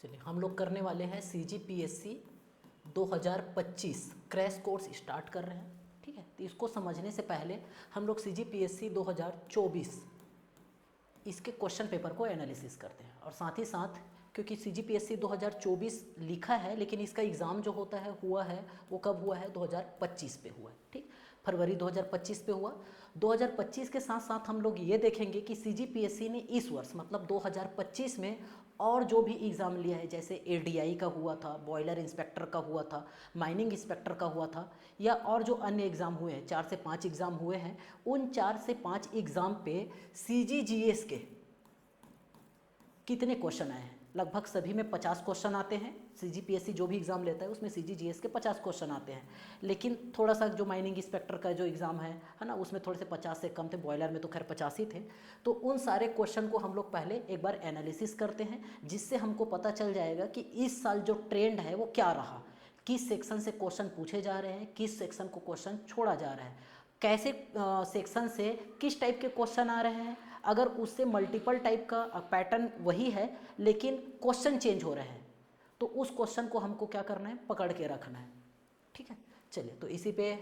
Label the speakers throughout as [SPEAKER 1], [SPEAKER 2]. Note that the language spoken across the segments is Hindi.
[SPEAKER 1] चलिए हम लोग करने वाले हैं CGPSC 2025 क्रैश कोर्स स्टार्ट कर रहे हैं। ठीक है, तो इसको समझने से पहले हम लोग CGPSC 2024 इसके क्वेश्चन पेपर को एनालिसिस करते हैं और साथ ही साथ क्योंकि CGPSC 2024 लिखा है लेकिन इसका एग्ज़ाम जो होता है हुआ है वो कब हुआ है 2025 पे हुआ है। ठीक, फरवरी 2025 पे हुआ। 2025 के साथ साथ हम लोग ये देखेंगे कि CGPSC ने इस वर्ष मतलब 2025 में और जो भी एग्ज़ाम लिया है, जैसे ADI का हुआ था, बॉयलर इंस्पेक्टर का हुआ था, माइनिंग इंस्पेक्टर का हुआ था, या और जो अन्य एग्ज़ाम हुए हैं 4 से 5 एग्ज़ाम हुए हैं, उन 4 से 5 एग्ज़ाम पे CGGS के कितने क्वेश्चन आए हैं। लगभग सभी में 50 क्वेश्चन आते हैं। CGPSC जो भी एग्ज़ाम लेता है उसमें CGGS के 50 क्वेश्चन आते हैं, लेकिन थोड़ा सा जो माइनिंग इंस्पेक्टर का जो एग्ज़ाम है ना, उसमें थोड़े से 50 से कम थे, बॉयलर में तो खैर 50 ही थे। तो उन सारे क्वेश्चन को हम लोग पहले एक बार एनालिसिस करते हैं, जिससे हमको पता चल जाएगा कि इस साल जो ट्रेंड है वो क्या रहा, किस सेक्शन से क्वेश्चन पूछे जा रहे हैं, किस सेक्शन को क्वेश्चन छोड़ा जा रहा है, कैसे सेक्शन से किस टाइप के क्वेश्चन आ रहे हैं। अगर उससे मल्टीपल टाइप का पैटर्न वही है लेकिन क्वेश्चन चेंज हो रहे हैं तो उस क्वेश्चन को हमको क्या करना है, पकड़ के रखना है। ठीक है, चलिए तो इसी पे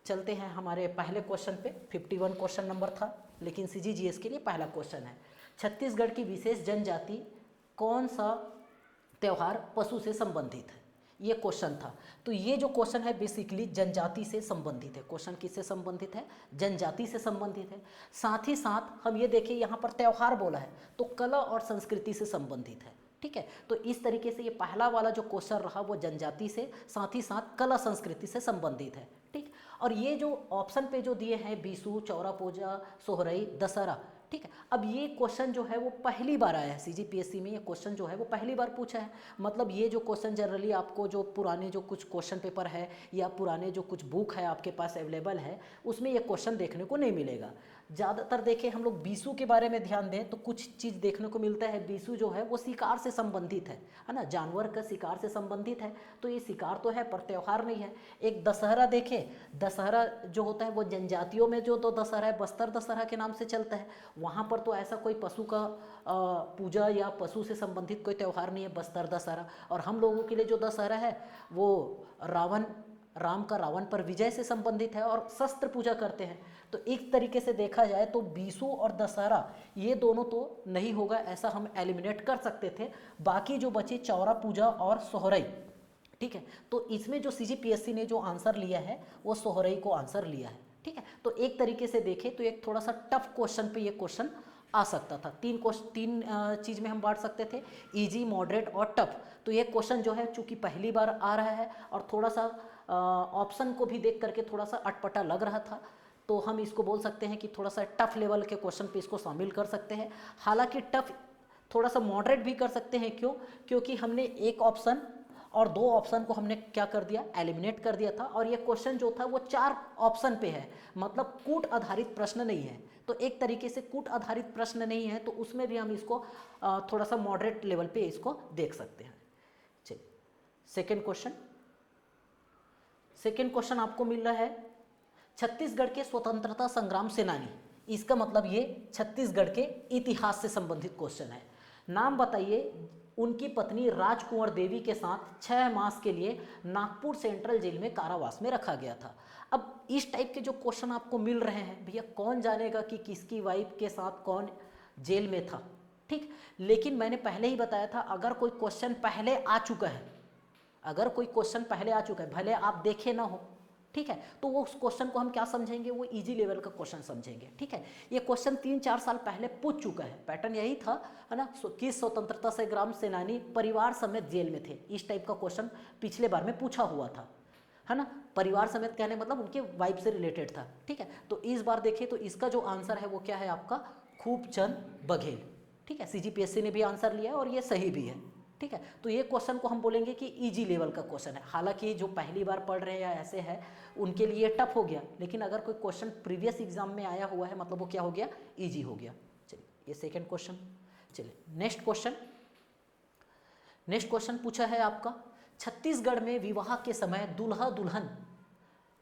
[SPEAKER 1] चलते हैं। हमारे पहले क्वेश्चन पे 51 क्वेश्चन नंबर था, लेकिन CGGS के लिए पहला क्वेश्चन है, छत्तीसगढ़ की विशेष जनजाति कौन सा त्यौहार पशु से संबंधित है। ये क्वेश्चन था। तो ये जो क्वेश्चन है बेसिकली जनजाति से संबंधित है। क्वेश्चन किससे संबंधित है, जनजाति से संबंधित है। साथ ही साथ हम ये देखिए यहाँ पर त्यौहार बोला है तो कला और संस्कृति से संबंधित है। ठीक है, तो इस तरीके से ये पहला वाला जो क्वेश्चन रहा वो जनजाति से साथ ही साथ कला संस्कृति से संबंधित है। ठीक, और ये जो ऑप्शन पे जो दिए हैं बीसू, चौरा पूजा, सोहरई, दशहरा, ठीक है, अब ये क्वेश्चन जो है वो पहली बार आया है CGPSC में। ये क्वेश्चन जो है वो पहली बार पूछा है। मतलब ये जो क्वेश्चन जनरली आपको जो पुराने जो कुछ क्वेश्चन पेपर है या पुराने जो कुछ बुक है आपके पास अवेलेबल है उसमें ये क्वेश्चन देखने को नहीं मिलेगा। ज़्यादातर देखें हम लोग बीसू के बारे में ध्यान दें तो कुछ चीज़ देखने को मिलता है। बीसू जो है वो शिकार से संबंधित है ना, जानवर का शिकार से संबंधित है। तो ये शिकार तो है पर त्यौहार नहीं है। एक दशहरा देखें, दशहरा जो होता है वो जनजातियों में जो तो दशहरा है बस्तर दशहरा के नाम से चलता है, वहाँ पर तो ऐसा कोई पशु का पूजा या पशु से संबंधित कोई त्यौहार नहीं है बस्तर दशहरा। और हम लोगों के लिए जो दशहरा है वो राम का रावण पर विजय से संबंधित है और शस्त्र पूजा करते हैं। तो एक तरीके से देखा जाए तो बीसू और दशहरा ये दोनों तो नहीं होगा, ऐसा हम एलिमिनेट कर सकते थे। बाकी जो बचे चौरा पूजा और सोहरई, ठीक है, तो इसमें जो CGPSC ने जो आंसर लिया है वो सोहरई को आंसर लिया है। ठीक है, तो एक तरीके से देखें तो एक थोड़ा सा टफ क्वेश्चन पे ये क्वेश्चन आ सकता था। तीन चीज़ में हम बांट सकते थे, इजी, मॉडरेट और टफ। तो ये क्वेश्चन जो है चूंकि पहली बार आ रहा है और थोड़ा सा ऑप्शन को भी देख करके थोड़ा सा अटपटा लग रहा था, तो हम इसको बोल सकते हैं कि थोड़ा सा टफ लेवल के क्वेश्चन पे इसको शामिल कर सकते हैं। हालांकि टफ थोड़ा सा मॉडरेट भी कर सकते हैं, क्यों, क्योंकि हमने एक ऑप्शन और दो ऑप्शन को हमने क्या कर दिया, एलिमिनेट कर दिया था। और ये क्वेश्चन जो था वो 4 ऑप्शन पे है, मतलब कूट आधारित प्रश्न नहीं है। तो एक तरीके से कूट आधारित प्रश्न नहीं है तो उसमें भी हम इसको थोड़ा सा मॉडरेट लेवल पे इसको देख सकते हैं। चलिए सेकेंड क्वेश्चन आपको मिल रहा है, छत्तीसगढ़ के स्वतंत्रता संग्राम सेनानी। इसका मतलब ये छत्तीसगढ़ के इतिहास से संबंधित क्वेश्चन है। नाम बताइए, उनकी पत्नी राजकुंवर देवी के साथ 6 मास के लिए नागपुर सेंट्रल जेल में कारावास में रखा गया था। अब इस टाइप के जो क्वेश्चन आपको मिल रहे हैं, भैया कौन जानेगा कि किसकी वाइफ के साथ कौन जेल में था। ठीक, लेकिन मैंने पहले ही बताया था अगर कोई क्वेश्चन पहले आ चुका है, भले आप देखे ना हो, ठीक है, तो वो उस क्वेश्चन को हम क्या समझेंगे, वो इजी लेवल का क्वेश्चन समझेंगे। ठीक है, ये क्वेश्चन 3-4 साल पहले पूछ चुका है, पैटर्न यही था, है ना, किस स्वतंत्रता संग्राम सेनानी परिवार समेत जेल में थे। इस टाइप का क्वेश्चन पिछले बार में पूछा हुआ था, है ना। परिवार समेत कहने मतलब उनके वाइफ से रिलेटेड था। ठीक है, तो इस बार देखिए तो इसका जो आंसर है वो क्या है आपका, खूबचंद बघेल। ठीक है, CGPSC ने भी आंसर लिया है और ये सही भी है। ठीक है, तो ये क्वेश्चन को हम बोलेंगे कि इजी लेवल का क्वेश्चन है। हालांकि जो पहली बार पढ़ रहे हैं या ऐसे है उनके लिए टफ हो गया, लेकिन अगर कोई क्वेश्चन प्रीवियस एग्जाम में आया हुआ है मतलब वो क्या हो गया, इजी हो गया। चलिए ये सेकंड क्वेश्चन। चलिए नेक्स्ट क्वेश्चन पूछा है आपका, छत्तीसगढ़ में विवाह के समय दूल्हा दुल्हन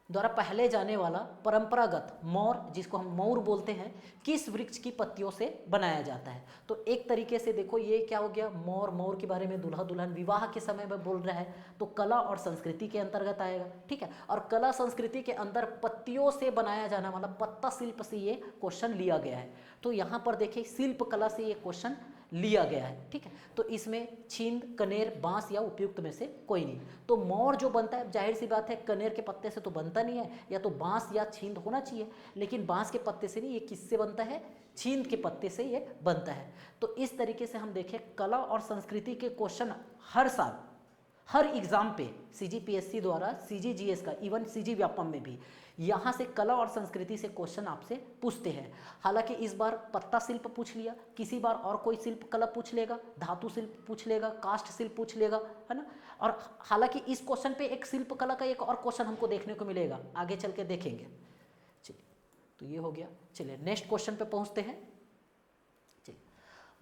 [SPEAKER 1] द्वारा पहले जाने वाला परंपरागत मौर, जिसको हम मौर बोलते हैं, किस वृक्ष की पत्तियों से बनाया जाता है। तो एक तरीके से देखो ये क्या हो गया, मौर, मौर के बारे में दूल्हा दुल्हन विवाह के समय में बोल रहा है, तो कला और संस्कृति के अंतर्गत आएगा। ठीक है, और कला संस्कृति के अंदर पत्तियों से बनाया जाना वाला पत्ता शिल्प से ये क्वेश्चन लिया गया है। तो यहाँ पर देखिए शिल्प कला से ये क्वेश्चन लिया गया है। ठीक है, तो इसमें छींद, कनेर, बांस या उपयुक्त में से कोई नहीं। तो मौर जो बनता है, जाहिर सी बात है कनेर के पत्ते से तो बनता नहीं है, या तो बांस या छींद होना चाहिए, लेकिन बांस के पत्ते से नहीं, ये किससे बनता है, छींद के पत्ते से ये बनता है। तो इस तरीके से हम देखें कला और संस्कृति के क्वेश्चन हर साल हर एग्जाम पे CGPSC द्वारा CGGS का, इवन CG व्यापम में भी यहाँ से कला और संस्कृति से क्वेश्चन आपसे पूछते हैं। हालांकि इस बार पत्ता शिल्प पूछ लिया, किसी बार और कोई शिल्प कला पूछ लेगा, धातु शिल्प पूछ लेगा, काष्ठ शिल्प पूछ लेगा, है ना। और हालांकि इस क्वेश्चन पे एक शिल्प कला का एक और क्वेश्चन हमको देखने को मिलेगा, आगे चल के देखेंगे। चलिए, तो ये हो गया। चलिए नेक्स्ट क्वेश्चन पे पहुँचते हैं। चलिए,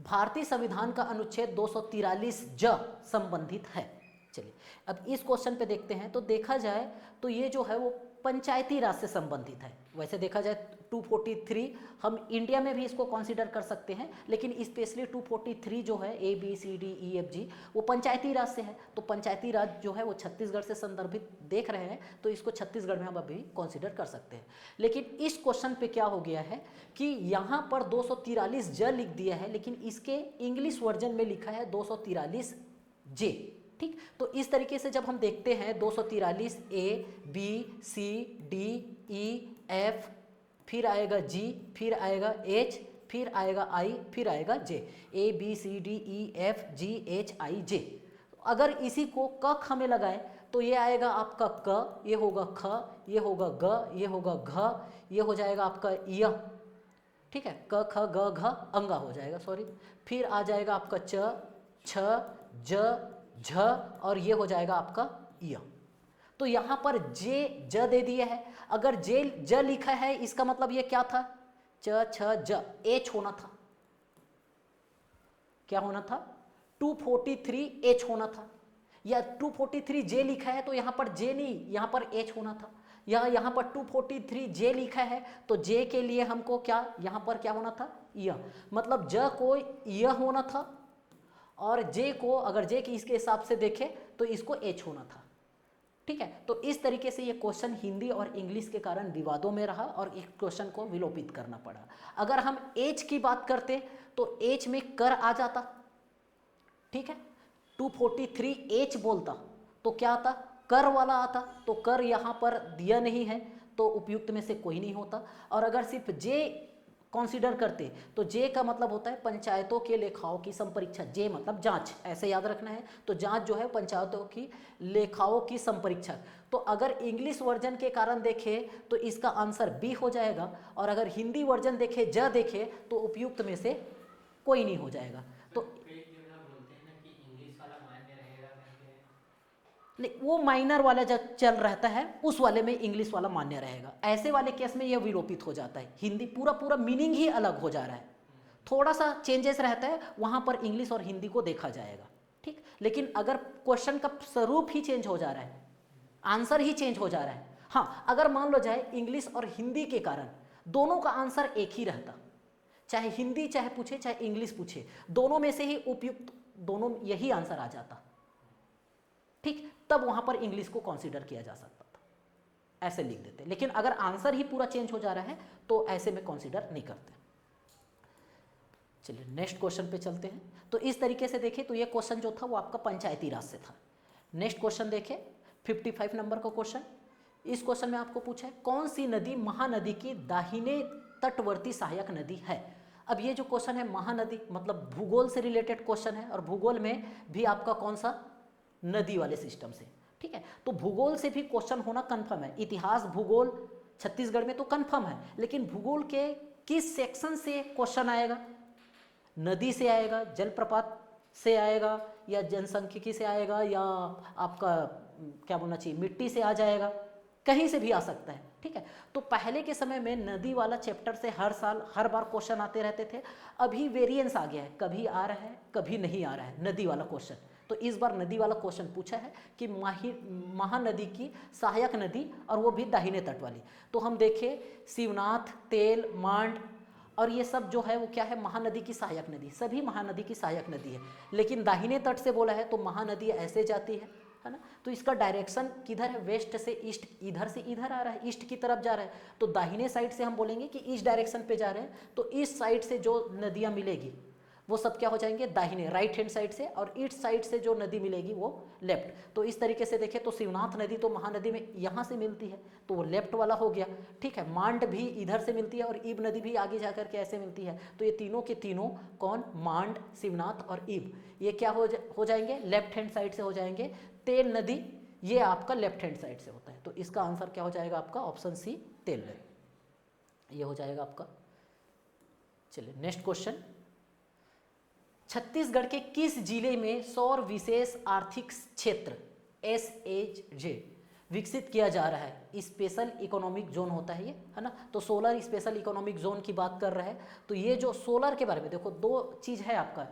[SPEAKER 1] भारतीय संविधान का अनुच्छेद 243 ज संबंधित है। चलिए अब इस क्वेश्चन पे देखते हैं। तो देखा जाए तो ये जो है वो पंचायती राज से संबंधित है। वैसे देखा जाए 243 हम इंडिया में भी इसको कंसीडर कर सकते हैं, लेकिन स्पेशली 243 जो है ABCDEFG वो पंचायती राज से है। तो पंचायती राज जो है वो छत्तीसगढ़ से संदर्भित देख रहे हैं, तो इसको छत्तीसगढ़ में हम अभी कंसीडर कर सकते हैं। लेकिन इस क्वेश्चन पे क्या हो गया है कि यहाँ पर 243 ज लिख दिया है, लेकिन इसके इंग्लिश वर्जन में लिखा है 243 जे। ठीक, तो इस तरीके से जब हम देखते हैं 243 ABCDEF, फिर आएगा G, फिर आएगा H, फिर आएगा I, फिर आएगा J, ABCDEFGHIJ। अगर इसी को क ख में लगाए तो ये आएगा आपका क, ये होगा ख, ये होगा ग, ये होगा घ, ये हो जाएगा आपका य। ठीक है, क ख ग घ अंगा हो जाएगा, सॉरी। फिर आ जाएगा आपका च, छ, ज, झ, और ये हो जाएगा आपका य। तो यहाँ पर जे ज दे दिया है। अगर जे ज लिखा है इसका मतलब ये क्या था, च छ ज, एच होना था। क्या होना था, 243 एच होना था। या 243 जे लिखा है तो यहाँ पर जे नहीं, यहाँ पर एच होना था। या यहाँ पर 243 जे लिखा है तो जे के लिए हमको क्या, यहाँ पर क्या होना था, य। मतलब ज को य होना था, और जे को अगर जे की इसके हिसाब से देखें तो इसको एच होना था। ठीक है, तो इस तरीके से ये क्वेश्चन हिंदी और इंग्लिश के कारण विवादों में रहा और इस क्वेश्चन को विलोपित करना पड़ा। अगर हम एच की बात करते तो एच में कर आ जाता। ठीक है, 243 एच बोलता तो क्या आता, कर वाला आता। तो कर यहाँ पर दिया नहीं है तो उपयुक्त में से कोई नहीं होता। और अगर सिर्फ जे कंसीडर करते तो जे का मतलब होता है पंचायतों के लेखाओं की संपरीक्षा। जे मतलब जांच, ऐसे याद रखना है। तो जांच जो है पंचायतों की लेखाओं की संपरीक्षा। तो अगर इंग्लिश वर्जन के कारण देखे तो इसका आंसर बी हो जाएगा, और अगर हिंदी वर्जन देखे, ज देखे, तो उपयुक्त में से कोई नहीं हो जाएगा। तो नहीं, वो माइनर वाला जब चल रहता है उस वाले में इंग्लिश वाला मान्य रहेगा। ऐसे वाले केस में यह विलोपित हो जाता है। हिंदी पूरा मीनिंग ही अलग हो जा रहा है, थोड़ा सा चेंजेस रहता है, वहाँ पर इंग्लिश और हिंदी को देखा जाएगा। ठीक, लेकिन अगर क्वेश्चन का स्वरूप ही चेंज हो जा रहा है, आंसर ही चेंज हो जा रहा है। हाँ, अगर मान लो जाए इंग्लिश और हिंदी के कारण दोनों का आंसर एक ही रहता, चाहे हिंदी चाहे पूछे चाहे इंग्लिश पूछे, दोनों में से ही उपयुक्त दोनों यही आंसर आ जाता। ठीक, तब वहां पर इंग्लिश को कंसीडर किया जा सकता था, ऐसे लिख देते। लेकिन अगर आंसर ही पूरा चेंज हो जा रहा है तो ऐसे में कंसीडर नहीं करते। चलिए नेक्स्ट क्वेश्चन पे चलते हैं। तो इस तरीके से देखें तो ये क्वेश्चन जो था वो आपका पंचायती राज से था। नेक्स्ट क्वेश्चन देखें, 55 नंबर का क्वेश्चन। इस क्वेश्चन में आपको पूछा है कौन सी नदी महानदी की दाहिने तटवर्ती सहायक नदी है। अब ये जो क्वेश्चन है महानदी मतलब भूगोल से रिलेटेड क्वेश्चन है, और भूगोल में भी आपका कौन सा, नदी वाले सिस्टम से। ठीक है, तो भूगोल से भी क्वेश्चन होना कंफर्म है। इतिहास भूगोल छत्तीसगढ़ में तो कंफर्म है, लेकिन भूगोल के किस सेक्शन से क्वेश्चन आएगा, नदी से आएगा, जलप्रपात से आएगा, या जनसांख्यिकी से आएगा, या आपका क्या बोलना चाहिए मिट्टी से आ जाएगा, कहीं से भी आ सकता है। ठीक है, तो पहले के समय में नदी वाला चैप्टर से हर साल हर बार क्वेश्चन आते रहते थे। अभी वेरिएंस आ गया है, कभी आ रहा है कभी नहीं आ रहा है नदी वाला क्वेश्चन। तो इस बार नदी वाला क्वेश्चन पूछा है कि महानदी की सहायक नदी और वो भी दाहिने तट वाली। तो हम देखें शिवनाथ, तेल, मांड और ये सब जो है वो क्या है, महानदी की सहायक नदी, सभी महानदी की सहायक नदी है। लेकिन दाहिने तट से बोला है तो महानदी ऐसे जाती है ना। तो इसका डायरेक्शन किधर है, वेस्ट से ईस्ट, इधर से इधर आ रहा है, ईस्ट की तरफ जा रहा है। तो दाहिने साइड से हम बोलेंगे कि ईस्ट डायरेक्शन पे जा रहे हैं, तो ईस्ट साइड से जो नदियाँ मिलेगी वो सब क्या हो जाएंगे, दाहिने राइट हैंड साइड से, और ईस्ट साइड से जो नदी मिलेगी वो लेफ्ट। तो इस तरीके से देखें तो शिवनाथ नदी तो महानदी में यहाँ से मिलती है तो वो लेफ्ट वाला हो गया, ठीक है। मांड भी इधर से मिलती है और ईब नदी भी आगे जाकर के ऐसे मिलती है। तो ये तीनों के तीनों कौन, मांड, शिवनाथ और ईब, ये क्या हो जाएंगे, लेफ्ट हैंड साइड से हो जाएंगे। तेल नदी ये आपका लेफ्ट हैंड साइड से होता है। तो इसका आंसर क्या हो जाएगा आपका, ऑप्शन सी तेल नदी, ये हो जाएगा आपका। चलिए नेक्स्ट क्वेश्चन, छत्तीसगढ़ के किस जिले में सौर विशेष आर्थिक क्षेत्र SEZ विकसित किया जा रहा है, स्पेशल इकोनॉमिक जोन होता है ये, है ना। तो सोलर स्पेशल इकोनॉमिक जोन की बात कर रहे हैं। तो ये जो सोलर के बारे में देखो, दो चीज़ है आपका,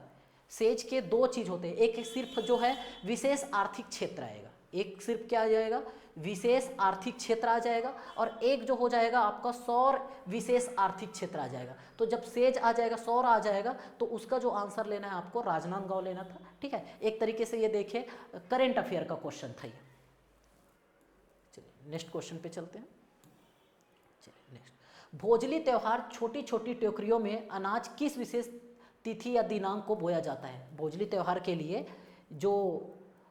[SPEAKER 1] सेज के दो चीज़ होते हैं, एक सिर्फ जो है विशेष आर्थिक क्षेत्र आएगा, एक सिर्फ क्या आ जाएगा, विशेष आर्थिक क्षेत्र आ जाएगा, और एक जो हो जाएगा आपका सौर विशेष आर्थिक क्षेत्र आ जाएगा। तो जब सेज आ जाएगा, सौर आ जाएगा, तो उसका जो आंसर लेना है आपको राजनांदगांव लेना था, ठीक है। एक तरीके से ये देखिए करेंट अफेयर का क्वेश्चन था ये। चलिए नेक्स्ट क्वेश्चन पे चलते हैं। चलिए नेक्स्ट, भोजली त्योहार छोटी छोटी टोकरियों में अनाज किस विशेष तिथि या दिनांक को बोया जाता है। भोजली त्योहार के लिए जो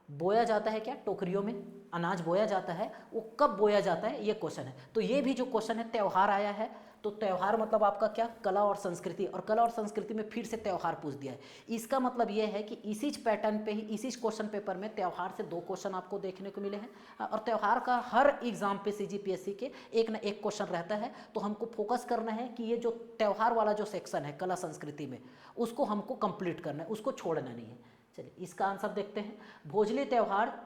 [SPEAKER 1] बोया जाता है, क्या टोकरियों में अनाज बोया जाता है, वो कब बोया जाता है, ये क्वेश्चन है। तो ये भी जो क्वेश्चन है, त्यौहार आया है, तो त्यौहार मतलब आपका क्या, कला और संस्कृति, और कला और संस्कृति में फिर से त्यौहार पूछ दिया है। इसका मतलब ये है कि इसी पैटर्न पे ही, इसी क्वेश्चन पेपर में त्यौहार से दो क्वेश्चन आपको देखने को मिले हैं। और त्यौहार का हर एग्जाम पे CGPSC के एक ना एक क्वेश्चन रहता है। तो हमको फोकस करना है कि ये जो त्यौहार वाला जो सेक्शन है कला संस्कृति में, उसको हमको कंप्लीट करना है, उसको छोड़ना नहीं है। चलिए इसका आंसर देखते हैं। भोजली त्यौहार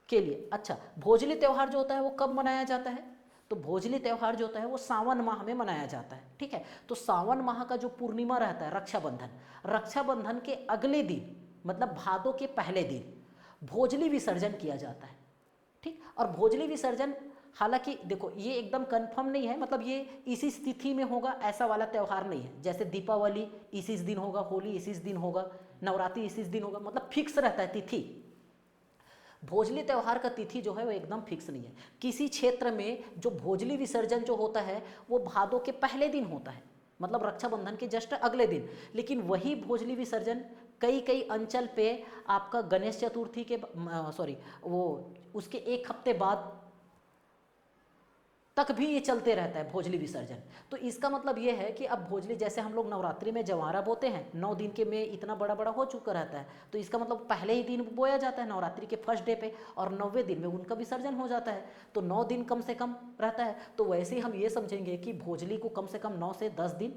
[SPEAKER 1] के लिए, अच्छा भोजली त्यौहार जो होता है वो कब मनाया जाता है, तो भोजली त्यौहार जो होता है वो सावन माह में मनाया जाता है, ठीक है। तो सावन माह का जो पूर्णिमा रहता है, रक्षाबंधन, रक्षाबंधन के अगले दिन मतलब भादों के पहले दिन भोजली विसर्जन किया जाता है, ठीक। और भोजली विसर्जन हालांकि देखो ये एकदम कंफर्म नहीं है, मतलब ये इसी तिथि में होगा ऐसा वाला त्यौहार नहीं है। जैसे दीपावली इसी दिन होगा, होली इसी दिन होगा, नवरात्रि इसी दिन होगा, मतलब फिक्स रहता है तिथि। भोजली त्यौहार का तिथि जो है वो एकदम फिक्स नहीं है। किसी क्षेत्र में जो भोजली विसर्जन जो होता है वो भादों के पहले दिन होता है, मतलब रक्षाबंधन के जस्ट अगले दिन। लेकिन वही भोजली विसर्जन कई अंचल पे आपका गणेश चतुर्थी के वो उसके एक हफ्ते बाद तक भी ये चलते रहता है भोजली विसर्जन। तो इसका मतलब ये है कि अब भोजली, जैसे हम लोग नवरात्रि में जवारा बोते हैं, 9 दिन के में इतना बड़ा बड़ा हो चुका रहता है, तो इसका मतलब पहले ही दिन बोया जाता है नवरात्रि के फर्स्ट डे पे, और 9वें दिन में उनका विसर्जन हो जाता है। तो 9 दिन कम से कम रहता है। तो वैसे ही हम ये समझेंगे कि भोजली को कम से कम 9 से 10 दिन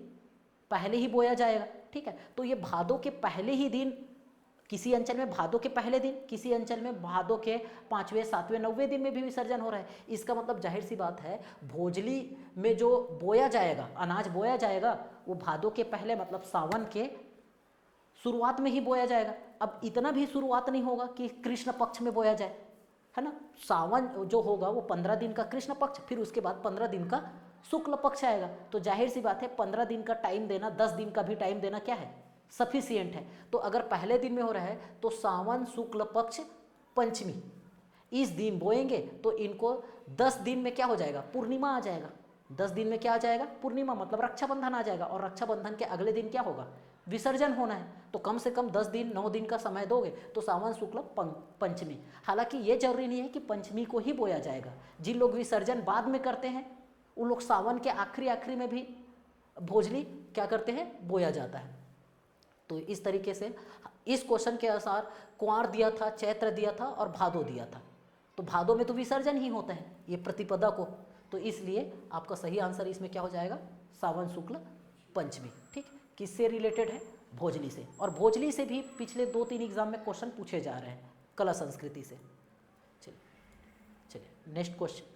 [SPEAKER 1] पहले ही बोया जाएगा, ठीक है। तो ये भादों के पहले ही दिन, किसी अंचल में भादों के पहले दिन, किसी अंचल में भादों के 5वें 7वें 9वें दिन में भी विसर्जन हो रहा है। इसका मतलब जाहिर सी बात है भोजली में जो बोया जाएगा, अनाज बोया जाएगा, वो भादों के पहले मतलब सावन के शुरुआत में ही बोया जाएगा। अब इतना भी शुरुआत नहीं होगा कि कृष्ण पक्ष में बोया जाए, है ना। सावन जो होगा वो 15 दिन का कृष्ण पक्ष, फिर उसके बाद 15 दिन का शुक्ल पक्ष आएगा। तो जाहिर सी बात है 15 दिन का टाइम देना, 10 दिन का भी टाइम देना क्या है, सफिशियंट है। तो अगर पहले दिन में हो रहा है तो सावन शुक्ल पक्ष पंचमी इस दिन बोएंगे, तो इनको 10 दिन में क्या हो जाएगा, पूर्णिमा आ जाएगा। 10 दिन में क्या आ जाएगा, पूर्णिमा, मतलब रक्षाबंधन आ जाएगा। और रक्षाबंधन के अगले दिन क्या होगा, विसर्जन होना है। तो कम से कम 10 दिन 9 दिन का समय दोगे तो सावन शुक्ल पंचमी। हालांकि ये जरूरी नहीं है कि पंचमी को ही बोया जाएगा। जिन लोग विसर्जन बाद में करते हैं उन लोग सावन के आखिरी में भी भोजली क्या करते हैं, बोया जाता है। तो इस तरीके से इस क्वेश्चन के अनुसार कुंवार दिया था, चैत्र दिया था और भादो दिया था। तो भादो में तो विसर्जन ही होता है ये प्रतिपदा को, तो इसलिए आपका सही आंसर इसमें क्या हो जाएगा, सावन शुक्ल पंचमी, ठीक। किससे रिलेटेड है, भोजली से। और भोजली से भी पिछले 2-3 एग्जाम में क्वेश्चन पूछे जा रहे हैं कला संस्कृति से। चलिए नेक्स्ट क्वेश्चन,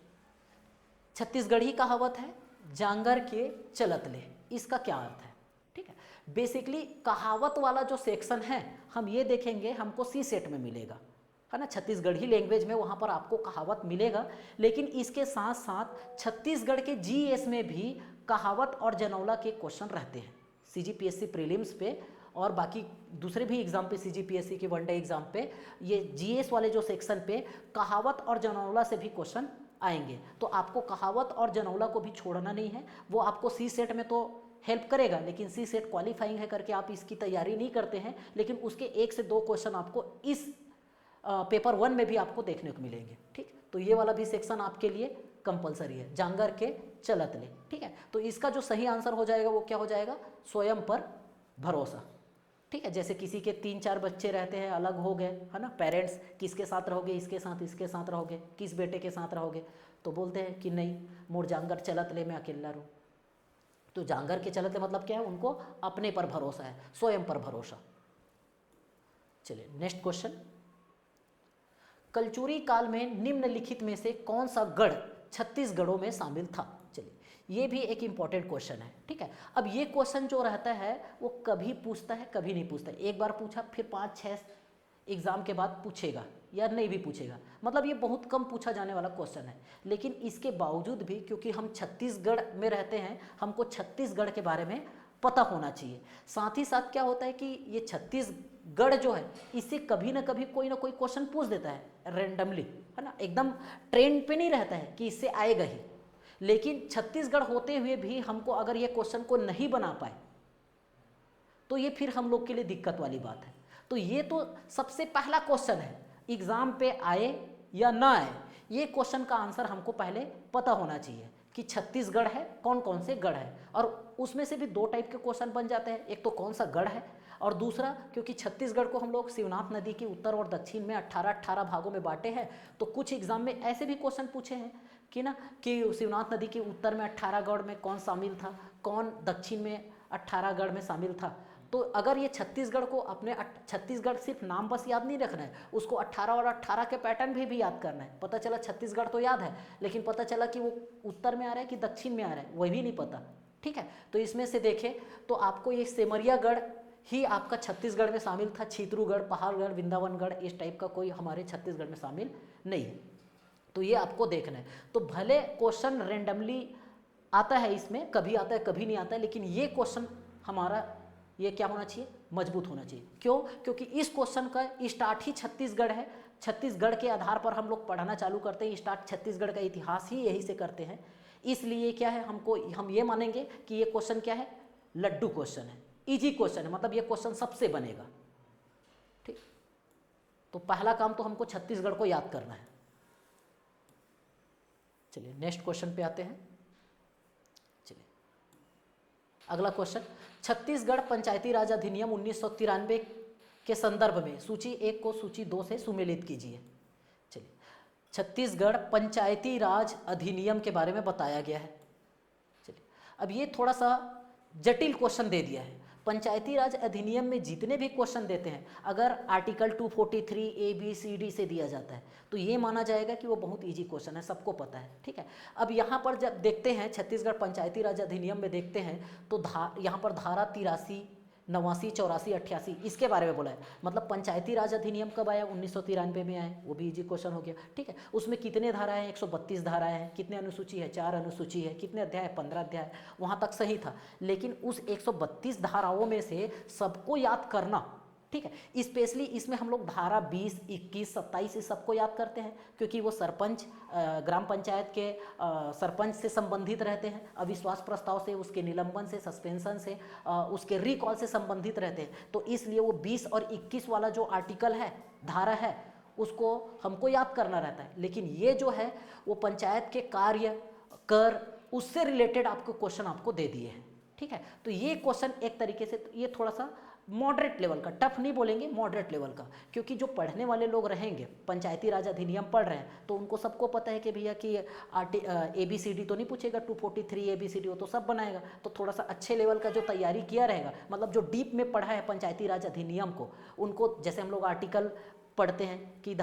[SPEAKER 1] छत्तीसगढ़ी कहावत है जांगर के चलत ले, इसका क्या अर्थ है, ठीक है। बेसिकली कहावत वाला जो सेक्शन है हम ये देखेंगे हमको सी सेट में मिलेगा, है ना, छत्तीसगढ़ी लैंग्वेज में वहाँ पर आपको कहावत मिलेगा। लेकिन इसके साथ साथ छत्तीसगढ़ के जीएस में भी कहावत और जनौला के क्वेश्चन रहते हैं सीजीपीएससी प्रीलिम्स पे, और बाकी दूसरे भी एग्जाम पे सीजीपीएससी के वनडे एग्जाम पे ये जीएस वाले जो सेक्शन पे कहावत और जनौला से भी क्वेश्चन आएंगे। तो आपको कहावत और जनौला को भी छोड़ना नहीं है, वो आपको सी सेट में तो हेल्प करेगा, लेकिन सी सेट क्वालिफाइंग है करके आप इसकी तैयारी नहीं करते हैं, लेकिन उसके 1 से 2 क्वेश्चन आपको इस पेपर 1 में भी आपको देखने को मिलेंगे। ठीक, तो ये वाला भी सेक्शन आपके लिए कंपलसरी है, जांगर के चलत ले। ठीक है, तो इसका जो सही आंसर हो जाएगा वो क्या हो जाएगा, स्वयं पर भरोसा। ठीक है, जैसे किसी के 3-4 बच्चे रहते हैं, अलग हो गए, है ना, पेरेंट्स किसके साथ रहोगे, इसके साथ रहोगे, किस बेटे के साथ रहोगे, तो बोलते हैं कि नहीं मोर जांगर चलत ले मैं अकेला रहूँ। तो जांगर के चलत ले मतलब क्या है, उनको अपने पर भरोसा है, स्वयं पर भरोसा। चलिए नेक्स्ट क्वेश्चन, कलचुरी काल में निम्नलिखित में से कौन सा गढ़ छत्तीसगढ़ों में शामिल था। चलिए ये भी एक इंपॉर्टेंट क्वेश्चन है। ठीक है, अब ये क्वेश्चन जो रहता है वो कभी पूछता है कभी नहीं पूछता है, एक बार पूछा फिर 5-6 एग्जाम के बाद पूछेगा या नहीं भी पूछेगा, मतलब ये बहुत कम पूछा जाने वाला क्वेश्चन है। लेकिन इसके बावजूद भी क्योंकि हम छत्तीसगढ़ में रहते हैं, हमको छत्तीसगढ़ के बारे में पता होना चाहिए। साथ ही साथ क्या होता है कि ये छत्तीसगढ़ जो है इससे कभी ना कभी कोई ना कोई क्वेश्चन पूछ देता है रैंडमली, है ना, एकदम ट्रेंड पे नहीं रहता है कि इससे आएगा ही। लेकिन छत्तीसगढ़ होते हुए भी हमको अगर ये क्वेश्चन को नहीं बना पाए तो ये फिर हम लोग के लिए दिक्कत वाली बात है। तो ये तो सबसे पहला क्वेश्चन है, एग्जाम पे आए या ना आए, ये क्वेश्चन का आंसर हमको पहले पता होना चाहिए कि छत्तीसगढ़ है, कौन कौन से गढ़ है। और उसमें से भी 2 टाइप के क्वेश्चन बन जाते हैं, एक तो कौन सा गढ़ है, और दूसरा क्योंकि छत्तीसगढ़ को हम लोग शिवनाथ नदी के उत्तर और दक्षिण में 18-18 भागों में बांटे हैं, तो कुछ एग्जाम में ऐसे भी क्वेश्चन पूछे हैं कि ना कि शिवनाथ नदी के उत्तर में 18 गढ़ में कौन शामिल था, कौन दक्षिण में 18 गढ़ में शामिल था। तो अगर ये छत्तीसगढ़ को अपने छत्तीसगढ़ सिर्फ नाम बस याद नहीं रखना है, उसको 18 और 18 के पैटर्न भी याद करना है। पता चला छत्तीसगढ़ तो याद है लेकिन पता चला कि वो उत्तर में आ रहा है कि दक्षिण में आ रहा है वही भी नहीं पता। ठीक है, तो इसमें से देखें तो आपको ये सेमरियागढ़ ही आपका छत्तीसगढ़ में शामिल था, छितरूगढ़, पहाड़गढ़, वृंदावनगढ़ इस टाइप का कोई हमारे छत्तीसगढ़ में शामिल नहीं है। तो ये आपको देखना है। तो भले क्वेश्चन रेंडमली आता है, इसमें कभी आता है कभी नहीं आता है, लेकिन ये क्वेश्चन हमारा ये क्या होना चाहिए, मजबूत होना चाहिए। क्यों, क्योंकि इस क्वेश्चन का स्टार्ट ही छत्तीसगढ़ है, छत्तीसगढ़ के आधार पर हम लोग पढ़ना चालू करते हैं, स्टार्ट छत्तीसगढ़ का इतिहास ही यही से करते हैं। इसलिए क्या है, हम ये मानेंगे कि ये क्वेश्चन क्या है, लड्डू क्वेश्चन है, इजी क्वेश्चन है, मतलब ये क्वेश्चन सबसे बनेगा। ठीक, तो पहला काम तो हमको छत्तीसगढ़ को याद करना है। चलिए नेक्स्ट क्वेश्चन पे आते हैं। चलिए अगला क्वेश्चन, छत्तीसगढ़ पंचायती राज अधिनियम 1993 के संदर्भ में सूची 1 को सूची 2 से सुमेलित कीजिए। चलिए छत्तीसगढ़ पंचायती राज अधिनियम के बारे में बताया गया है। चलिए अब ये थोड़ा सा जटिल क्वेश्चन दे दिया है। पंचायती राज अधिनियम में जितने भी क्वेश्चन देते हैं, अगर आर्टिकल 243 ABCD से दिया जाता है तो ये माना जाएगा कि वो बहुत इजी क्वेश्चन है, सबको पता है। ठीक है, अब यहाँ पर जब देखते हैं छत्तीसगढ़ पंचायती राज अधिनियम में देखते हैं तो यहाँ पर धारा 83, 89, 84, 88 इसके बारे में बोला है। मतलब पंचायती राज अधिनियम कब आया, 1993 में आया, वो भी इजी क्वेश्चन हो गया। ठीक है, उसमें कितने धाराएं हैं, 132 धाराएं हैं, कितने अनुसूची है, 4 अनुसूची है, कितने अध्याय है, 15 अध्याय, वहाँ तक सही था। लेकिन उस 132 धाराओं में से सबको याद करना, ठीक है, स्पेशली इसमें हम लोग धारा 20, 21, 27 इस सबको याद करते हैं क्योंकि वो सरपंच, ग्राम पंचायत के सरपंच से संबंधित रहते हैं, अविश्वास प्रस्ताव से, उसके निलंबन से, सस्पेंशन से, उसके रिकॉल से संबंधित रहते हैं। तो इसलिए वो 20 और 21 वाला जो आर्टिकल है, धारा है, उसको हमको याद करना रहता है। लेकिन ये जो है वो पंचायत के कार्य, कर, उससे रिलेटेड आपको क्वेश्चन आपको दे दिए हैं। ठीक है, तो ये क्वेश्चन एक तरीके से ये थोड़ा सा मॉडरेट लेवल का, टफ नहीं बोलेंगे, मॉडरेट लेवल का, क्योंकि जो पढ़ने वाले लोग रहेंगे, पंचायती राज अधिनियम पढ़ रहे हैं, तो उनको सबको पता है कि भैया कि ABCD तो नहीं पूछेगा, 243 ABCD वो तो सब बनाएगा। तो थोड़ा सा अच्छे लेवल का जो तैयारी किया रहेगा, मतलब जो डीप में पढ़ा है पंचायती राज अधिनियम को, उनको जैसे हम लोग आर्टिकल पढ़ते हैं कि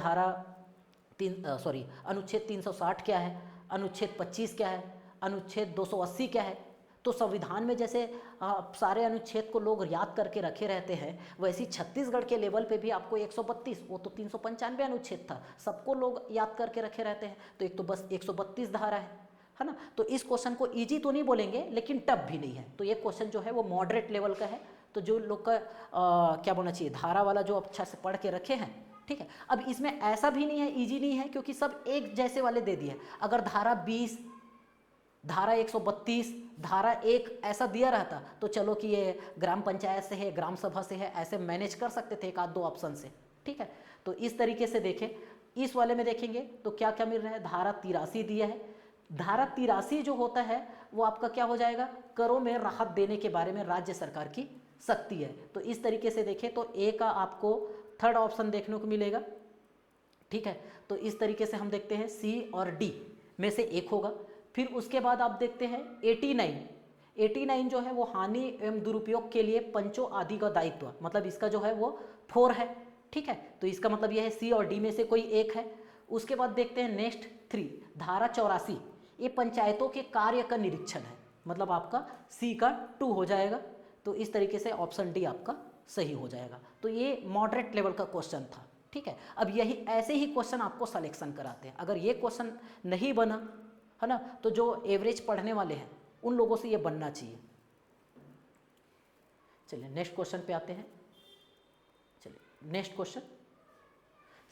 [SPEAKER 1] अनुच्छेद 360 क्या है, अनुच्छेद 25 क्या है, अनुच्छेद 280 क्या है, तो संविधान में जैसे सारे अनुच्छेद को लोग याद करके रखे रहते हैं, वैसे छत्तीसगढ़ के लेवल पे भी आपको 132, वो तो 395 अनुच्छेद था, सबको लोग याद करके रखे रहते हैं। तो एक तो बस 132 धारा है ना। तो इस क्वेश्चन को इजी तो नहीं बोलेंगे लेकिन टफ भी नहीं है। तो ये क्वेश्चन जो है वो मॉडरेट लेवल का है। तो जो लोग का क्या बोलना चाहिए, धारा वाला जो अच्छा से पढ़ के रखे हैं, ठीक है। अब इसमें ऐसा भी नहीं है, इजी नहीं है, क्योंकि सब एक जैसे वाले दे दिए। अगर धारा 20, धारा 132, धारा 1 ऐसा दिया रहता तो चलो कि ये ग्राम पंचायत से है, ग्राम सभा से है, ऐसे मैनेज कर सकते थे एक आध दो ऑप्शन से, ठीक है। तो इस तरीके से देखें, इस वाले में देखेंगे तो क्या क्या मिल रहा है। धारा 83 दिया है। धारा 83 जो होता है वो आपका क्या हो जाएगा, करों में राहत देने के बारे में राज्य सरकार की शक्ति है। तो इस तरीके से देखें तो ए का आपको थर्ड ऑप्शन देखने को मिलेगा, ठीक है। तो इस तरीके से हम देखते हैं सी और डी में से एक होगा। फिर उसके बाद आप देखते हैं 89 जो है वो हानि एवं दुरुपयोग के लिए पंचों आदि का दायित्व, मतलब इसका जो है वो 4 है, ठीक है। तो इसका मतलब यह है सी और डी में से कोई एक है। उसके बाद देखते हैं नेक्स्ट 3, धारा 84, ये पंचायतों के कार्य का निरीक्षण है, मतलब आपका सी का 2 हो जाएगा। तो इस तरीके से ऑप्शन डी आपका सही हो जाएगा। तो ये मॉडरेट लेवल का क्वेश्चन था, ठीक है। अब यही ऐसे ही क्वेश्चन आपको सिलेक्शन कराते हैं। अगर ये क्वेश्चन नहीं बना है ना, तो जो एवरेज पढ़ने वाले हैं उन लोगों से ये बनना चाहिए। चलिए नेक्स्ट क्वेश्चन पे आते हैं। चलिए नेक्स्ट क्वेश्चन,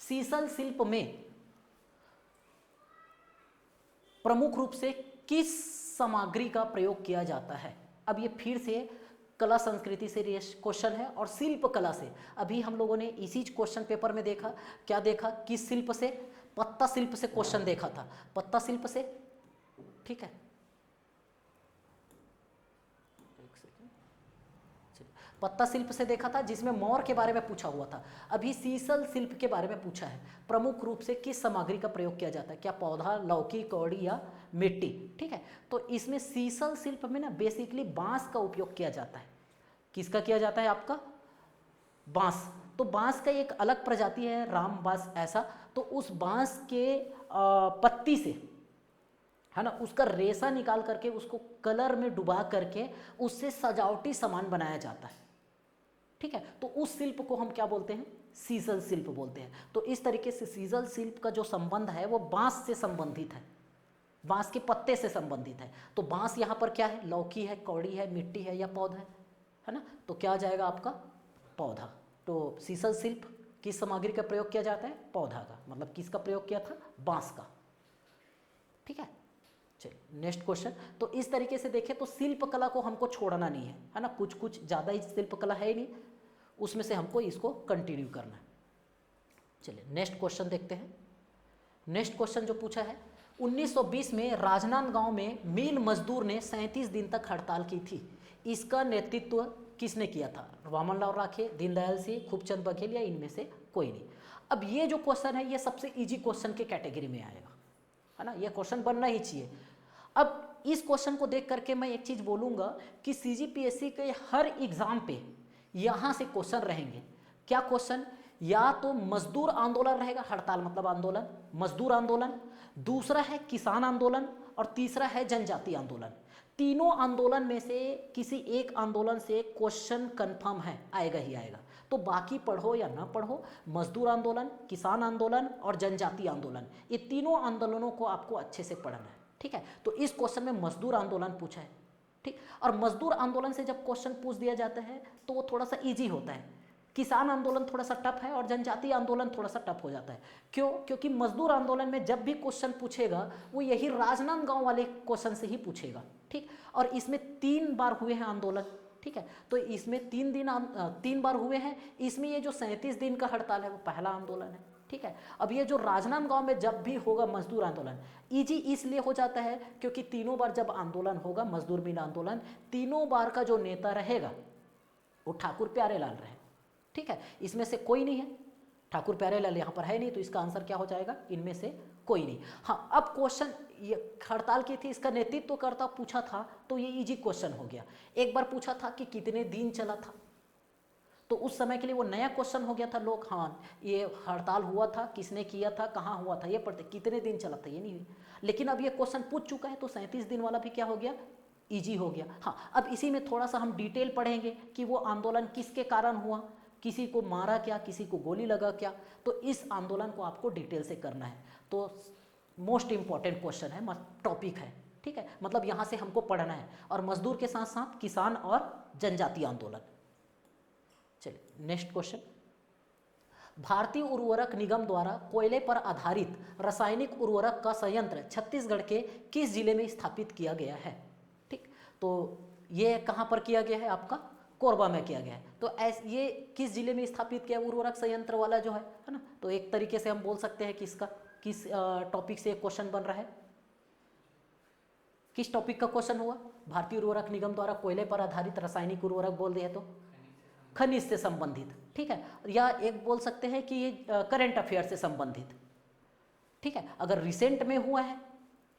[SPEAKER 1] सीसल शिल्प में प्रमुख रूप से किस सामग्री का प्रयोग किया जाता है। अब ये फिर से कला संस्कृति से क्वेश्चन है और शिल्प कला से। अभी हम लोगों ने इसी क्वेश्चन पेपर में देखा, क्या देखा, किस शिल्प से, पत्ता शिल्प से क्वेश्चन देखा था, पत्ता शिल्प से, ठीक है। एक सेकंड, पत्ता शिल्प से देखा था जिसमें मोर के बारे में पूछा हुआ था। अभी सीसल शिल्प के बारे में पूछा है, प्रमुख रूप से किस सामग्री का प्रयोग किया जाता है, क्या पौधा, लौकी, कौड़ी या मिट्टी, ठीक है। तो इसमें सीसल शिल्प में ना बेसिकली बांस का उपयोग किया जाता है। किसका किया जाता है, आपका बांस। तो बांस का एक अलग प्रजाति है राम बांस ऐसा, तो उस बांस के पत्ती से है ना, उसका रेशा निकाल करके उसको कलर में डुबा करके उससे सजावटी सामान बनाया जाता है, ठीक है। तो उस शिल्प को हम क्या बोलते हैं, सीजल शिल्प बोलते हैं। तो इस तरीके से सीजल शिल्प का जो संबंध है वो बांस से संबंधित है, बांस के पत्ते से संबंधित है। तो बांस यहाँ पर क्या है, लौकी है, कौड़ी है, मिट्टी है या पौधा है ना। तो क्या आ जाएगा आपका पौधा। तो सीसल शिल्प किस सामग्री का प्रयोग किया जाता है, पौधा का, मतलब किसका प्रयोग किया था, बांस का, ठीक है। चलिए नेक्स्ट क्वेश्चन। तो इस तरीके से देखें तो शिल्प कला को हमको छोड़ना नहीं है ना, कुछ कुछ ज़्यादा ही शिल्प कला है ही नहीं, उसमें से हमको इसको कंटिन्यू करना है। चलिए नेक्स्ट क्वेश्चन देखते हैं। नेक्स्ट क्वेश्चन जो पूछा है, 1920 में राजनांदगांव में मिल मजदूर ने 37 दिन तक हड़ताल की थी। इसका नेतृत्व किसने किया था, वामनलाल राखे, दीनदयाल सिंह, खूबचंद बघेल या इनमें से कोई नहीं। अब ये जो क्वेश्चन है ये सबसे इजी क्वेश्चन के कैटेगरी में आएगा, है ना, ये क्वेश्चन बनना ही चाहिए। अब इस क्वेश्चन को देख करके मैं एक चीज़ बोलूँगा कि सीजीपीएससी के हर एग्ज़ाम पे यहाँ से क्वेश्चन रहेंगे। क्या क्वेश्चन, या तो मजदूर आंदोलन रहेगा, हड़ताल मतलब आंदोलन, मजदूर आंदोलन, दूसरा है किसान आंदोलन और तीसरा है जनजाति आंदोलन। तीनों आंदोलन में से किसी एक आंदोलन से क्वेश्चन कंफर्म है, आएगा ही आएगा। तो बाकी पढ़ो या ना पढ़ो, मजदूर आंदोलन, किसान आंदोलन और जनजाति आंदोलन, ये तीनों आंदोलनों को आपको अच्छे से पढ़ना है, ठीक है। तो इस क्वेश्चन में मजदूर आंदोलन पूछा है, ठीक। और मजदूर आंदोलन से जब क्वेश्चन पूछ दिया जाता है तो वो थोड़ा सा इजी होता है। किसान आंदोलन थोड़ा सा टफ है और जनजाति आंदोलन थोड़ा सा टफ हो जाता है। क्यों, क्योंकि मजदूर आंदोलन में जब भी क्वेश्चन पूछेगा वो यही राजनांदगांव वाले क्वेश्चन से ही पूछेगा, ठीक। और इसमें 3 बार हुए हैं आंदोलन, ठीक है। तो इसमें 3 बार हुए हैं। इसमें ये जो 37 दिन का हड़ताल है वो पहला आंदोलन है, ठीक है। अब ये जो राजनांदगांव में जब भी होगा मजदूर आंदोलन, इजी इसलिए हो जाता है क्योंकि तीनों बार जब आंदोलन होगा मजदूर मिल आंदोलन, तीनों बार का जो नेता रहेगा वो ठाकुर प्यारेलाल रहे, ठीक है। इसमें से कोई नहीं है, ठाकुर प्यारेलाल यहाँ पर है नहीं, तो इसका आंसर क्या हो जाएगा, इनमें से कोई नहीं। हाँ, अब क्वेश्चन ये हड़ताल की थी, इसका नेतृत्व करता पूछा था तो ये इजी क्वेश्चन हो गया। एक बार पूछा था कि कितने दिन चला था, तो उस समय के लिए वो नया क्वेश्चन हो गया था। लोग हाँ ये हड़ताल हुआ था, किसने किया था, कहाँ हुआ था, ये पढ़ते, कितने दिन चला था ये नहीं हुई। लेकिन अब ये क्वेश्चन पूछ चुका है तो 37 दिन वाला भी क्या हो गया, इजी हो गया। हाँ, अब इसी में थोड़ा सा हम डिटेल पढ़ेंगे कि वो आंदोलन किसके कारण हुआ, किसी को मारा क्या, किसी को गोली लगा क्या, तो इस आंदोलन को आपको डिटेल से करना है। तो मोस्ट इम्पॉर्टेंट क्वेश्चन है, टॉपिक है, ठीक है, मतलब यहाँ से हमको पढ़ना है। और मजदूर के साथ साथ किसान और जनजातीय आंदोलन। चलिए नेक्स्ट क्वेश्चन, भारतीय उर्वरक निगम द्वारा कोयले पर आधारित रासायनिक उर्वरक का संयंत्र छत्तीसगढ़ के किस जिले में स्थापित किया गया है? ठीक, तो ये कहाँ पर किया गया है? आपका कोरबा में किया गया है। तो ये किस जिले में स्थापित किया उर्वरक संयंत्र वाला जो है ना? तो एक तरीके से हम बोल सकते हैं कि इसका किस टॉपिक से क्वेश्चन बन रहा है, किस टॉपिक का क्वेश्चन हुआ? भारतीय उर्वरक निगम द्वारा कोयले पर आधारित रासायनिक उर्वरक बोल दिया तो खनिज से संबंधित, ठीक है, या एक बोल सकते हैं कि ये करंट अफेयर से संबंधित, ठीक है। अगर रिसेंट में हुआ है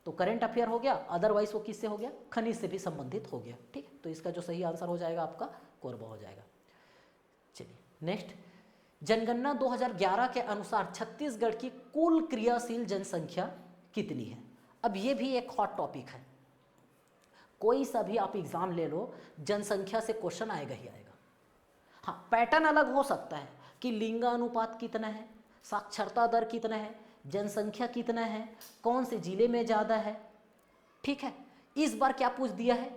[SPEAKER 1] तो करंट अफेयर हो गया, अदरवाइज वो किससे हो गया? खनिज से भी संबंधित हो गया, ठीक है। तो इसका जो सही आंसर हो जाएगा आपका कोरबा हो जाएगा। चलिए नेक्स्ट, जनगणना 2011 के अनुसार छत्तीसगढ़ की कुल क्रियाशील जनसंख्या कितनी है? अब ये भी एक हॉट टॉपिक है, कोई सा भी आप एग्जाम ले लो, जनसंख्या से क्वेश्चन आएगा ही आएगा। हाँ, पैटर्न अलग हो सकता है कि लिंगानुपात कितना है, साक्षरता दर कितना है, जनसंख्या कितना है, कौन से जिले में ज़्यादा है, ठीक है। इस बार क्या पूछ दिया है?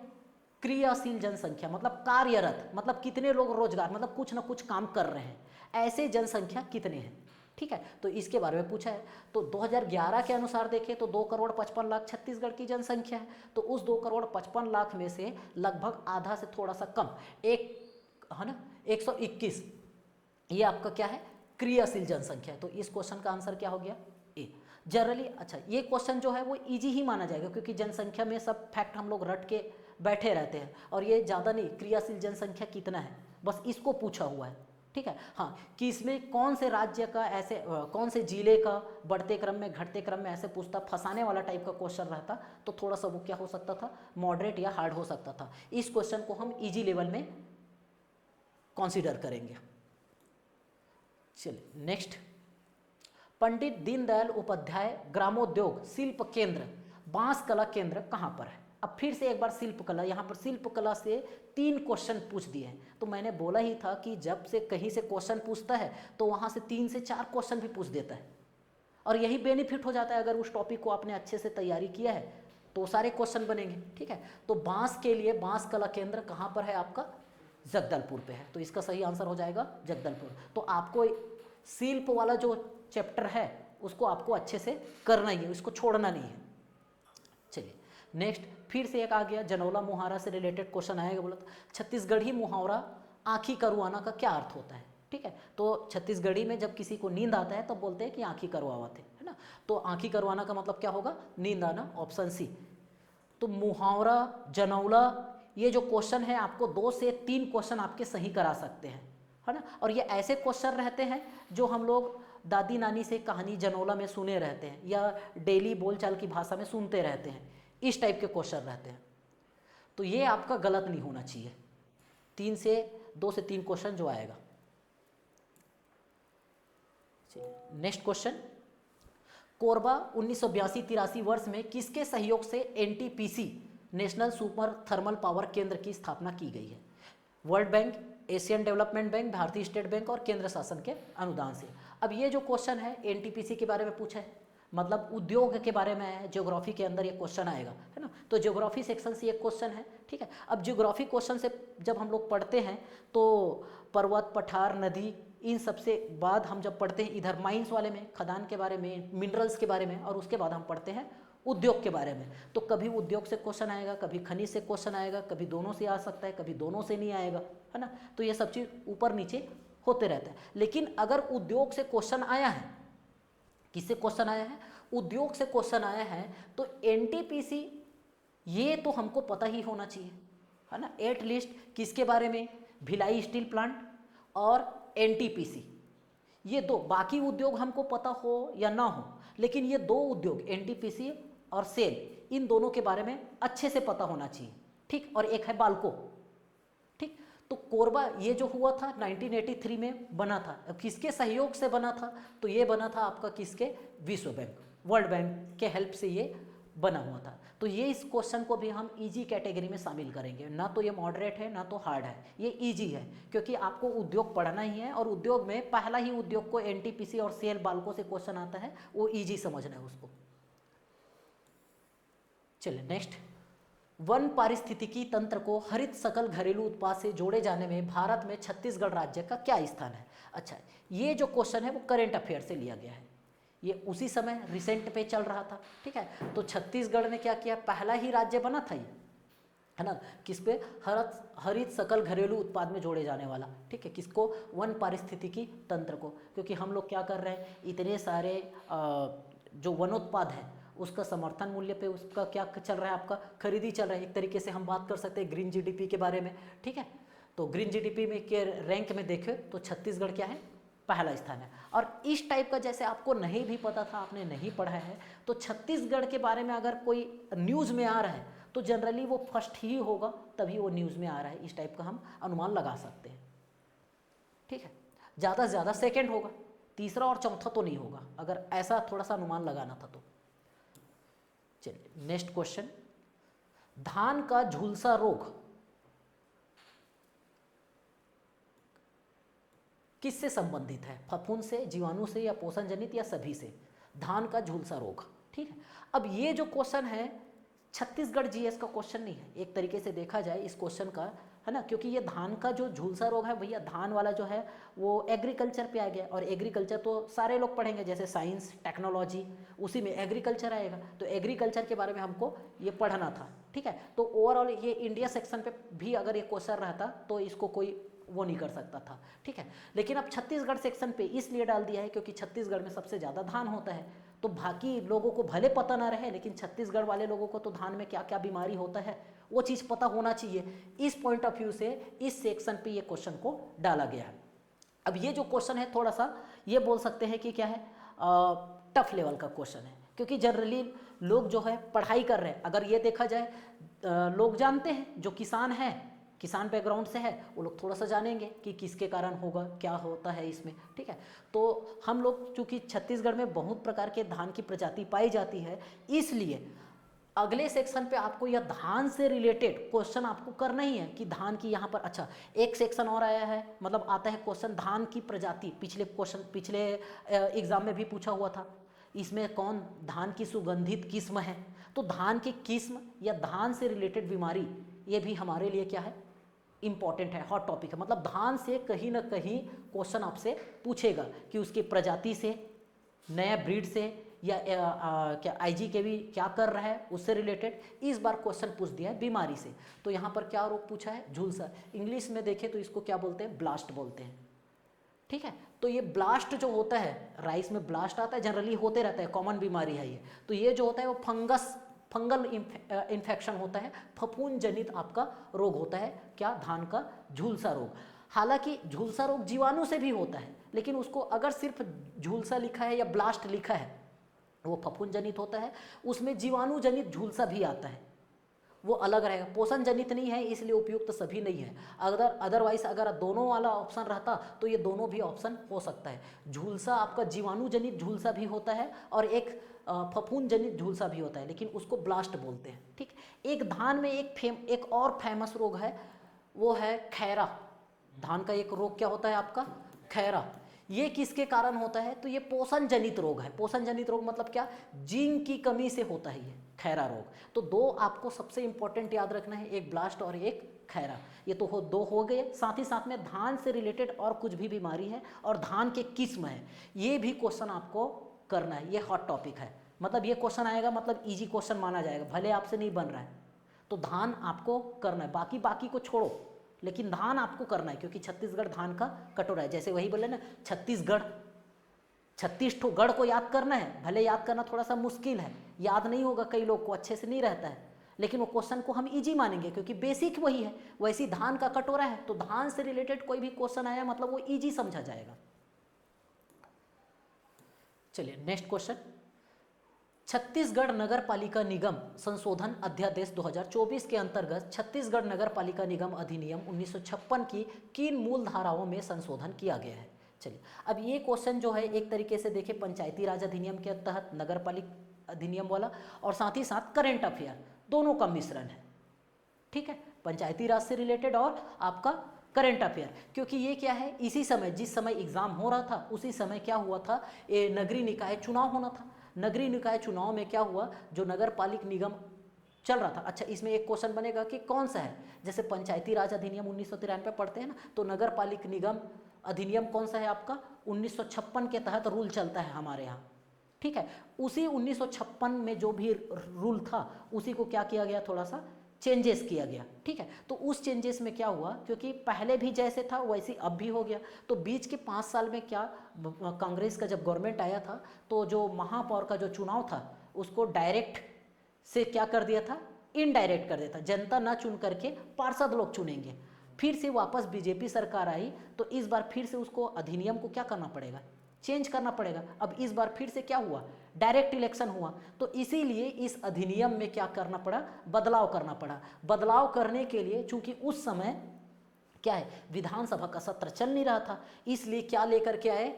[SPEAKER 1] क्रियाशील जनसंख्या, मतलब कार्यरत, मतलब कितने लोग रोजगार, मतलब कुछ ना कुछ काम कर रहे हैं, ऐसे जनसंख्या कितने हैं, ठीक है। तो इसके बारे में पूछा है। तो 2011 के अनुसार देखें तो 2,55,00,000 छत्तीसगढ़ की जनसंख्या है। तो उस 2,55,00,000 में से लगभग आधा से थोड़ा सा कम, एक है ना, 121, ये आपका क्या है? क्रियाशील जनसंख्या है। तो इस क्वेश्चन का आंसर क्या हो गया? ए। जनरली अच्छा, ये क्वेश्चन जो है वो इजी ही माना जाएगा, क्योंकि जनसंख्या में सब फैक्ट हम लोग रट के बैठे रहते हैं, और ये ज़्यादा नहीं, क्रियाशील जनसंख्या कितना है बस इसको पूछा हुआ है, ठीक है। हाँ, कि इसमें कौन से राज्य का ऐसे कौन से जिले का बढ़ते क्रम में घटते क्रम में ऐसे पूछता, फंसाने वाला टाइप का क्वेश्चन रहता तो थोड़ा सा वो क्या हो सकता था? मॉडरेट या हार्ड हो सकता था। इस क्वेश्चन को हम ईजी लेवल में कंसीडर करेंगे। चलिए नेक्स्ट, पंडित दीनदयाल उपाध्याय ग्रामोद्योग शिल्प केंद्र बांस कला केंद्र कहाँ पर है? अब फिर से एक बार शिल्प कला, यहाँ पर शिल्प कला से 3 क्वेश्चन पूछ दिए हैं। तो मैंने बोला ही था कि जब से कहीं से क्वेश्चन पूछता है तो वहाँ से 3 से 4 क्वेश्चन भी पूछ देता है, और यही बेनिफिट हो जाता है। अगर उस टॉपिक को आपने अच्छे से तैयारी किया है तो सारे क्वेश्चन बनेंगे, ठीक है। तो बांस के लिए बांस कला केंद्र कहाँ पर है? आपका जगदलपुर पे है। तो इसका सही आंसर हो जाएगा जगदलपुर। तो आपको शिल्प वाला जो चैप्टर है उसको आपको अच्छे से करना ही है, उसको छोड़ना नहीं है। चलिए नेक्स्ट, फिर से एक आ गया जनौला मुहावरा से रिलेटेड क्वेश्चन आएगा। बोला छत्तीसगढ़ी मुहावरा आँखी करवाना का क्या अर्थ होता है? ठीक है, तो छत्तीसगढ़ी में जब किसी को नींद आता है तब बोलते हैं कि आँखी करवाते, है ना। तो आँखी करवाना का मतलब क्या होगा? नींद आना, ऑप्शन सी। तो मुहावरा, जनौला, ये जो क्वेश्चन है आपको 2 से 3 क्वेश्चन आपके सही करा सकते हैं, है ना। और ये ऐसे क्वेश्चन रहते हैं जो हम लोग दादी नानी से कहानी जनौला में सुने रहते हैं, या डेली बोलचाल की भाषा में सुनते रहते हैं, इस टाइप के क्वेश्चन रहते हैं। तो ये आपका गलत नहीं होना चाहिए। 2 से 3 क्वेश्चन जो आएगा। नेक्स्ट क्वेश्चन, कोरबा 1982-83 वर्ष में किसके सहयोग से NTPC national super thermal power केंद्र की स्थापना की गई है? World bank, Asian development bank, भारतीय स्टेट बैंक और केंद्र शासन के अनुदान से। अब ये जो क्वेश्चन है एनटीपीसी के बारे में पूछा है, मतलब उद्योग के बारे में है, ज्योग्राफी के अंदर ये क्वेश्चन आएगा, है ना। तो ज्योग्राफी सेक्शन से एक क्वेश्चन है, ठीक है। अब ज्योग्राफी क्वेश्चन से जब हम लोग पढ़ते हैं तो पर्वत, पठार, नदी, इन सबसे बाद हम जब पढ़ते हैं इधर माइंस वाले में, खदान के बारे में, मिनरल्स के बारे में, और उसके बाद हम पढ़ते हैं उद्योग के बारे में। तो कभी उद्योग से क्वेश्चन आएगा, कभी खनिज से क्वेश्चन आएगा, कभी दोनों से आ सकता है, कभी दोनों से नहीं आएगा, है ना। तो ये सब चीज़ ऊपर नीचे होते रहता है। लेकिन अगर उद्योग से क्वेश्चन आया है, किससे क्वेश्चन आया है? उद्योग से क्वेश्चन आया है, तो एनटीपीसी ये तो हमको पता ही होना चाहिए, है ना। एटलीस्ट किसके बारे में? भिलाई स्टील प्लांट और एनटीपीसी, ये 2। बाकी उद्योग हमको पता हो या ना हो, लेकिन ये 2 उद्योग एनटीपीसी और सेल, इन दोनों के बारे में अच्छे से पता होना चाहिए, ठीक। और एक है बाल्को, ठीक। तो कोरबा ये जो हुआ था 1983 में बना था, किसके सहयोग से बना था? तो ये बना था आपका किसके? विश्व बैंक, वर्ल्ड बैंक के हेल्प से ये बना हुआ था। तो ये इस क्वेश्चन को भी हम इजी कैटेगरी में शामिल करेंगे, ना तो ये मॉडरेट है ना तो हार्ड है, ये इजी है, क्योंकि आपको उद्योग पढ़ना ही है और उद्योग में पहला ही उद्योग को एनटीपीसी और सेल बाल्को से क्वेश्चन आता है, वो इजी समझना है उसको। चलिए नेक्स्ट, वन पारिस्थितिकी तंत्र को हरित सकल घरेलू उत्पाद से जोड़े जाने में भारत में छत्तीसगढ़ राज्य का क्या स्थान है। अच्छा, ये जो क्वेश्चन है वो करेंट अफेयर से लिया गया है, ये उसी समय रिसेंट पे चल रहा था, ठीक है। तो छत्तीसगढ़ ने क्या किया, पहला ही राज्य बना था ये, है ना, किस पे, हरित सकल घरेलू उत्पाद में जोड़े जाने वाला, ठीक है, किसको, वन पारिस्थितिकी तंत्र को। क्योंकि हम लोग क्या कर रहे हैं, इतने सारे जो वनोत्पाद है उसका समर्थन मूल्य पे उसका क्या चल रहा है, आपका खरीदी चल रहा है। एक तरीके से हम बात कर सकते हैं ग्रीन जीडीपी के बारे में, ठीक है। तो ग्रीन जीडीपी में के रैंक में देखें तो छत्तीसगढ़ क्या है, पहला स्थान है। और इस टाइप का जैसे आपको नहीं भी पता था, आपने नहीं पढ़ा है, तो छत्तीसगढ़ के बारे में अगर कोई न्यूज़ में आ रहा है तो जनरली वो फर्स्ट ही होगा, तभी वो न्यूज़ में आ रहा है, इस टाइप का हम अनुमान लगा सकते हैं, ठीक है। ज़्यादा से ज़्यादा सेकेंड होगा, तीसरा और चौथा तो नहीं होगा, अगर ऐसा थोड़ा सा अनुमान लगाना था तो। चलिए नेक्स्ट क्वेश्चन, धान का झुलसा रोग किससे संबंधित है, फफूंद से, जीवाणु से, या पोषण जनित, या सभी से। धान का झुलसा रोग, ठीक है। अब ये जो क्वेश्चन है छत्तीसगढ़ जीएस का क्वेश्चन नहीं है, एक तरीके से देखा जाए इस क्वेश्चन का, है ना, क्योंकि ये धान का जो झुलसा रोग है भैया, धान वाला जो है वो एग्रीकल्चर पे आ गया, और एग्रीकल्चर तो सारे लोग पढ़ेंगे, जैसे साइंस टेक्नोलॉजी, उसी में एग्रीकल्चर आएगा, तो एग्रीकल्चर के बारे में हमको ये पढ़ना था, ठीक है। तो ओवरऑल ये इंडिया सेक्शन पे भी अगर ये क्वेश्चन रहता तो इसको कोई वो नहीं कर सकता था, ठीक है। लेकिन अब छत्तीसगढ़ सेक्शन पे इसलिए डाल दिया है क्योंकि छत्तीसगढ़ में सबसे ज़्यादा धान होता है, तो बाकी लोगों को भले पता ना रहे, लेकिन छत्तीसगढ़ वाले लोगों को तो धान में क्या क्या बीमारी होता है वो चीज़ पता होना चाहिए। इस पॉइंट ऑफ व्यू से इस सेक्शन पे ये क्वेश्चन को डाला गया है। अब ये जो क्वेश्चन है थोड़ा सा ये बोल सकते हैं कि क्या है, टफ लेवल का क्वेश्चन है, क्योंकि जनरली लोग जो है पढ़ाई कर रहे हैं, अगर ये देखा जाए लोग जानते हैं, जो किसान है, किसान बैकग्राउंड से है, वो लोग थोड़ा सा जानेंगे कि किसके कारण होगा, क्या होता है इसमें, ठीक है। तो हम लोग चूँकि छत्तीसगढ़ में बहुत प्रकार के धान की प्रजाति पाई जाती है, इसलिए अगले सेक्शन पे आपको यह धान से रिलेटेड क्वेश्चन आपको करना ही है कि धान की यहाँ पर, अच्छा एक सेक्शन और आया है, मतलब आता है क्वेश्चन धान की प्रजाति, पिछले एग्जाम में भी पूछा हुआ था, इसमें कौन धान की सुगंधित किस्म है। तो धान की किस्म या धान से रिलेटेड बीमारी, ये भी हमारे लिए क्या है, इंपॉर्टेंट है, हॉट टॉपिक है। मतलब धान से कहीं ना कहीं क्वेश्चन आपसे पूछेगा कि उसकी प्रजाति से, नया ब्रीड से, या क्या आईजी के भी क्या कर रहा है उससे रिलेटेड। इस बार क्वेश्चन पूछ दिया है बीमारी से, तो यहाँ पर क्या रोग पूछा है, झुलसा। इंग्लिश में देखें तो इसको क्या बोलते हैं, ब्लास्ट बोलते हैं, ठीक है। तो ये ब्लास्ट जो होता है, राइस में ब्लास्ट आता है, जनरली होते रहता है, कॉमन बीमारी है ये। तो ये जो होता है वो फंगल इन्फेक्शन होता है, फफूंद जनित आपका रोग होता है, क्या, धान का झुलसा रोग। हालांकि झुलसा रोग जीवाणु से भी होता है, लेकिन उसको अगर सिर्फ झुलसा लिखा है या ब्लास्ट लिखा है, वो फफूंद जनित होता है, उसमें जीवाणु जनित झुलसा भी आता है, वो अलग रहेगा। पोषण जनित नहीं है इसलिए उपयुक्त सभी नहीं है। अदरवाइज अगर दोनों वाला ऑप्शन रहता तो ये दोनों भी ऑप्शन हो सकता है। झुलसा आपका जीवाणु जनित झुलसा भी होता है और एक फफूंद जनित झुलसा भी होता है, लेकिन उसको ब्लास्ट बोलते हैं, ठीक। एक धान में एक और फेमस रोग है, वो है खैरा। धान का एक रोग क्या होता है आपका, खैरा। ये किसके कारण होता है, तो ये पोषण जनित रोग है। पोषण जनित रोग मतलब क्या, जिंक की कमी से होता है ये खैरा रोग। तो दो आपको सबसे इंपॉर्टेंट याद रखना है, एक ब्लास्ट और एक खैरा। ये तो दो हो गए। साथ ही साथ में धान से रिलेटेड और कुछ भी बीमारी है और धान के किस्म है, ये भी क्वेश्चन आपको करना है। ये हॉट टॉपिक है, मतलब ये क्वेश्चन आएगा मतलब इजी क्वेश्चन माना जाएगा, भले आपसे नहीं बन रहा है। तो धान आपको करना है, बाकी को छोड़ो, लेकिन धान आपको करना है, क्योंकि छत्तीसगढ़ धान का कटोरा है। जैसे वही बोले ना, 36 ठो गढ़ को याद करना है, भले याद करना थोड़ा सा मुश्किल है, याद नहीं होगा, कई लोग को अच्छे से नहीं रहता है, लेकिन वो क्वेश्चन को हम इजी मानेंगे क्योंकि बेसिक वही है। वैसे धान का कटोरा है, तो धान से रिलेटेड कोई भी क्वेश्चन आया मतलब वो इजी समझा जाएगा। चलिए नेक्स्ट क्वेश्चन, छत्तीसगढ़ नगर पालिका निगम संशोधन अध्यादेश 2024 के अंतर्गत छत्तीसगढ़ नगर पालिका निगम अधिनियम 1956 की किन मूल धाराओं में संशोधन किया गया है। चलिए अब ये क्वेश्चन जो है एक तरीके से देखें पंचायती राज अधिनियम के तहत अधिनियम वाला, और साथ ही साथ करेंट अफेयर, दोनों का मिश्रण है। ठीक है, पंचायती राज से रिलेटेड और आपका करंट अफेयर, क्योंकि ये क्या है, इसी समय जिस समय एग्जाम हो रहा था उसी समय क्या हुआ था, ये नगरीय निकाय चुनाव होना था। नगरीय निकाय चुनाव में क्या हुआ, जो नगर पालिक निगम चल रहा था। अच्छा, इसमें एक क्वेश्चन बनेगा कि कौन सा है, जैसे पंचायती राज अधिनियम 1993 पढ़ते हैं ना, तो नगर पालिक निगम अधिनियम कौन सा है आपका, 1956 के तहत रूल चलता है हमारे यहाँ। ठीक है, उसी 1956 में जो भी रूल था उसी को क्या किया गया, थोड़ा सा चेंजेस किया गया। ठीक है, तो उस चेंजेस में क्या हुआ, क्योंकि पहले भी जैसे था वैसे अब भी हो गया, तो बीच के 5 साल में क्या, कांग्रेस का जब गवर्नमेंट आया था तो जो महापौर का जो चुनाव था उसको डायरेक्ट से क्या कर दिया था, इनडायरेक्ट कर दिया था, जनता ना चुन करके पार्षद लोग चुनेंगे। फिर से वापस बीजेपी सरकार आई तो इस बार फिर से उसको अधिनियम को क्या करना पड़ेगा, चेंज करना पड़ेगा। अब इस बार फिर से क्या हुआ, डायरेक्ट इलेक्शन हुआ, तो इसीलिए इस अधिनियम में क्या करना पड़ा, बदलाव करना पड़ा। बदलाव करने के लिए चूंकि उस समय क्या है, विधानसभा का सत्र चल नहीं रहा था, इसलिए क्या लेकर के आए,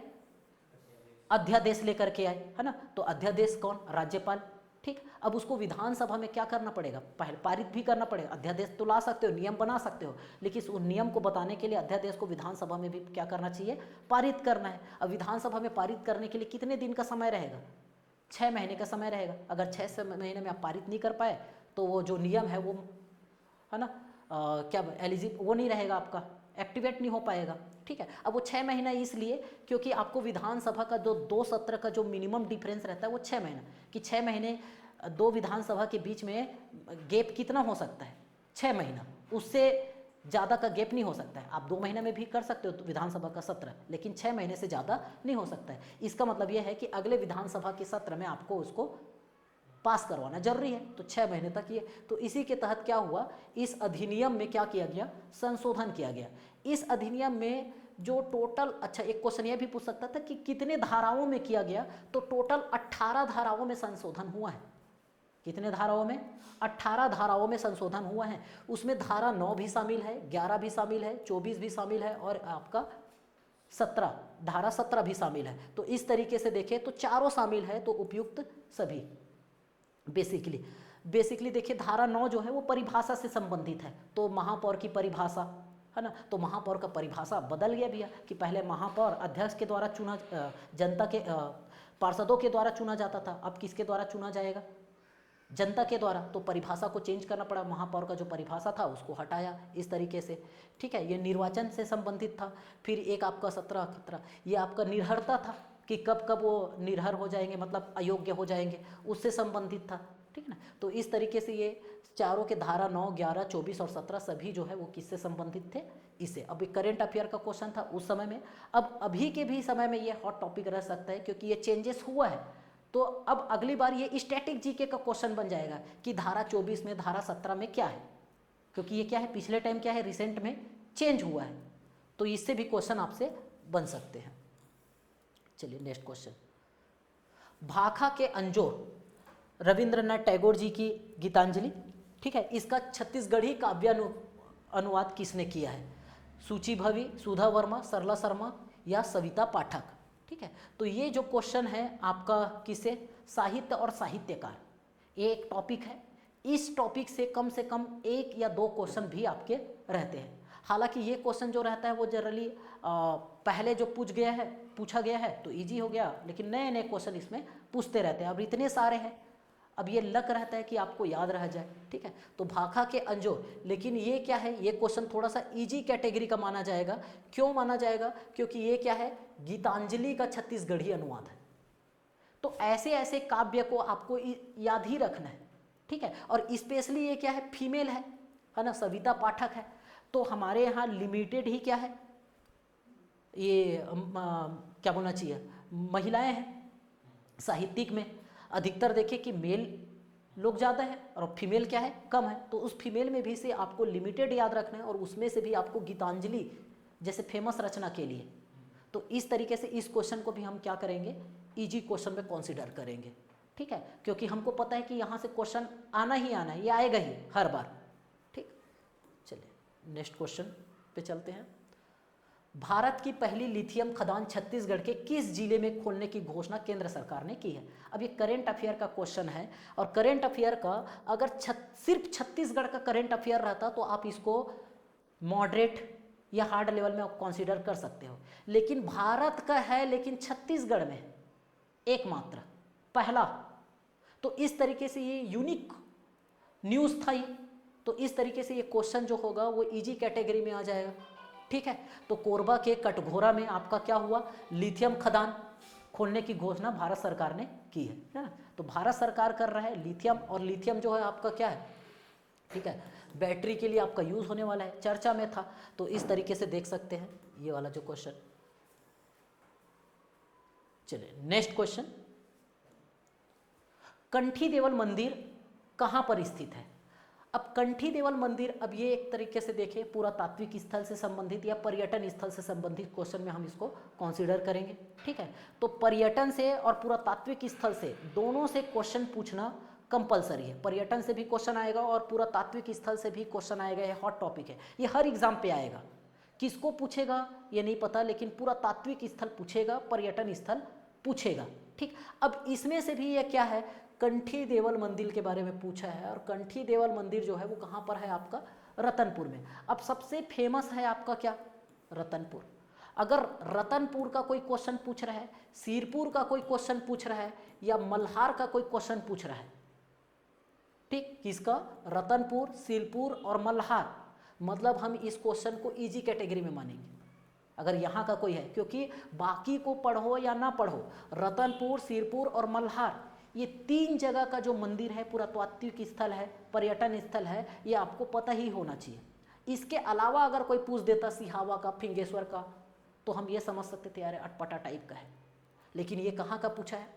[SPEAKER 1] अध्यादेश लेकर के आए, है ना। तो अध्यादेश कौन, राज्यपाल। ठीक, अब उसको विधानसभा में क्या करना पड़ेगा, पहले पारित भी करना पड़ेगा। अध्यादेश तो ला सकते हो, नियम बना सकते हो, लेकिन उस नियम को बताने के लिए अध्यादेश को विधानसभा में भी क्या करना चाहिए, पारित करना है। अब विधानसभा में पारित करने के लिए कितने दिन का समय रहेगा, 6 महीने का समय रहेगा। अगर 6 महीने में आप पारित नहीं कर पाए तो वो जो नियम है वो, है ना, क्या एलिजिबल वो नहीं रहेगा, आपका एक्टिवेट नहीं हो पाएगा। ठीक है, अब वो 6 महीना इसलिए क्योंकि आपको विधानसभा का जो 2 सत्र का जो मिनिमम डिफरेंस रहता है वो 6 महीना, कि 6 महीने 2 विधानसभा के बीच में गैप कितना हो सकता है, 6 महीना, उससे ज़्यादा का गैप नहीं हो सकता है। आप 2 महीने में भी कर सकते हो तो विधानसभा का सत्र, लेकिन 6 महीने से ज़्यादा नहीं हो सकता है। इसका मतलब यह है कि अगले विधानसभा के सत्र में आपको उसको पास करवाना जरूरी है, तो 6 महीने तक ये, तो इसी के तहत क्या हुआ, इस अधिनियम में क्या किया गया, संशोधन किया गया। इस अधिनियम में जो टोटल, अच्छा एक क्वेश्चन यह भी पूछ सकता था कि कितने धाराओं में किया गया, तो टोटल 18 धाराओं में संशोधन हुआ है। कितने धाराओं में, 18 धाराओं में संशोधन हुआ है। उसमें धारा 9 भी शामिल है, 11 भी शामिल है, 24 भी शामिल है, और आपका 17, धारा 17 भी शामिल है। तो इस तरीके से देखें तो चारों शामिल है, तो उपयुक्त सभी। बेसिकली देखिए, धारा 9 जो है वो परिभाषा से संबंधित है, तो महापौर की परिभाषा, है ना, तो महापौर का परिभाषा बदल गया भैया, कि पहले महापौर अध्यक्ष के द्वारा चुना, जनता के पार्षदों के द्वारा चुना जाता था, अब किसके द्वारा चुना जाएगा, जनता के द्वारा। तो परिभाषा को चेंज करना पड़ा, महापौर का जो परिभाषा था उसको हटाया इस तरीके से। ठीक है, ये निर्वाचन से संबंधित था। फिर एक आपका 17 खतरा, ये आपका निर्हरता था, कि कब कब वो निर्हर हो जाएंगे, मतलब अयोग्य हो जाएंगे, उससे संबंधित था। ठीक है ना, तो इस तरीके से ये चारों के धारा 9, 11, 24 और 17 सभी जो है वो किससे संबंधित थे, इससे। अब एक करेंट अफेयर का क्वेश्चन था उस समय में, अब अभी के भी समय में ये हॉट टॉपिक रह सकता है, क्योंकि ये चेंजेस हुआ है। तो अब अगली बार ये स्टैटिक जीके का क्वेश्चन बन जाएगा कि धारा 24 में, धारा 17 में क्या है, क्योंकि ये क्या है, पिछले टाइम क्या है, रिसेंट में चेंज हुआ है, तो इससे भी क्वेश्चन आपसे बन सकते हैं। चलिए नेक्स्ट क्वेश्चन, भाखा के अंजोर रविंद्रनाथ टैगोर जी की गीतांजलि। ठीक है, इसका छत्तीसगढ़ी काव्य अनुवाद किसने किया है, सूची भवी, सुधा वर्मा, सरला शर्मा या सविता पाठक। ठीक है, तो ये जो क्वेश्चन है आपका किसे, साहित्य और साहित्यकार, ये एक टॉपिक है। इस टॉपिक से कम 1 या 2 क्वेश्चन भी आपके रहते हैं। हालांकि ये क्वेश्चन जो रहता है वो जनरली पहले जो पूछा गया है तो इजी हो गया, लेकिन नए नए क्वेश्चन इसमें पूछते रहते हैं। अब इतने सारे हैं, अब ये लक रहता है कि आपको याद रह जाए। ठीक है, तो भाखा के अंजोर, लेकिन ये क्या है, ये क्वेश्चन थोड़ा सा इजी कैटेगरी का माना जाएगा। क्यों माना जाएगा, क्योंकि ये क्या है, गीतांजलि का छत्तीसगढ़ी अनुवाद है। तो ऐसे ऐसे काव्य को आपको याद ही रखना है। ठीक है, और स्पेशली ये क्या है, फीमेल है ना, सविता पाठक है। तो हमारे यहाँ लिमिटेड ही क्या है, ये क्या बोलना चाहिए, महिलाएं हैं साहित्यिक में। अधिकतर देखिए कि मेल लोग ज़्यादा है और फीमेल क्या है, कम है। तो उस फीमेल में भी से आपको लिमिटेड याद रखना है, और उसमें से भी आपको गीतांजलि जैसे फेमस रचना के लिए। तो इस तरीके से इस क्वेश्चन को भी हम क्या करेंगे, इजी क्वेश्चन में कंसीडर करेंगे। ठीक है, क्योंकि हमको पता है कि यहाँ से क्वेश्चन आना ही आना है, ये आएगा ही हर बार। ठीक, चलिए नेक्स्ट क्वेश्चन पे चलते हैं। भारत की पहली लिथियम खदान छत्तीसगढ़ के किस जिले में खोलने की घोषणा केंद्र सरकार ने की है? अब ये करेंट अफेयर का क्वेश्चन है, और करेंट अफेयर का अगर सिर्फ छत्तीसगढ़ का करेंट अफेयर रहता तो आप इसको मॉडरेट या हार्ड लेवल में कंसीडर कर सकते हो, लेकिन भारत का है, लेकिन छत्तीसगढ़ में एकमात्र पहला, तो इस तरीके से ये यूनिक न्यूज़ था ये। तो इस तरीके से ये क्वेश्चन जो होगा वो इजी कैटेगरी में आ जाएगा, ठीक है। तो कोरबा के कटघोरा में आपका क्या हुआ, लिथियम खदान खोलने की घोषणा भारत सरकार ने की है ना। तो भारत सरकार कर रहा है लिथियम, और लिथियम जो है आपका क्या है, ठीक है, बैटरी के लिए आपका यूज होने वाला है, चर्चा में था। तो इस तरीके से देख सकते हैं ये वाला जो क्वेश्चन। चलिए नेक्स्ट क्वेश्चन, कंठी देवल मंदिर कहाँ पर स्थित है? अब कंठी देवल मंदिर, अब ये एक तरीके से देखें पुरातात्विक स्थल से संबंधित या पर्यटन स्थल से संबंधित क्वेश्चन में हम इसको कंसीडर करेंगे, ठीक है। तो पर्यटन से और पुरातात्विक स्थल से दोनों से क्वेश्चन पूछना कंपलसरी है। पर्यटन से भी क्वेश्चन आएगा और पुरातात्विक स्थल से भी क्वेश्चन आएगा, ये हॉट टॉपिक है, ये हर एग्जाम पे आएगा। किसको पूछेगा ये नहीं पता, लेकिन पुरातात्विक स्थल पूछेगा, पर्यटन स्थल पूछेगा, ठीक। अब इसमें से भी ये क्या है, कंठी देवल मंदिर के बारे में पूछा है, और कंठी देवल मंदिर जो है वो कहाँ पर है आपका, रतनपुर में। अब सबसे फेमस है आपका क्या, रतनपुर। अगर रतनपुर का कोई क्वेश्चन पूछ रहा है, सिरपुर का कोई क्वेश्चन पूछ रहा है, या मल्हार का कोई क्वेश्चन पूछ रहा है, ठीक, किसका, रतनपुर, सिरपुर और मल्हार, मतलब हम इस क्वेश्चन को इजी कैटेगरी में मानेंगे अगर यहाँ का कोई है, क्योंकि बाकी को पढ़ो या ना पढ़ो, रतनपुर, सिरपुर और मल्हार ये तीन जगह का जो मंदिर है, पुरातात्विक स्थल है, पर्यटन स्थल है, ये आपको पता ही होना चाहिए। इसके अलावा अगर कोई पूछ देता सिहावा का, फिंगेश्वर का, तो हम ये समझ सकते थे यार अटपटा टाइप का है, लेकिन ये कहाँ का पूछा है,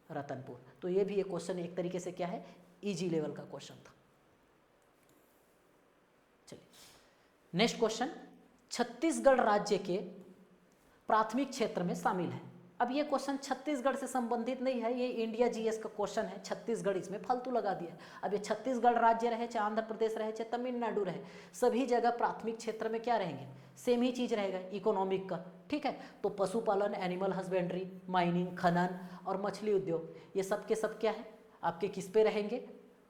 [SPEAKER 1] रतनपुर। तो ये भी एक क्वेश्चन एक तरीके से क्या है, इजी लेवल का क्वेश्चन था। चलिए नेक्स्ट क्वेश्चन, छत्तीसगढ़ राज्य के प्राथमिक क्षेत्र में शामिल है। अब ये क्वेश्चन छत्तीसगढ़ से संबंधित नहीं है, ये इंडिया जीएस का क्वेश्चन है, छत्तीसगढ़ इसमें फालतू लगा दिया है। अब ये छत्तीसगढ़ राज्य रहे, चाहे आंध्र प्रदेश रहे, चाहे तमिलनाडु रहे, सभी जगह प्राथमिक क्षेत्र में क्या रहेंगे, सेम ही चीज़ रहेगा, इकोनॉमिक का, ठीक है। तो पशुपालन, एनिमल हस्बेंड्री, माइनिंग, खनन और मछली उद्योग, ये सब के सब क्या है आपके किस पे रहेंगे,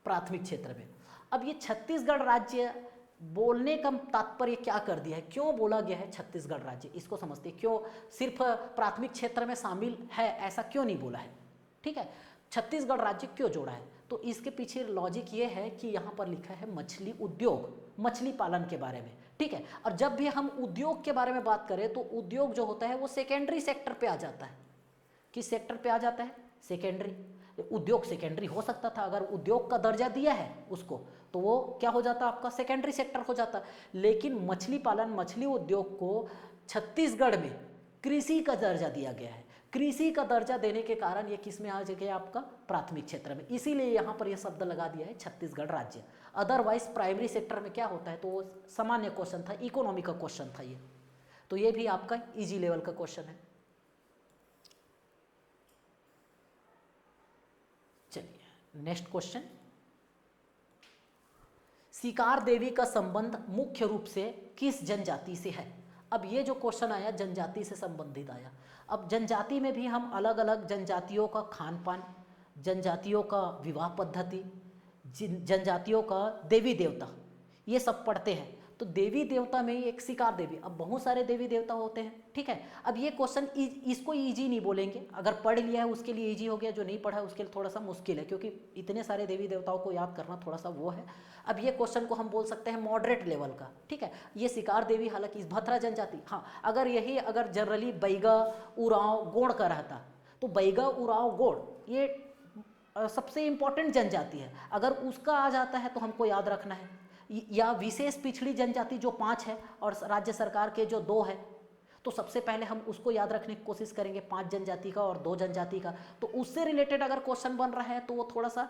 [SPEAKER 1] प्राथमिक क्षेत्र में। अब ये छत्तीसगढ़ राज्य बोलने का तात्पर्य क्या कर दिया है, क्यों बोला गया है छत्तीसगढ़ राज्य, इसको समझते हैं। क्यों सिर्फ प्राथमिक क्षेत्र में शामिल है ऐसा क्यों नहीं बोला है, ठीक है, छत्तीसगढ़ राज्य क्यों जोड़ा है? तो इसके पीछे लॉजिक ये है कि यहाँ पर लिखा है मछली उद्योग, मछली पालन के बारे में, ठीक है। और जब भी हम उद्योग के बारे में बात करें तो उद्योग जो होता है वो सेकेंडरी सेक्टर पे आ जाता है। किस सेक्टर पे आ जाता है, सेकेंडरी। उद्योग सेकेंडरी हो सकता था, अगर उद्योग का दर्जा दिया है उसको तो वो क्या हो जाता, आपका सेकेंडरी सेक्टर हो जाता। लेकिन मछली पालन, मछली उद्योग को छत्तीसगढ़ में कृषि का दर्जा दिया गया है। कृषि का दर्जा देने के कारण ये किस में आ गया आपका, प्राथमिक क्षेत्र में, इसीलिए यहाँ पर यह शब्द लगा दिया है छत्तीसगढ़ राज्य। अदरवाइज प्राइमरी सेक्टर में क्या होता है, तो वो सामान्य क्वेश्चन था, इकोनॉमी का क्वेश्चन था ये। तो ये भी आपका इजी लेवल का क्वेश्चन है। चलिए नेक्स्ट क्वेश्चन, सिकार देवी का संबंध मुख्य रूप से किस जनजाति से है? अब ये जो क्वेश्चन आया जनजाति से संबंधित आया। अब जनजाति में भी हम अलग अलग जनजातियों का खान पान, जनजातियों का विवाह पद्धति, जनजातियों का देवी देवता, ये सब पढ़ते हैं। तो देवी देवता में ही एक सिकार देवी, अब बहुत सारे देवी देवता होते हैं, ठीक है। अब ये क्वेश्चन इसको इजी नहीं बोलेंगे, अगर पढ़ लिया है उसके लिए इजी हो गया, जो नहीं पढ़ा है उसके लिए थोड़ा सा मुश्किल है, क्योंकि इतने सारे देवी देवताओं को याद करना थोड़ा सा वो है। अब ये क्वेश्चन को हम बोल सकते हैं मॉडरेट लेवल का, ठीक है। ये सिकार देवी हालांकि भथरा जनजाति, हाँ अगर यही अगर जनरली बैगा, उरांव, गोंड का रहता तो बैगा, उरांव, गोंड ये सबसे इंपॉर्टेंट जनजाति है, अगर उसका आ जाता है तो हमको याद रखना है। या विशेष पिछड़ी जनजाति जो 5 है और राज्य सरकार के जो 2 है, तो सबसे पहले हम उसको याद रखने की कोशिश करेंगे, 5 जनजाति का और 2 जनजाति का। तो उससे रिलेटेड अगर क्वेश्चन बन रहा है तो वो थोड़ा सा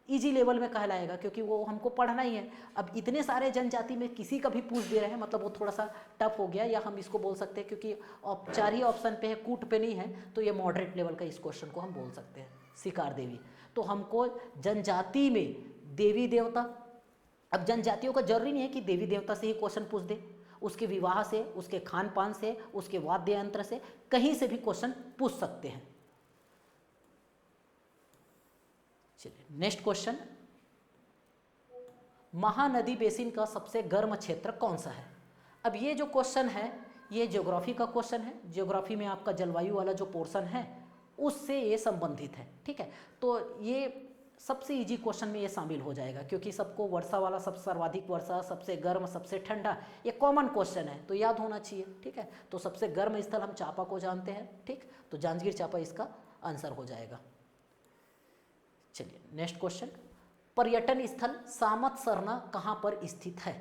[SPEAKER 1] इजी लेवल में कहलाएगा, क्योंकि वो हमको पढ़ना ही है। अब इतने सारे जनजाति में किसी का भी पूछ दे रहे हैं, मतलब वो थोड़ा सा टफ हो गया, या हम इसको बोल सकते हैं क्योंकि 4 ही ऑप्शन पे है, कूट पे नहीं है, तो ये मॉडरेट लेवल का इस क्वेश्चन को हम बोल सकते हैं सिकार देवी। तो हमको जनजाति में देवी देवता, अब जनजातियों का जरूरी नहीं है कि देवी देवता से ही क्वेश्चन पूछ दे, उसके विवाह से, उसके खान पान से, उसके वाद्य यंत्र से, कहीं से भी क्वेश्चन पूछ सकते हैं। चलिए नेक्स्ट क्वेश्चन, महानदी बेसिन का सबसे गर्म क्षेत्र कौन सा है? अब ये जो क्वेश्चन है ये ज्योग्राफी का क्वेश्चन है। ज्योग्राफी में आपका जलवायु वाला जो पोर्शन है उससे ये संबंधित है, ठीक है। तो ये सबसे इजी क्वेश्चन में ये शामिल हो जाएगा, क्योंकि सबको वर्षा वाला, सबसे सर्वाधिक वर्षा, सबसे गर्म, सबसे ठंडा, ये कॉमन क्वेश्चन है तो याद होना चाहिए, ठीक है। तो सबसे गर्म स्थल हम चापा को जानते हैं, ठीक, तो जांजगीर चापा इसका आंसर हो जाएगा। चलिए नेक्स्ट क्वेश्चन, पर्यटन स्थल सामत सरना कहाँ पर स्थित है?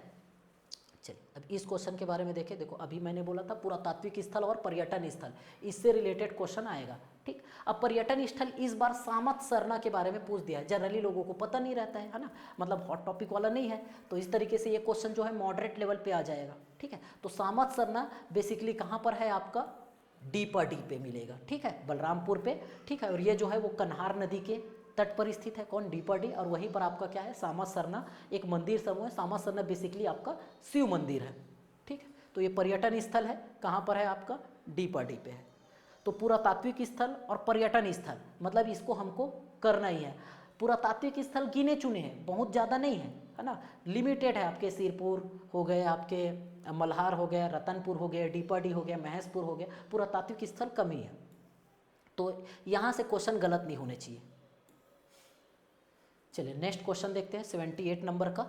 [SPEAKER 1] चलिए अब इस क्वेश्चन के बारे में देखें। देखो अभी मैंने बोला था पुरातात्विक स्थल और पर्यटन स्थल, इससे रिलेटेड क्वेश्चन आएगा, ठीक। अब पर्यटन स्थल इस बार सामत सरना के बारे में पूछ दिया है, जनरली लोगों को पता नहीं रहता है ना, मतलब हॉट टॉपिक वाला नहीं है, तो इस तरीके से ये क्वेश्चन जो है मॉडरेट लेवल पे आ जाएगा, ठीक है। तो सामत सरना बेसिकली कहाँ पर है आपका? डीपा डी पे मिलेगा, ठीक है, बलरामपुर पे, ठीक है। और ये जो है वो कन्हार नदी के तट पर स्थित है, कौन? डीपाडी। और वहीं पर आपका क्या है? सामा सरना, एक मंदिर समूह है। सामा सरना बेसिकली आपका शिव मंदिर है, ठीक है। तो ये पर्यटन स्थल है, कहाँ पर है आपका? डीपाडी पे है। तो पुरातात्विक स्थल और पर्यटन स्थल, मतलब इसको हमको करना ही है। पुरातात्विक स्थल गिने चुने हैं, बहुत ज़्यादा नहीं है ना, लिमिटेड है। आपके सिरपुर हो गए, आपके मल्हार हो गया, रतनपुर हो गया, डीपाडी हो गया, महेशपुर हो गया, पुरातात्विक स्थल कम ही है। तो यहाँ से क्वेश्चन गलत नहीं होने चाहिए। चलिए नेक्स्ट क्वेश्चन देखते हैं 78 नंबर का।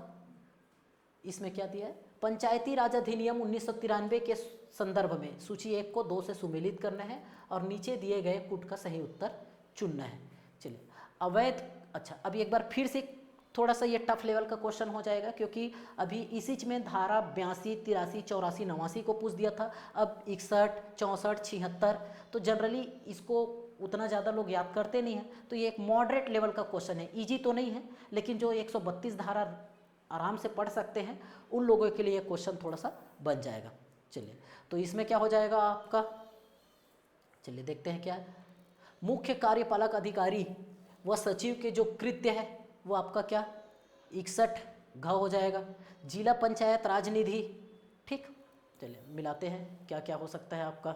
[SPEAKER 1] इसमें क्या दिया है? पंचायती राज अधिनियम 1993 के संदर्भ में सूची 1 को 2 से सुमेलित करना है और नीचे दिए गए कुट का सही उत्तर चुनना है। चलिए अवैध, अच्छा अभी एक बार फिर से थोड़ा सा ये टफ लेवल का क्वेश्चन हो जाएगा, क्योंकि अभी इसी में धारा 82, 83, 84, 89 को पूछ दिया था। अब 61, 64, 76, तो जनरली इसको उतना ज़्यादा लोग याद करते नहीं हैं, तो ये एक मॉडरेट लेवल का क्वेश्चन है, इजी तो नहीं है, लेकिन जो 132 धारा आराम से पढ़ सकते हैं उन लोगों के लिए ये क्वेश्चन थोड़ा सा बन जाएगा। चलिए तो इसमें क्या हो जाएगा आपका? चलिए देखते हैं क्या है। मुख्य कार्यपालक अधिकारी व सचिव के जो कृत्य है वो आपका क्या? 61 घ हो जाएगा। जिला पंचायत राज निधि, ठीक। चलिए मिलाते हैं क्या क्या हो सकता है आपका।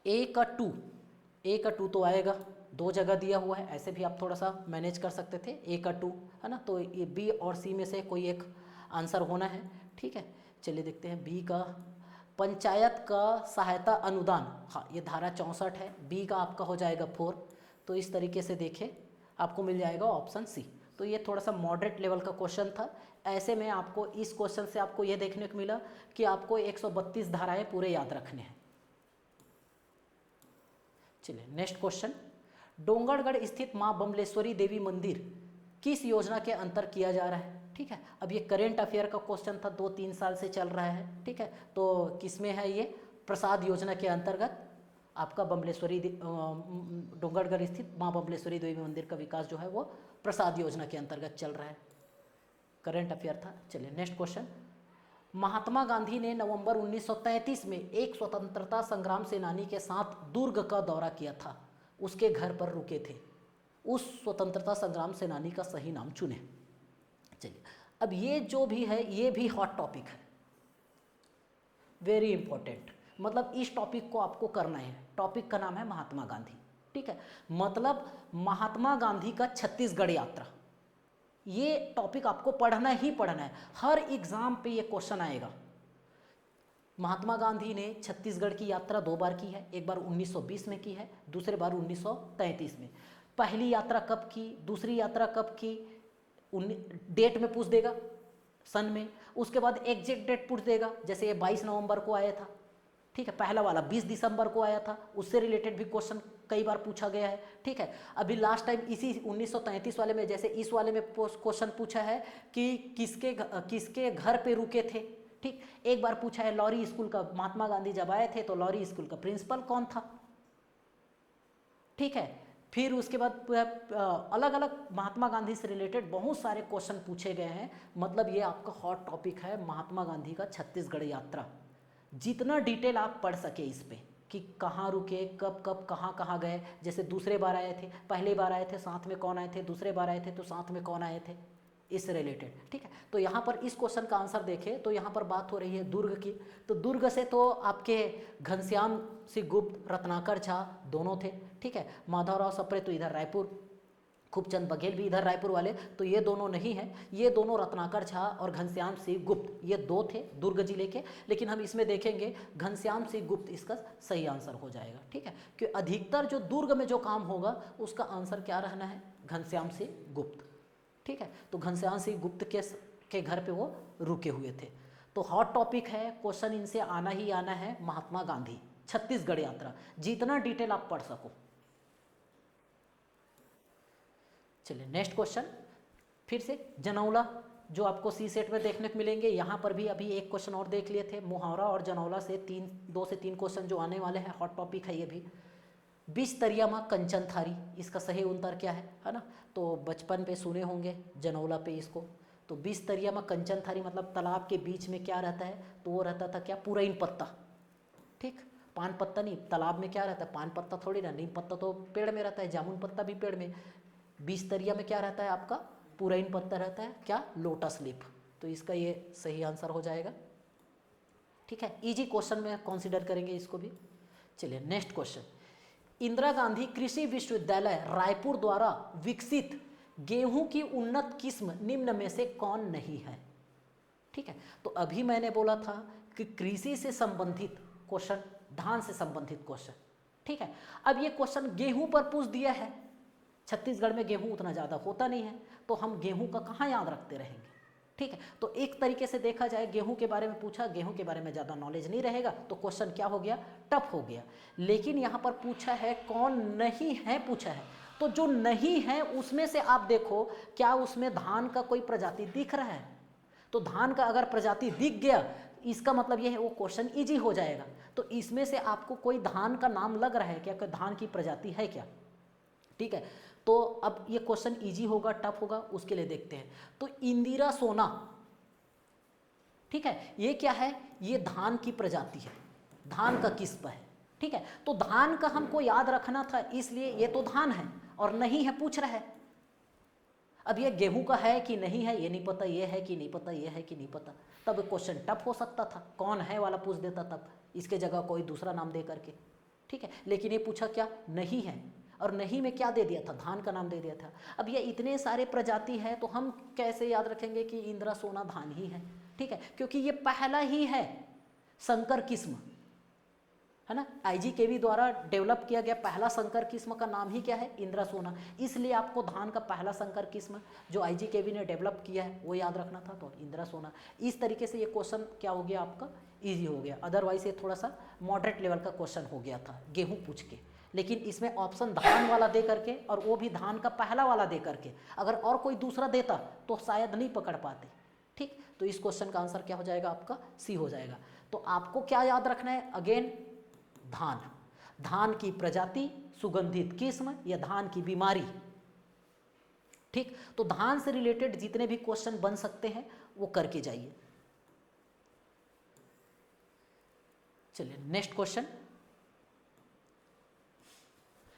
[SPEAKER 1] ए का टू तो आएगा, 2 जगह दिया हुआ है, ऐसे भी आप थोड़ा सा मैनेज कर सकते थे। ए का 2 है ना, तो ये बी और सी में से कोई एक आंसर होना है, ठीक है। चलिए देखते हैं बी का, पंचायत का सहायता अनुदान, हाँ ये धारा 64 है, बी का आपका हो जाएगा 4। तो इस तरीके से देखें आपको मिल जाएगा ऑप्शन सी। तो ये थोड़ा सा मॉडरेट लेवल का क्वेश्चन था। ऐसे में आपको इस क्वेश्चन से आपको ये देखने को मिला कि आपको 132 धाराएं पूरे याद रखने हैं। चलिए नेक्स्ट क्वेश्चन, डोंगरगढ़ स्थित मां बमलेश्वरी देवी मंदिर किस योजना के अंतर किया जा रहा है? ठीक है, अब ये करेंट अफेयर का क्वेश्चन था, 2-3 साल से चल रहा है, ठीक है। तो किसमें है ये? प्रसाद योजना के अंतर्गत आपका बमलेश्वरी डोंगरगढ़ स्थित मां बमलेश्वरी देवी मंदिर का विकास जो है वो प्रसाद योजना के अंतर्गत चल रहा है, करेंट अफेयर था। चलिए नेक्स्ट क्वेश्चन, महात्मा गांधी ने नवंबर 1933 में एक स्वतंत्रता संग्राम सेनानी के साथ दुर्ग का दौरा किया था, उसके घर पर रुके थे, उस स्वतंत्रता संग्राम सेनानी का सही नाम चुने। चलिए अब ये जो भी है ये भी हॉट टॉपिक है, वेरी इंपॉर्टेंट, मतलब इस टॉपिक को आपको करना है। टॉपिक का नाम है महात्मा गांधी, ठीक है, मतलब महात्मा गांधी का छत्तीसगढ़ यात्रा, ये टॉपिक आपको पढ़ना ही पढ़ना है, हर एग्जाम पे ये क्वेश्चन आएगा। महात्मा गांधी ने छत्तीसगढ़ की यात्रा 2 बार की है, एक बार 1920 में की है, दूसरे बार 1933 में। पहली यात्रा कब की, दूसरी यात्रा कब की, डेट में पूछ देगा, सन में। उसके बाद एग्जैक्ट डेट पूछ देगा, जैसे ये 22 नवंबर को आया था, ठीक है, पहला वाला 20 दिसंबर को आया था, उससे रिलेटेड भी क्वेश्चन कई बार पूछा गया है, ठीक है। अभी लास्ट टाइम इसी 1933 वाले में, जैसे इस वाले में क्वेश्चन पूछा है कि किसके घर पे रुके थे, ठीक। एक बार पूछा है लॉरी स्कूल का, महात्मा गांधी जब आए थे तो लॉरी स्कूल का प्रिंसिपल कौन था, ठीक है। फिर उसके बाद अलग अलग महात्मा गांधी से रिलेटेड बहुत सारे क्वेश्चन पूछे गए हैं, मतलब ये आपका हॉट टॉपिक है महात्मा गांधी का छत्तीसगढ़ यात्रा। जितना डिटेल आप पढ़ सके इस पे कि कहाँ रुके, कब कब कहाँ कहाँ गए, जैसे दूसरे बार आए थे, पहली बार आए थे साथ में कौन आए थे, दूसरे बार आए थे तो साथ में कौन आए थे, इससे रिलेटेड, ठीक है। तो यहाँ पर इस क्वेश्चन का आंसर देखें तो यहाँ पर बात हो रही है दुर्ग की। तो दुर्ग से तो आपके घनश्याम सिंह गुप्त, रत्नाकर झा दोनों थे, ठीक है। माधवराव सप्रे तो इधर रायपुर, खूबचंद बघेल भी इधर रायपुर वाले, तो ये दोनों नहीं है। ये दोनों रत्नाकर झा और घनश्याम सिंह गुप्त ये दो थे दुर्ग जिले के। लेकिन हम इसमें देखेंगे घनश्याम सिंह गुप्त इसका सही आंसर हो जाएगा, ठीक है। कि अधिकतर जो दुर्ग में जो काम होगा उसका आंसर क्या रहना है, घनश्याम सिंह गुप्त, ठीक है। तो घनश्याम सिंह गुप्त के घर पे वो रुके हुए थे। तो हॉट टॉपिक है, क्वेश्चन इनसे आना ही आना है, महात्मा गांधी छत्तीसगढ़ यात्रा, जितना डिटेल आप पढ़ सको। चलिए नेक्स्ट क्वेश्चन, फिर से जनौला जो आपको सी सेट में देखने को मिलेंगे। यहाँ पर भी अभी एक क्वेश्चन और देख लिए थे, मुहावरा और जनौला से 2 से 3 क्वेश्चन जो आने वाले हैं, हॉट टॉपिक है ये भी। 20 तरिया माँ कंचन थारी, इसका सही उत्तर क्या है ना। तो बचपन पे सुने होंगे जनौला पे इसको। तो 20 तरिया माँ कंचन थारी मतलब तालाब के बीच में क्या रहता है, तो वो रहता था क्या, पुरैन पत्ता, ठीक। पान पत्ता नहीं, तालाब में क्या रहता है, पान पत्ता थोड़ी ना, नीम पत्ता तो पेड़ में रहता है, जामुन पत्ता भी पेड़ में। 20 तरिया में क्या रहता है आपका, पुरैन पत्ता रहता है, क्या, लोटस लीफ। तो इसका ये सही आंसर हो जाएगा, ठीक है। इजी क्वेश्चन में कंसीडर करेंगे इसको भी। चलिए नेक्स्ट क्वेश्चन, इंदिरा गांधी कृषि विश्वविद्यालय रायपुर द्वारा विकसित गेहूं की उन्नत किस्म निम्न में से कौन नहीं है, ठीक है। तो अभी मैंने बोला था कि कृषि से संबंधित क्वेश्चन, धान से संबंधित क्वेश्चन, ठीक है। अब ये क्वेश्चन गेहूं पर पूछ दिया है, छत्तीसगढ़ में गेहूं उतना ज़्यादा होता नहीं है, तो हम गेहूं का कहाँ याद रखते रहेंगे, ठीक है। तो एक तरीके से देखा जाए, गेहूं के बारे में पूछा, गेहूं के बारे में ज़्यादा नॉलेज नहीं रहेगा, तो क्वेश्चन क्या हो गया, टफ हो गया। लेकिन यहाँ पर पूछा है कौन नहीं है, पूछा है, तो जो नहीं है उसमें से आप देखो क्या उसमें धान का कोई प्रजाति दिख रहा है। तो धान का अगर प्रजाति दिख गया, इसका मतलब यह है वो क्वेश्चन इजी हो जाएगा। तो इसमें से आपको कोई धान का नाम लग रहा है क्या, कोई धान की प्रजाति है क्या, ठीक है। तो अब ये क्वेश्चन इजी होगा टफ होगा, उसके लिए देखते हैं। तो इंदिरा सोना, ठीक है, ये क्या है, ये धान की प्रजाति है, धान का किस्म है, ठीक है। तो धान का हमको याद रखना था, इसलिए ये तो धान है और नहीं है पूछ रहा है। अब ये गेहूं का है कि नहीं है ये नहीं पता, ये है कि नहीं पता, ये है कि नहीं पता, तब क्वेश्चन टफ हो सकता था, कौन है वाला पूछ देता तब, इसके जगह कोई दूसरा नाम दे करके, ठीक है। लेकिन ये पूछा क्या, नहीं है, और नहीं में क्या दे दिया था, धान का नाम दे दिया था। अब ये इतने सारे प्रजाति है तो हम कैसे याद रखेंगे कि इंदिरा सोना धान ही है, ठीक है, क्योंकि ये पहला ही है संकर किस्म, है ना। IGKV द्वारा डेवलप किया गया पहला संकर किस्म का नाम ही क्या है, इंदिरा सोना। इसलिए आपको धान का पहला संकर किस्म जो IGKV ने डेवलप किया है वो याद रखना था, तो इंदिरा सोना। इस तरीके से ये क्वेश्चन क्या हो गया आपका, ईजी हो गया। अदरवाइज ये थोड़ा सा मॉडरेट लेवल का क्वेश्चन हो गया था गेहूँ पूछ के, लेकिन इसमें ऑप्शन धान वाला दे करके, और वो भी धान का पहला वाला दे करके, अगर और कोई दूसरा देता तो शायद नहीं पकड़ पाते, ठीक। तो इस क्वेश्चन का आंसर क्या हो जाएगा आपका, सी हो जाएगा। तो आपको क्या याद रखना है, अगेन धान, धान की प्रजाति, सुगंधित किस्म या धान की बीमारी, ठीक। तो धान से रिलेटेड जितने भी क्वेश्चन बन सकते हैं वो करके जाइए। चलिए नेक्स्ट क्वेश्चन,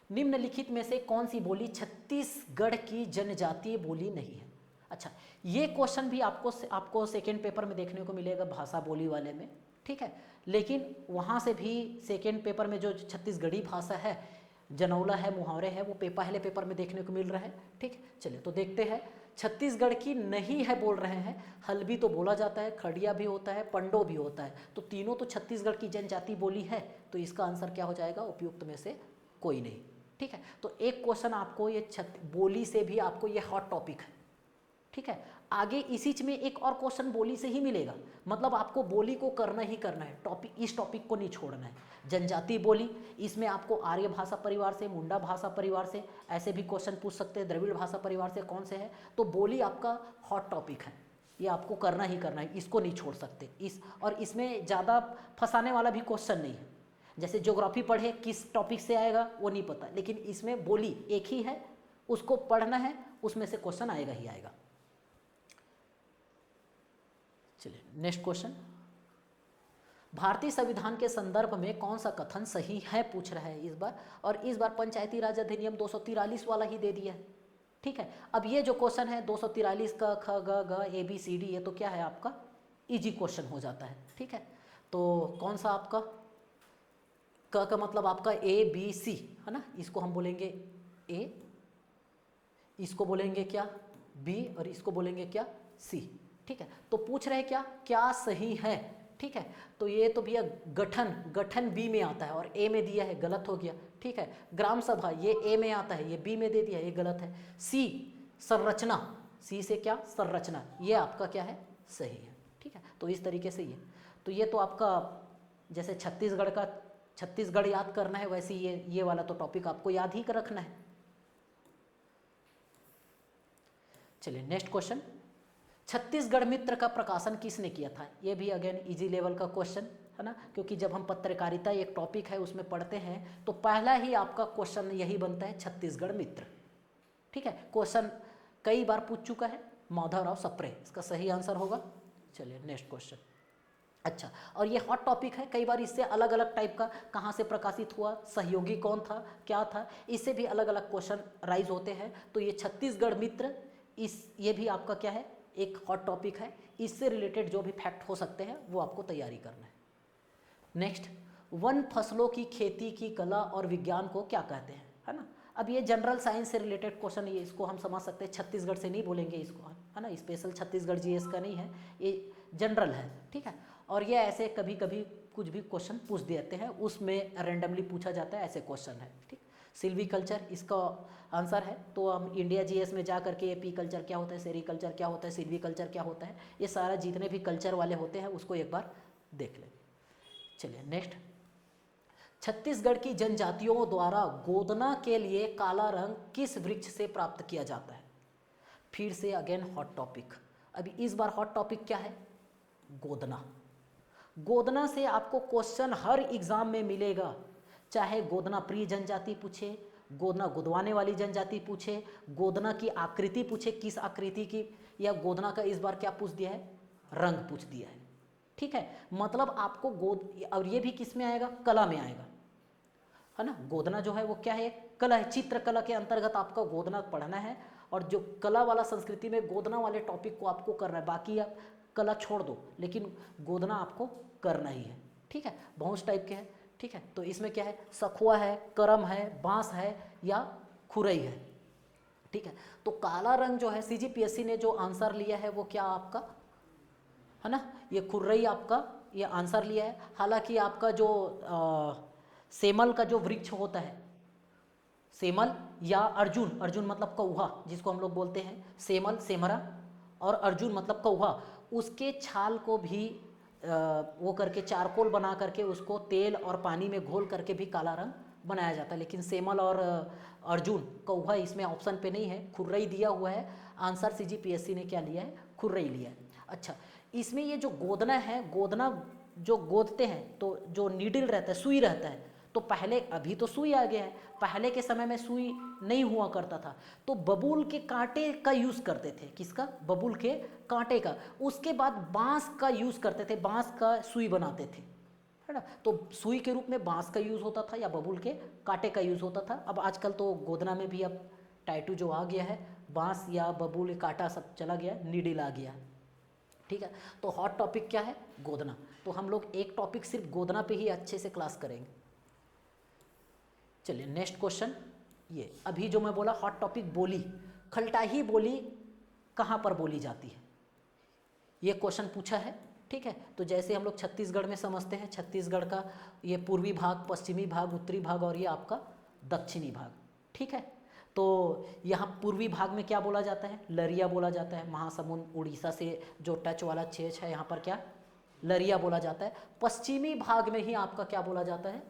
[SPEAKER 1] निम्नलिखित में से कौन सी बोली छत्तीसगढ़ की जनजातीय बोली नहीं है। अच्छा, ये क्वेश्चन भी आपको सेकेंड पेपर में देखने को मिलेगा, भाषा बोली वाले में, ठीक है। लेकिन वहाँ से भी सेकेंड पेपर में जो छत्तीसगढ़ी भाषा है, जनौला है, मुहावरे है, वो पहले पेपर में देखने को मिल रहा है, ठीक। चलिए तो देखते हैं, छत्तीसगढ़ की नहीं है बोल रहे हैं, हल्बी तो बोला जाता है, खड़िया भी होता है, पंडो भी होता है, तो तीनों तो छत्तीसगढ़ की जनजाति बोली है। तो इसका आंसर क्या हो जाएगा, उपयुक्त में से कोई नहीं, ठीक है। तो एक क्वेश्चन आपको ये बोली से भी आपको ये हॉट टॉपिक है, ठीक है। आगे इसी में एक और क्वेश्चन बोली से ही मिलेगा, मतलब आपको बोली को करना ही करना है, टॉपिक, इस टॉपिक को नहीं छोड़ना है। जनजाति बोली, इसमें आपको आर्य भाषा परिवार से, मुंडा भाषा परिवार से ऐसे भी क्वेश्चन पूछ सकते हैं, द्रविड़ भाषा परिवार से कौन से है। तो बोली आपका हॉट टॉपिक है, ये आपको करना ही करना है, इसको नहीं छोड़ सकते। और इसमें ज़्यादा फंसाने वाला भी क्वेश्चन नहीं है। जैसे ज्योग्राफी पढ़े किस टॉपिक से आएगा वो नहीं पता, लेकिन इसमें बोली एक ही है, उसको पढ़ना है, उसमें से क्वेश्चन आएगा ही आएगा। चलिए नेक्स्ट क्वेश्चन, भारतीय संविधान के संदर्भ में कौन सा कथन सही है पूछ रहा है इस बार, और इस बार पंचायती राज अधिनियम 243 वाला ही दे दिया है, ठीक है। अब ये जो क्वेश्चन है 243 का ख ग घ ए बी सी डी, ये तो क्या है आपका इजी क्वेश्चन हो जाता है। ठीक है, तो कौन सा आपका क का मतलब आपका ए बी सी है ना, इसको हम बोलेंगे ए, इसको बोलेंगे क्या बी, और इसको बोलेंगे क्या सी। ठीक है, तो पूछ रहे क्या क्या सही है। ठीक है, तो ये तो भैया गठन, गठन बी में आता है और ए में दिया है, गलत हो गया। ठीक है, ग्राम सभा ये ए में आता है, ये बी में दे दिया, ये गलत है। सी संरचना, सी से क्या संरचना, ये आपका क्या है सही है। ठीक है, तो इस तरीके से तो ये तो आपका जैसे छत्तीसगढ़ याद करना है, वैसे ये वाला तो टॉपिक आपको याद ही कर रखना है। चलिए नेक्स्ट क्वेश्चन, छत्तीसगढ़ मित्र का प्रकाशन किसने किया था। ये भी अगेन इजी लेवल का क्वेश्चन है ना, क्योंकि जब हम पत्रकारिता एक टॉपिक है उसमें पढ़ते हैं तो पहला ही आपका क्वेश्चन यही बनता है छत्तीसगढ़ मित्र। ठीक है, क्वेश्चन कई बार पूछ चुका है, माधवराव सप्रे इसका सही आंसर होगा। चलिए नेक्स्ट क्वेश्चन। अच्छा, और ये हॉट टॉपिक है, कई बार इससे अलग अलग टाइप का, कहाँ से प्रकाशित हुआ, सहयोगी कौन था, क्या था, इससे भी अलग अलग क्वेश्चन राइज होते हैं। तो ये छत्तीसगढ़ मित्र, ये भी आपका क्या है एक हॉट टॉपिक है, इससे रिलेटेड जो भी फैक्ट हो सकते हैं वो आपको तैयारी करना है। नेक्स्ट, वन फसलों की खेती की कला और विज्ञान को क्या कहते हैं, है ना। अब ये जनरल साइंस से रिलेटेड क्वेश्चन, ये इसको हम समझ सकते हैं, छत्तीसगढ़ से नहीं बोलेंगे इसको, है ना, स्पेशल छत्तीसगढ़ जीएस का नहीं है, ये जनरल है। ठीक है, और ये ऐसे कभी कभी कुछ भी क्वेश्चन पूछ देते हैं, उसमें रैंडमली पूछा जाता है, ऐसे क्वेश्चन है। ठीक, सिल्वीकल्चर इसका आंसर है। तो हम इंडिया जीएस में जा करके एपी कल्चर क्या होता है, सेरीकल्चर क्या होता है, सिल्वीकल्चर क्या होता है, ये सारा जितने भी कल्चर वाले होते हैं उसको एक बार देख लेंगे। चलिए नेक्स्ट, छत्तीसगढ़ की जनजातियों द्वारा गोदना के लिए काला रंग किस वृक्ष से प्राप्त किया जाता है। फिर से अगेन हॉट टॉपिक, अभी इस बार हॉट टॉपिक क्या है, गोदना। गोदना से आपको क्वेश्चन हर एग्जाम में मिलेगा, चाहे गोदना प्रिय जनजाति पूछे, गोदना गुदवाने वाली जनजाति पूछे, गोदना की आकृति पूछे किस आकृति की, या गोदना का इस बार क्या पूछ दिया है, रंग पूछ दिया है। ठीक है, मतलब आपको और ये भी किस में आएगा, कला में आएगा, है ना। गोदना जो है वो क्या है, कला है, चित्रकला के अंतर्गत आपका गोदना पढ़ना है, और जो कला वाला संस्कृति में गोदना वाले टॉपिक को आपको करना है, बाकी आप कला छोड़ दो, लेकिन गोदना आपको करना ही है। ठीक है, बहुत टाइप के हैं। ठीक है, तो इसमें क्या है, सखुआ है, करम है, बांस है, या खुरई है। ठीक है, तो काला रंग जो है सीजीपीएससी ने जो आंसर लिया है वो क्या आपका, है ना, ये खुरई आपका ये आंसर लिया है। हालांकि आपका जो सेमल का जो वृक्ष होता है, सेमल या अर्जुन, अर्जुन मतलब कौहा जिसको हम लोग बोलते हैं, सेमल सेमरा, और अर्जुन मतलब कौहा, उसके छाल को भी वो करके चारकोल बना करके उसको तेल और पानी में घोल करके भी काला रंग बनाया जाता है। लेकिन सेमल और अर्जुन कौहा इसमें ऑप्शन पे नहीं है, खुर्रई दिया हुआ है। आंसर सीजीपीएससी ने क्या लिया है, खुर्रई लिया है। अच्छा, इसमें ये जो गोदना है, गोदना जो गोदते हैं तो जो नीडल रहता है, सुई रहता है, तो पहले, अभी तो सुई आ गया है, पहले के समय में सुई नहीं हुआ करता था, तो बबूल के कांटे का यूज़ करते थे। किसका, बबूल के कांटे का। उसके बाद बांस का यूज़ करते थे, बांस का सुई बनाते थे, है ना। तो सुई के रूप में बांस का यूज़ होता था या बबूल के कांटे का यूज़ होता था। अब आजकल तो गोदना में भी अब टाइटू जो आ गया है, बांस या बबूल कांटा सब चला गया, नीडल आ गया। ठीक है, तो हॉट टॉपिक क्या है, गोदना। तो हम लोग एक टॉपिक सिर्फ गोदना पे ही अच्छे से क्लास करेंगे। चलिए नेक्स्ट क्वेश्चन, ये अभी जो मैं बोला हॉट टॉपिक, बोली, खलटाही बोली कहाँ पर बोली जाती है, ये क्वेश्चन पूछा है। ठीक है, तो जैसे हम लोग छत्तीसगढ़ में समझते हैं, छत्तीसगढ़ का ये पूर्वी भाग, पश्चिमी भाग, उत्तरी भाग, और ये आपका दक्षिणी भाग। ठीक है, तो यहाँ पूर्वी भाग में क्या बोला जाता है, लरिया बोला जाता है। महासमुंद उड़ीसा से जो टच वाला क्षेत्र है यहाँ पर क्या, लरिया बोला जाता है। पश्चिमी भाग में ही आपका क्या बोला जाता है,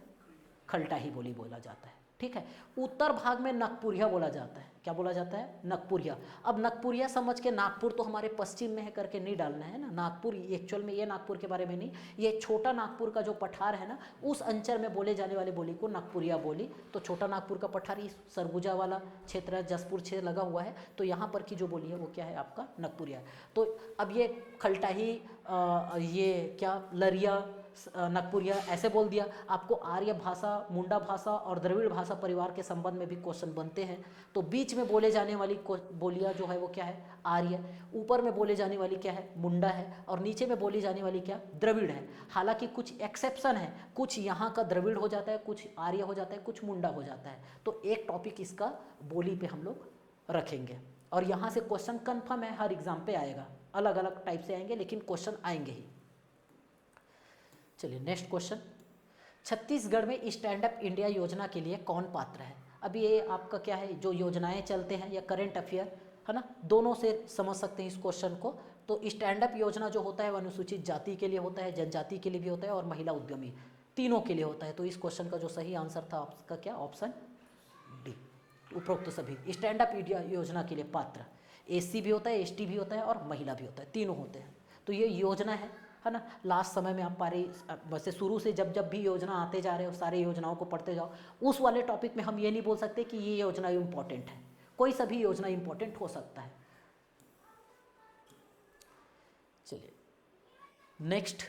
[SPEAKER 1] खलटाही बोली बोला जाता है। ठीक है, उत्तर भाग में नगपुरिया बोला जाता है। क्या बोला जाता है, नगपुरिया। अब नगपुरिया समझ के नागपुर तो हमारे पश्चिम में है करके नहीं डालना है ना, नागपुर एक्चुअल में ये नागपुर के बारे में नहीं, ये छोटा नागपुर का जो पठार है ना, उस अंचल में बोले जाने वाली बोली को नगपुरिया बोली। तो छोटा नागपुर का पठार इस सरगुजा वाला क्षेत्र है, जसपुर क्षेत्र लगा हुआ है, तो यहाँ पर की जो बोली है वो क्या है आपका, नगपुरिया। तो अब ये खलटाही, ये क्या, लरिया, नागपुरिया ऐसे बोल दिया। आपको आर्य भाषा, मुंडा भाषा और द्रविड़ भाषा परिवार के संबंध में भी क्वेश्चन बनते हैं। तो बीच में बोले जाने वाली बोलियां जो है वो क्या है, आर्य। ऊपर में बोले जाने वाली क्या है, मुंडा है। और नीचे में बोली जाने वाली क्या, द्रविड़ है। हालांकि कुछ एक्सेप्शन है, कुछ यहाँ का द्रविड़ हो जाता है, कुछ आर्य हो जाता है, कुछ मुंडा हो जाता है। तो एक टॉपिक इसका बोली पे हम लोग रखेंगे। और यहाँ से क्वेश्चन कन्फर्म है, हर एग्जाम पे आएगा, अलग अलग टाइप से आएंगे लेकिन क्वेश्चन आएंगे ही। चलिए नेक्स्ट क्वेश्चन, छत्तीसगढ़ में स्टैंड अप इंडिया योजना के लिए कौन पात्र है। अब ये आपका क्या है, जो योजनाएं चलते हैं या करंट अफेयर है ना, दोनों से समझ सकते हैं इस क्वेश्चन को। तो स्टैंड अप योजना जो होता है वो अनुसूचित जाति के लिए होता है, जनजाति के लिए भी होता है और महिला उद्यमी, तीनों के लिए होता है। तो इस क्वेश्चन का जो सही आंसर था आपका क्या, ऑप्शन डी, उपरोक्त सभी स्टैंड अप इंडिया योजना के लिए पात्र। एससी भी होता है, एसटी भी होता है और महिला भी होता है, तीनों होते हैं। तो ये योजना है ना। लास्ट समय में आप पारे वैसे शुरू से जब जब भी योजना आते जा रहे हो सारे योजनाओं को पढ़ते जाओ। उस वाले टॉपिक में हम ये नहीं बोल सकते कि ये योजना इम्पोर्टेंट है, कोई सा भी योजना इम्पोर्टेंट हो सकता है। चलिए नेक्स्ट,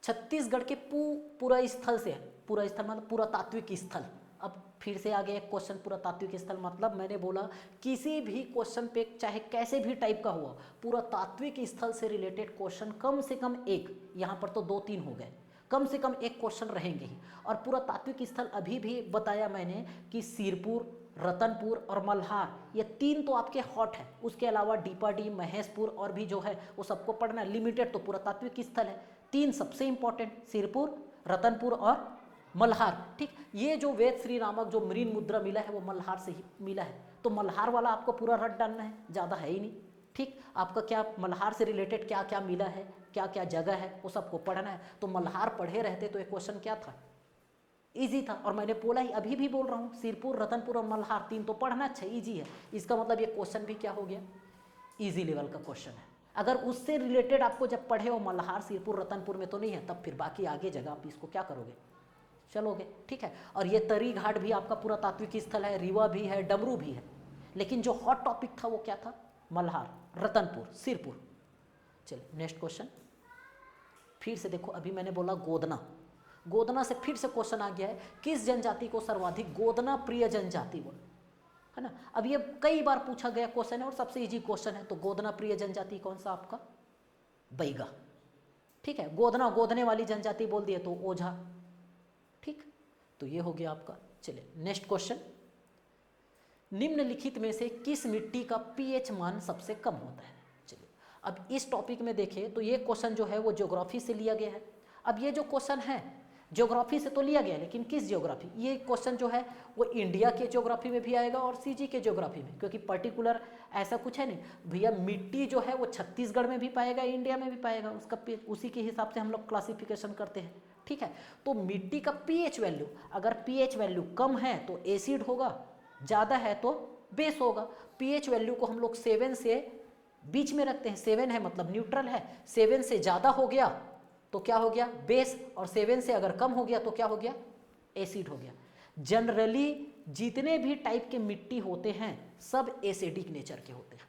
[SPEAKER 1] छत्तीसगढ़ के पूरा स्थल से, पूरा स्थल मतलब पुरातात्विक स्थल। अब फिर से आ गया एक क्वेश्चन, पुरातात्विक स्थल मतलब मैंने बोला किसी भी क्वेश्चन पे चाहे कैसे भी टाइप का हुआ, पुरातात्विक स्थल से रिलेटेड क्वेश्चन कम से कम एक, यहाँ पर तो 2-3 हो गए, कम से कम एक क्वेश्चन रहेंगे ही। और पुरातात्विक स्थल अभी भी बताया मैंने कि सिरपुर, रतनपुर और मल्हार, ये 3 तो आपके हॉट है। उसके अलावा डीपाडी, महेशपुर और भी जो है वो सबको पढ़ना है। लिमिटेड तो पुरातात्विक स्थल है, 3 सबसे इंपॉर्टेंट, सिरपुर, रतनपुर और मल्हार। ठीक, ये जो वेद श्री नामक जो मरीन मुद्रा मिला है वो मल्हार से ही मिला है। तो मल्हार वाला आपको पूरा रट डालना है, ज़्यादा है ही नहीं। ठीक, आपका क्या मल्हार से रिलेटेड क्या क्या मिला है, क्या क्या जगह है, वो सबको पढ़ना है। तो मल्हार पढ़े रहते तो एक क्वेश्चन क्या था, इजी था। और मैंने बोला ही, अभी भी बोल रहा हूँ, सिरपुर, रतनपुर और मल्हार 3 तो पढ़ना अच्छा इजी है। इसका मतलब ये क्वेश्चन भी क्या हो गया, इजी लेवल का क्वेश्चन है। अगर उससे रिलेटेड आपको जब पढ़े हो मल्हार, सिरपुर, रतनपुर में तो नहीं है, तब फिर बाकी आगे जगह आप इसको क्या करोगे, चलोगे। ठीक है, और ये तरी घाट भी आपका पुरातात्विक स्थल है, रीवा भी है, डमरू भी है। लेकिन जो हॉट टॉपिक था वो क्या था, मल्हार, रतनपुर, सिरपुर। चलिए नेक्स्ट क्वेश्चन, फिर से देखो, अभी मैंने बोला गोदना, गोदना से फिर से क्वेश्चन आ गया है, किस जनजाति को सर्वाधिक गोदना प्रिय जनजाति बोल, है ना। अब ये कई बार पूछा गया क्वेश्चन है और सबसे इजी क्वेश्चन है। तो गोदना प्रिय जनजाति कौन सा आपका, बैगा। ठीक है, गोदना गोदने वाली जनजाति बोल दिए तो ओझा। ठीक, तो ये हो गया आपका। चलिए नेक्स्ट क्वेश्चन, निम्नलिखित में से किस मिट्टी का पीएच मान सबसे कम होता है। चलिए अब इस टॉपिक में देखें तो ये क्वेश्चन जो है वो ज्योग्राफी से लिया गया है। अब ये जो क्वेश्चन है ज्योग्राफी से तो लिया गया है, लेकिन किस ज्योग्राफी, ये क्वेश्चन जो है वो इंडिया के ज्योग्राफी में भी आएगा और सीजी के ज्योग्राफी में, क्योंकि पर्टिकुलर ऐसा कुछ है नहीं भैया। मिट्टी जो है वो छत्तीसगढ़ में भी पाएगा, इंडिया में भी पाएगा, उसका उसी के हिसाब से हम लोग क्लासिफिकेशन करते हैं। ठीक है, तो मिट्टी का पीएच वैल्यू, अगर पीएच वैल्यू कम है तो एसिड होगा, ज़्यादा है तो बेस होगा। पीएच वैल्यू को हम लोग 7 से बीच में रखते हैं, 7 है मतलब न्यूट्रल है, 7 से ज़्यादा हो गया तो क्या हो गया, बेस, और 7 से अगर कम हो गया तो क्या हो गया, एसिड हो गया। जनरली जितने भी टाइप के मिट्टी होते हैं सब एसिडिक नेचर के होते हैं।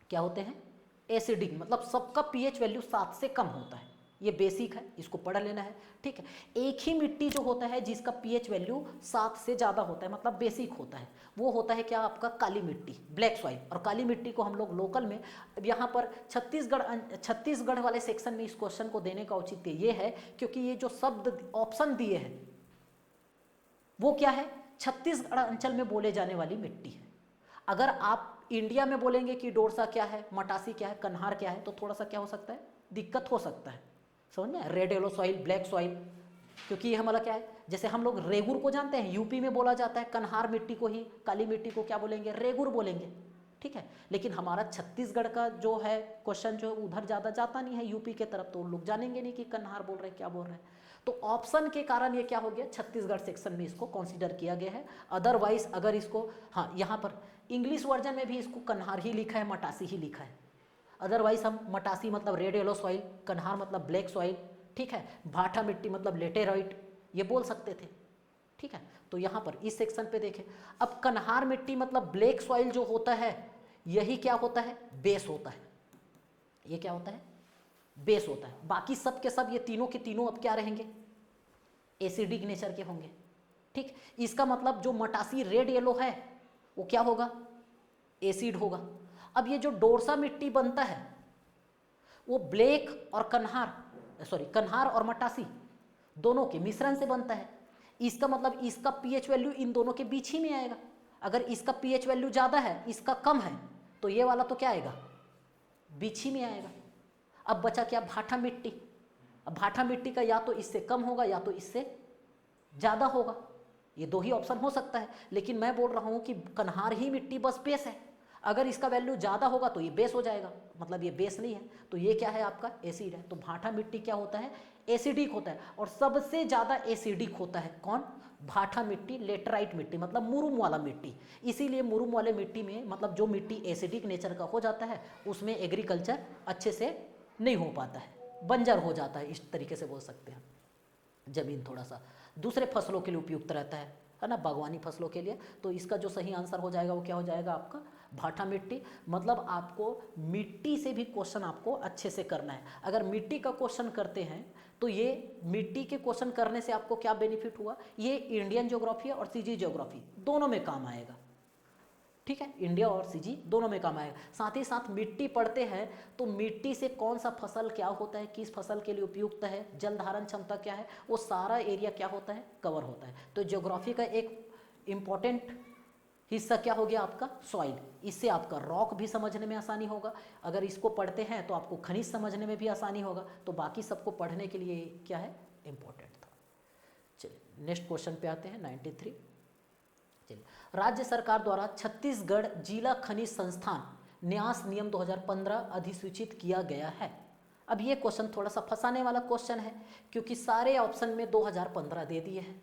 [SPEAKER 1] क्या होते हैं, एसिडिक, मतलब सबका पीएच वैल्यू 7 से कम होता है। ये बेसिक है, इसको पढ़ लेना है। ठीक है, एक ही मिट्टी जो होता है जिसका पीएच वैल्यू 7 से ज़्यादा होता है, मतलब बेसिक होता है, वो होता है क्या, आपका काली मिट्टी, ब्लैक सॉइल। और काली मिट्टी को हम लोग लोकल में, यहाँ पर छत्तीसगढ़ वाले सेक्शन में इस क्वेश्चन को देने का औचित्य ये है क्योंकि ये जो शब्द ऑप्शन दिए हैं वो क्या है, छत्तीसगढ़ अंचल में बोले जाने वाली मिट्टी है। अगर आप इंडिया में बोलेंगे कि डोरसा क्या है, मटासी क्या है, कन्हार क्या है, तो थोड़ा सा क्या हो सकता है, दिक्कत हो सकता है, समझ में, red yellow soil, black soil. क्योंकि ये हमारा क्या है, जैसे हम लोग रेगुर को जानते हैं, यूपी में बोला जाता है, कन्हार मिट्टी को ही, काली मिट्टी को क्या बोलेंगे, रेगुर बोलेंगे। ठीक है, लेकिन हमारा छत्तीसगढ़ का जो है क्वेश्चन जो उधर ज़्यादा जाता नहीं है यूपी के तरफ, तो लोग जानेंगे नहीं कि कन्हार बोल रहे हैं, क्या बोल रहे हैं। तो ऑप्शन के कारण ये क्या हो गया, छत्तीसगढ़ सेक्शन में इसको कंसीडर किया गया है। अदरवाइज अगर इसको, हाँ यहाँ पर इंग्लिश वर्जन में भी इसको कन्हार ही लिखा है, मटासी ही लिखा है। अदरवाइज हम मटासी मतलब रेड येलो सॉइल, कन्हार मतलब ब्लैक सॉइल, ठीक है, भाटा मिट्टी मतलब लेटेराइट, ये बोल सकते थे। ठीक है, तो यहाँ पर इस सेक्शन पे देखें, अब कन्हार मिट्टी मतलब ब्लैक सॉइल जो होता है यही क्या होता है, बेस होता है। ये क्या होता है, बेस होता है। बाकी सब के सब ये तीनों के तीनों अब क्या रहेंगे, एसिडिक नेचर के होंगे। ठीक, इसका मतलब जो मटासी रेड येलो है वो क्या होगा, एसिड होगा। अब ये जो डोरसा मिट्टी बनता है वो ब्लैक और कन्हार और मटासी दोनों के मिश्रण से बनता है। इसका मतलब इसका पीएच वैल्यू इन दोनों के बीच ही में आएगा। अगर इसका पीएच वैल्यू ज़्यादा है, इसका कम है, तो ये वाला तो क्या आएगा, बीच ही में आएगा। अब बचा क्या, भाटा मिट्टी। अब भाटा मिट्टी का या तो इससे कम होगा या तो इससे ज़्यादा होगा, ये दो ही ऑप्शन हो सकता है। लेकिन मैं बोल रहा हूँ कि कन्हार ही मिट्टी बस बेस है। अगर इसका वैल्यू ज़्यादा होगा तो ये बेस हो जाएगा, मतलब ये बेस नहीं है, तो ये क्या है आपका, एसिड है। तो भाटा मिट्टी क्या होता है, एसिडिक होता है। और सबसे ज़्यादा एसिडिक होता है कौन, भाटा मिट्टी, लेटराइट मिट्टी, मतलब मुरुम वाला मिट्टी। इसीलिए मुरुम वाले मिट्टी में, मतलब जो मिट्टी एसिडिक नेचर का हो जाता है उसमें एग्रीकल्चर अच्छे से नहीं हो पाता है, बंजर हो जाता है, इस तरीके से बोल सकते हैं। ज़मीन थोड़ा सा दूसरे फसलों के लिए उपयुक्त रहता है ना, बागवानी फसलों के लिए। तो इसका जो सही आंसर हो जाएगा वो क्या हो जाएगा आपका, भाटा मिट्टी। मतलब आपको मिट्टी से भी क्वेश्चन आपको अच्छे से करना है। अगर मिट्टी का क्वेश्चन करते हैं तो ये मिट्टी के क्वेश्चन करने से आपको क्या बेनिफिट हुआ, ये इंडियन ज्योग्राफी और सीजी ज्योग्राफी दोनों में काम आएगा। ठीक है, इंडिया और सीजी दोनों में काम आएगा। साथ ही साथ मिट्टी पढ़ते हैं तो मिट्टी से कौन सा फसल क्या होता है, किस फसल के लिए उपयुक्त है, जल धारण क्षमता क्या है, वो सारा एरिया क्या होता है, कवर होता है। तो ज्योग्राफी का एक इम्पॉर्टेंट हिस्सा क्या हो गया आपका, सॉइल। इससे आपका रॉक भी समझने में आसानी होगा। अगर इसको पढ़ते हैं तो आपको खनिज समझने में भी आसानी होगा। तो बाकी सबको पढ़ने के लिए क्या है, इम्पोर्टेंट था। चलिए नेक्स्ट क्वेश्चन पे आते हैं, 93। चलिए, राज्य सरकार द्वारा छत्तीसगढ़ जिला खनिज संस्थान न्यास नियम 2015 अधिसूचित किया गया है। अब ये क्वेश्चन थोड़ा सा फंसाने वाला क्वेश्चन है, क्योंकि सारे ऑप्शन में 2015 दे दिए हैं।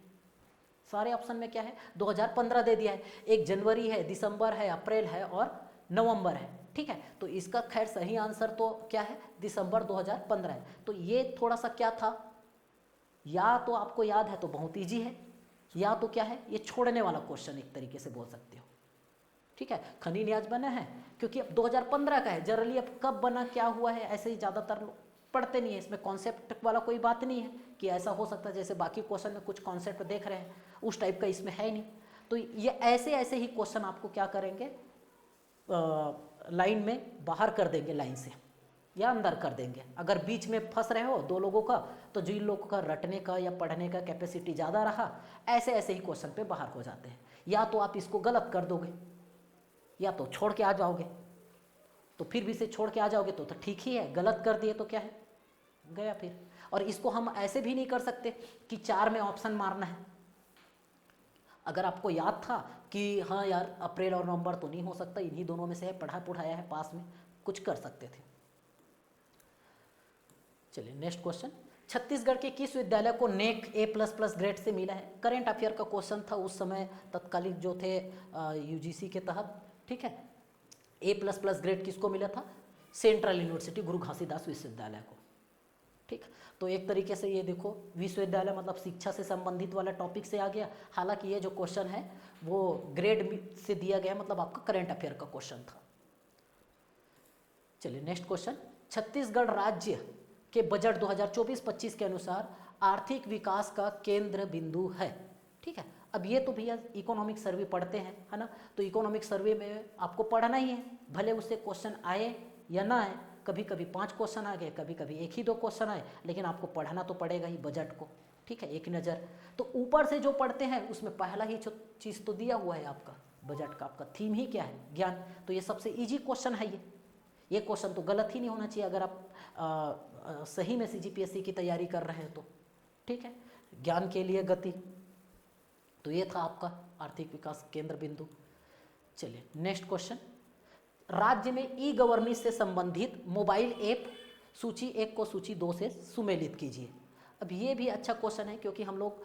[SPEAKER 1] सारे ऑप्शन में क्या है, 2015 दे दिया है। एक जनवरी है, दिसंबर है, अप्रैल है और नवंबर है। ठीक है, तो इसका खैर सही आंसर तो क्या है, दिसंबर 2015 है। तो ये थोड़ा सा क्या था, या तो आपको याद है तो बहुत ईजी है, या तो क्या है, ये छोड़ने वाला क्वेश्चन एक तरीके से बोल सकते हो। ठीक है, खनिज न्यास बना है क्योंकि अब 2015 का है। जनरली अब कब बना, क्या हुआ है, ऐसे ही ज़्यादातर लोग पढ़ते नहीं है। इसमें कॉन्सेप्ट वाला कोई बात नहीं है कि ऐसा हो सकता है, जैसे बाकी क्वेश्चन में कुछ कॉन्सेप्ट देख रहे हैं उस टाइप का इसमें है नहीं। तो ये ऐसे ही क्वेश्चन आपको क्या करेंगे, लाइन में बाहर कर देंगे, लाइन से या अंदर कर देंगे। अगर बीच में फंस रहे हो दो लोगों का, तो जिन लोगों का रटने का या पढ़ने का कैपेसिटी ज़्यादा रहा, ऐसे ही क्वेश्चन पे बाहर हो जाते हैं। या तो आप इसको गलत कर दोगे या तो छोड़ के आ जाओगे। तो फिर भी से छोड़ के आ जाओगे तो ठीक ही है, गलत कर दिए तो क्या है, गया फिर। और इसको हम ऐसे भी नहीं कर सकते कि 4 में ऑप्शन मारना है। अगर आपको याद था कि हाँ यार अप्रैल और नवंबर तो नहीं हो सकता, इन्हीं दोनों में से है, पढ़ाया है पास में, कुछ कर सकते थे। चलिए नेक्स्ट क्वेश्चन, छत्तीसगढ़ के किस विद्यालय को नेक A++ ग्रेड से मिला है। करेंट अफेयर का क्वेश्चन था उस समय, तत्कालिक जो थे यूजीसी के तहत। ठीक है, A++ ग्रेड किसको मिला था, सेंट्रल यूनिवर्सिटी गुरु घासीदास विश्वविद्यालय को। ठीक, तो एक तरीके से ये देखो, विश्वविद्यालय मतलब शिक्षा से संबंधित वाला टॉपिक से आ गया। हालांकि ये जो क्वेश्चन है वो ग्रेड से दिया गया, मतलब आपका करेंट अफेयर का क्वेश्चन था। चलिए नेक्स्ट क्वेश्चन, छत्तीसगढ़ राज्य के बजट 2024-25 के अनुसार आर्थिक विकास का केंद्र बिंदु है। ठीक है, अब ये तो भैया इकोनॉमिक सर्वे पढ़ते हैं, है ना, तो इकोनॉमिक सर्वे में आपको पढ़ना ही है, भले उससे क्वेश्चन आए या ना आए। कभी कभी 5 क्वेश्चन आ गए, कभी कभी 1 ही 2 क्वेश्चन आए, लेकिन आपको पढ़ना तो पड़ेगा ही बजट को। ठीक है, एक नज़र तो ऊपर से जो पढ़ते हैं उसमें पहला ही चीज़ तो दिया हुआ है आपका बजट का, आपका थीम ही क्या है, ज्ञान। तो ये सबसे ईजी क्वेश्चन है। ये क्वेश्चन तो गलत ही नहीं होना चाहिए अगर आप सही में CGPSC की तैयारी कर रहे हैं तो। ठीक है, ज्ञान के लिए गति, तो ये था आपका आर्थिक विकास केंद्र बिंदु। चलिए नेक्स्ट क्वेश्चन, राज्य में ई-गवर्नेंस से संबंधित मोबाइल ऐप सूची 1 को सूची 2 से सुमेलित कीजिए। अब ये भी अच्छा क्वेश्चन है, क्योंकि हम लोग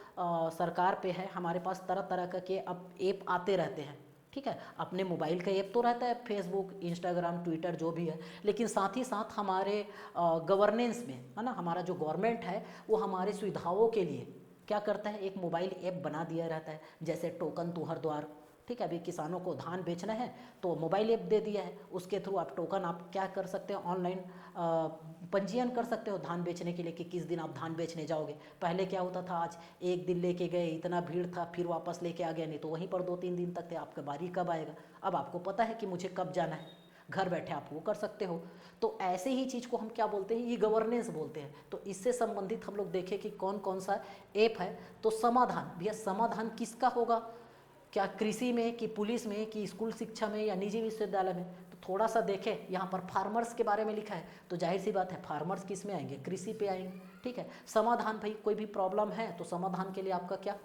[SPEAKER 1] सरकार पे है, हमारे पास तरह तरह के अब ऐप आते रहते हैं। ठीक है, अपने मोबाइल का ऐप तो रहता है, फेसबुक, इंस्टाग्राम, ट्विटर जो भी है, लेकिन साथ ही साथ हमारे गवर्नेंस में, है ना, हमारा जो गवर्नमेंट है वो हमारे सुविधाओं के लिए क्या करता है, एक मोबाइल ऐप बना दिया रहता है, जैसे टोकन तुहर द्वार। ठीक है, अभी किसानों को धान बेचना है तो मोबाइल ऐप दे दिया है, उसके थ्रू आप टोकन आप क्या कर सकते हो, ऑनलाइन पंजीयन कर सकते हो धान बेचने के लिए कि किस दिन आप धान बेचने जाओगे। पहले क्या होता था, आज एक दिन लेके गए, इतना भीड़ था, फिर वापस लेके आ गया, नहीं तो वहीं पर 2-3 दिन तक थे, आपका बारी कब आएगा। अब आपको पता है कि मुझे कब जाना है, घर बैठे आप वो कर सकते हो। तो ऐसे ही चीज़ को हम क्या बोलते हैं, ई गवर्नेंस बोलते हैं। तो इससे संबंधित हम लोग देखें कि कौन कौन सा ऐप है। तो समाधान, भैया समाधान किसका होगा, क्या कृषि में कि पुलिस में कि स्कूल शिक्षा में या निजी विश्वविद्यालय में। तो थोड़ा सा देखें, यहाँ पर फार्मर्स के बारे में लिखा है, तो जाहिर सी बात है फार्मर्स किस में आएंगे, कृषि पे आएंगे। ठीक है, समाधान भाई कोई भी प्रॉब्लम है तो समाधान के लिए आपका क्या,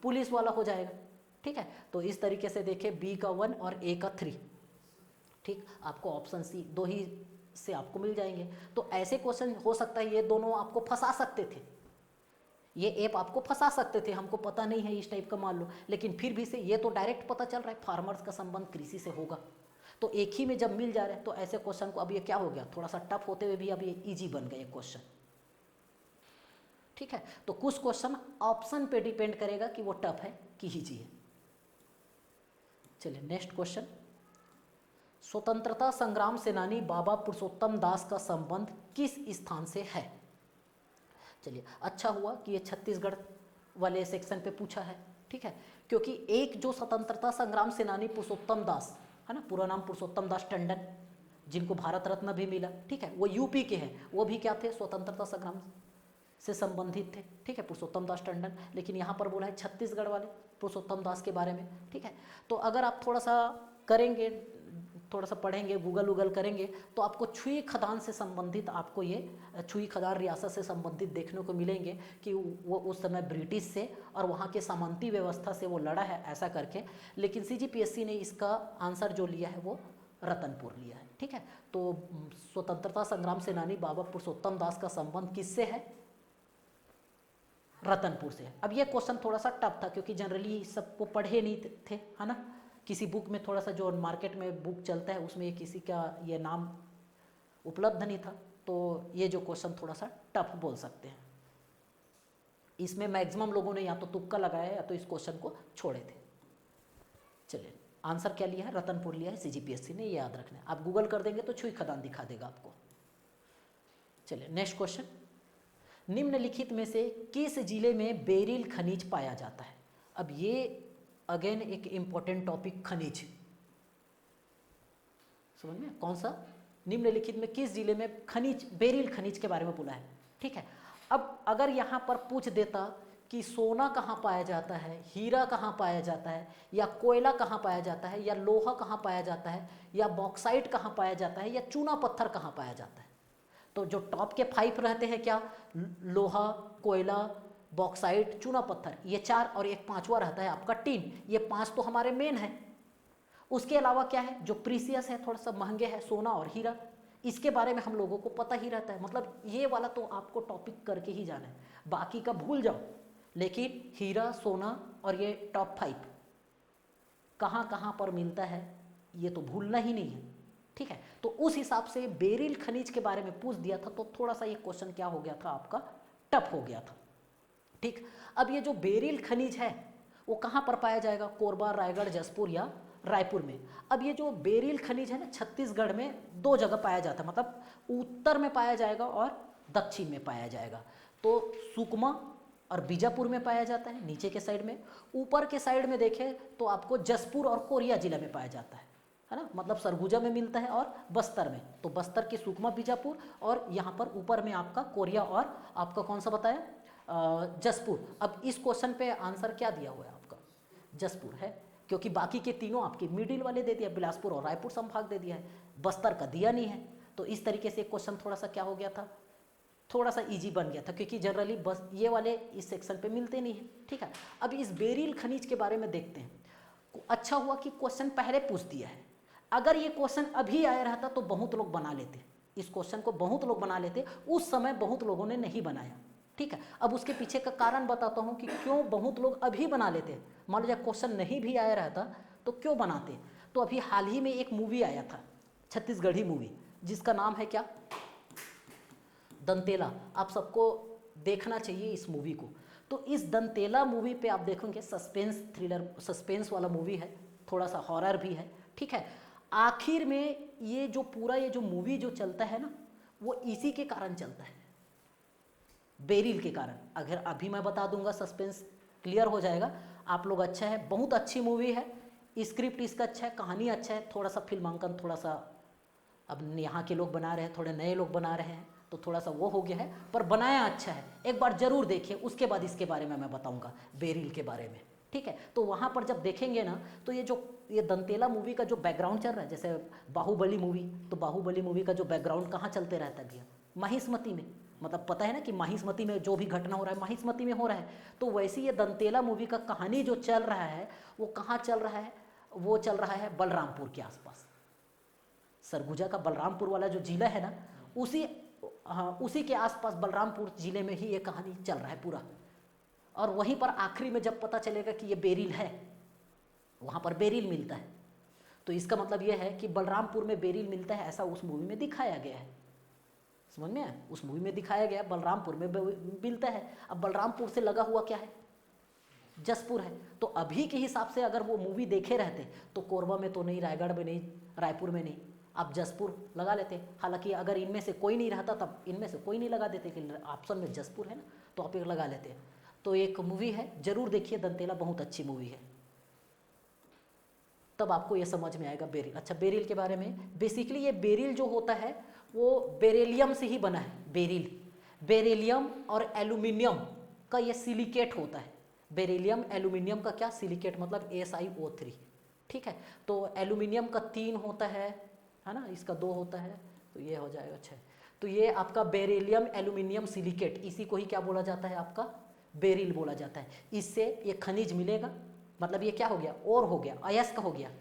[SPEAKER 1] पुलिस वाला हो जाएगा। ठीक है, तो इस तरीके से देखें, बी का 1 और ए का 3। ठीक, आपको ऑप्शन सी 2 ही से आपको मिल जाएंगे। तो ऐसे क्वेश्चन हो सकता है ये दोनों आपको फंसा सकते थे, ये ऐप आपको फंसा सकते थे, हमको पता नहीं है इस टाइप का मान लो, लेकिन फिर भी से ये तो डायरेक्ट पता चल रहा है फार्मर्स का संबंध कृषि से होगा। तो एक ही में जब मिल जा रहा है तो ऐसे क्वेश्चन को अब ये क्या हो गया, थोड़ा सा टफ होते हुए भी अब ये ईजी बन गए क्वेश्चन। ठीक है, तो कुछ क्वेश्चन ऑप्शन पे डिपेंड करेगा कि वो टफ है कि ईजी है। चलिए नेक्स्ट क्वेश्चन, स्वतंत्रता संग्राम सेनानी बाबा पुरुषोत्तम दास का संबंध किस स्थान से है। चलिए, अच्छा हुआ कि ये छत्तीसगढ़ वाले सेक्शन पे पूछा है। ठीक है, क्योंकि एक जो स्वतंत्रता संग्राम सेनानी पुरुषोत्तम दास है ना, पूरा नाम पुरुषोत्तम दास टंडन, जिनको भारत रत्न भी मिला, ठीक है, वो यूपी के हैं, वो भी क्या थे, स्वतंत्रता संग्राम से संबंधित थे। ठीक है, पुरुषोत्तम दास टंडन, लेकिन यहाँ पर बोला है छत्तीसगढ़ वाले पुरुषोत्तम दास के बारे में। ठीक है, तो अगर आप थोड़ा सा करेंगे, थोड़ा सा पढ़ेंगे, गूगल करेंगे, तो आपको छुई खदान से संबंधित, आपको ये छुई खदान रियासत से संबंधित देखने को मिलेंगे कि वो उस समय ब्रिटिश से और वहाँ के सामंती व्यवस्था से वो लड़ा है ऐसा करके। लेकिन सीजीपीएससी ने इसका आंसर जो लिया है वो रतनपुर लिया है। ठीक है, तो स्वतंत्रता संग्राम सेनानी बाबा पुरुषोत्तम दास का संबंध किससे है, रतनपुर से। अब ये क्वेश्चन थोड़ा सा टफ था क्योंकि जनरली सबको पढ़े नहीं थे, है ना, किसी बुक में, थोड़ा सा जो मार्केट में बुक चलता है उसमें किसी का ये नाम उपलब्ध नहीं था, तो ये जो क्वेश्चन थोड़ा सा टफ बोल सकते हैं। इसमें मैक्सिमम लोगों ने या तो तुक्का लगाया है या तो इस क्वेश्चन को छोड़े थे। चलिए, आंसर क्या लिया है, रतनपुर लिया है सीजीपीएससी ने, ये याद रखना है। आप गूगल कर देंगे तो छुई खदान दिखा देगा आपको। चलिए नेक्स्ट क्वेश्चन, निम्नलिखित में से किस जिले में बेरिल खनिज पाया जाता है। अब ये अगेन एक इंपॉर्टेंट टॉपिक, खनिज, समझ में, कौन सा, निम्नलिखित में किस जिले में खनिज, बेरिल खनिज के बारे में बोला है। ठीक है, अब अगर यहाँ पर पूछ देता कि सोना कहाँ पाया जाता है, हीरा कहाँ पाया जाता है, या कोयला कहाँ पाया जाता है, या लोहा कहाँ पाया जाता है, या बॉक्साइट कहाँ पाया जाता है, या चूना पत्थर कहाँ पाया जाता है, तो जो टॉप के 5 रहते हैं क्या, लोहा, कोयला, बॉक्साइट, चूना पत्थर, ये 4, और एक 5वां रहता है आपका टीन। ये 5 तो हमारे मेन है। उसके अलावा क्या है जो प्रीसियस है, थोड़ा सा महंगे है, सोना और हीरा, इसके बारे में हम लोगों को पता ही रहता है। मतलब ये वाला तो आपको टॉपिक करके ही जाना है, बाकी का भूल जाओ, लेकिन हीरा, सोना और ये टॉप 5 कहाँ कहाँ पर मिलता है ये तो भूलना ही नहीं है। ठीक है, तो उस हिसाब से बेरिल खनिज के बारे में पूछ दिया था तो थोड़ा सा ये क्वेश्चन क्या हो गया था आपका, टफ हो गया था। ठीक, अब ये जो बेरिल खनिज है वो कहाँ पर पाया जाएगा, कोरबा, रायगढ़, जसपुर या रायपुर में। अब ये जो बेरिल खनिज है ना, छत्तीसगढ़ में 2 जगह पाया जाता है, मतलब उत्तर में पाया जाएगा और दक्षिण में पाया जाएगा। तो सुकमा और बीजापुर में पाया जाता है नीचे के साइड में, ऊपर के साइड में देखें तो आपको जसपुर और कोरिया जिला में पाया जाता है ना, मतलब सरगुजा में मिलता है और बस्तर में, तो बस्तर के सुकमा, बीजापुर, और यहाँ पर ऊपर में आपका कोरिया और आपका कौन सा बताया, जसपुर। अब इस क्वेश्चन पे आंसर क्या दिया हुआ है आपका, जसपुर है, क्योंकि बाकी के तीनों आपके मिडिल वाले दे दिया, बिलासपुर और रायपुर संभाग दे दिया है, बस्तर का दिया नहीं है। तो इस तरीके से क्वेश्चन थोड़ा सा क्या हो गया था, थोड़ा सा इजी बन गया था, क्योंकि जनरली बस ये वाले इस सेक्शन पे मिलते नहीं है। ठीक है, अब इस बेरिल खनिज के बारे में देखते हैं। अच्छा हुआ कि क्वेश्चन पहले पूछ दिया है, अगर ये क्वेश्चन अभी आया रहता तो बहुत लोग बना लेते, इस क्वेश्चन को बहुत लोग बना लेते, उस समय बहुत लोगों ने नहीं बनाया। ठीक है, अब उसके पीछे का कारण बताता हूँ कि क्यों बहुत लोग अभी बना लेते। मान लो जब क्वेश्चन नहीं भी आया रहता तो क्यों बनाते। तो अभी हाल ही में एक मूवी आया था, छत्तीसगढ़ी मूवी, जिसका नाम है क्या, दंतेला। आप सबको देखना चाहिए इस मूवी को। तो इस दंतेला मूवी पे आप देखोगे, सस्पेंस थ्रिलर, सस्पेंस वाला मूवी है, थोड़ा सा हॉरर भी है, ठीक है। आखिर में ये जो पूरा ये जो मूवी जो चलता है ना, वो इसी के कारण चलता है, बेरिल के कारण। अगर अभी मैं बता दूंगा सस्पेंस क्लियर हो जाएगा आप लोग। अच्छा है, बहुत अच्छी मूवी है, स्क्रिप्ट इसका अच्छा है, कहानी अच्छा है, थोड़ा सा फिल्मांकन थोड़ा सा अब यहाँ के लोग बना रहे हैं, थोड़े नए लोग बना रहे हैं, तो थोड़ा सा वो हो गया है, पर बनाया अच्छा है। एक बार ज़रूर देखिए, उसके बाद इसके बारे में मैं बताऊंगा बेरिल के बारे में, ठीक है। तो वहाँ पर जब देखेंगे ना, तो ये दंतेला मूवी का जो बैकग्राउंड चल रहा है, जैसे बाहुबली मूवी, तो बाहुबली मूवी का जो बैकग्राउंड कहाँ चलते रहता है भैया, माहिष्मती में। मतलब पता है ना कि माहिष्मती में जो भी घटना हो रहा है माहिष्मती में हो रहा है। तो वैसे ये दंतेला मूवी का कहानी जो चल रहा है वो कहाँ चल रहा है, वो चल रहा है बलरामपुर के आसपास। सरगुजा का बलरामपुर वाला जो जिला है ना, उसी के आसपास बलरामपुर जिले में ही ये कहानी चल रहा है पूरा। और वहीं पर आखिरी में जब पता चलेगा कि ये बेरिल है, वहाँ पर बेरिल मिलता है, तो इसका मतलब ये है कि बलरामपुर में बेरिल मिलता है, ऐसा उस मूवी में दिखाया गया है। समझ में आया? उस मूवी में दिखाया गया बलरामपुर में मिलता है। अब बलरामपुर से लगा हुआ क्या है, जसपुर है। तो अभी के हिसाब से अगर वो मूवी देखे रहते तो कोरबा में तो नहीं, रायगढ़ में नहीं, रायपुर में नहीं, आप जसपुर लगा लेते। हालांकि अगर इनमें से कोई नहीं रहता तब इनमें से कोई नहीं लगा देते कि ऑप्शन में जसपुर है ना, तो आप एक लगा लेते। तो एक मूवी है, जरूर देखिए दंतेला, बहुत अच्छी मूवी है, तब आपको ये समझ में आएगा बेरिल। अच्छा, बेरिल के बारे में, बेसिकली ये बेरिल जो होता है वो बेरिलियम से ही बना है। बेरिल बेरिलियम और एल्यूमिनियम का ये सिलिकेट होता है। बेरिलियम एल्यूमिनियम का क्या सिलिकेट, मतलब SiO3, ठीक है। तो एल्यूमिनियम का 3 होता है ना, इसका 2 होता है, तो ये हो जाएगा 6। तो ये आपका बेरिलियम एल्यूमिनियम सिलिकेट, इसी को ही क्या बोला जाता है, आपका बेरिल बोला जाता है। इससे ये खनिज मिलेगा, मतलब ये क्या हो गया, और हो गया, अयस्क हो गया।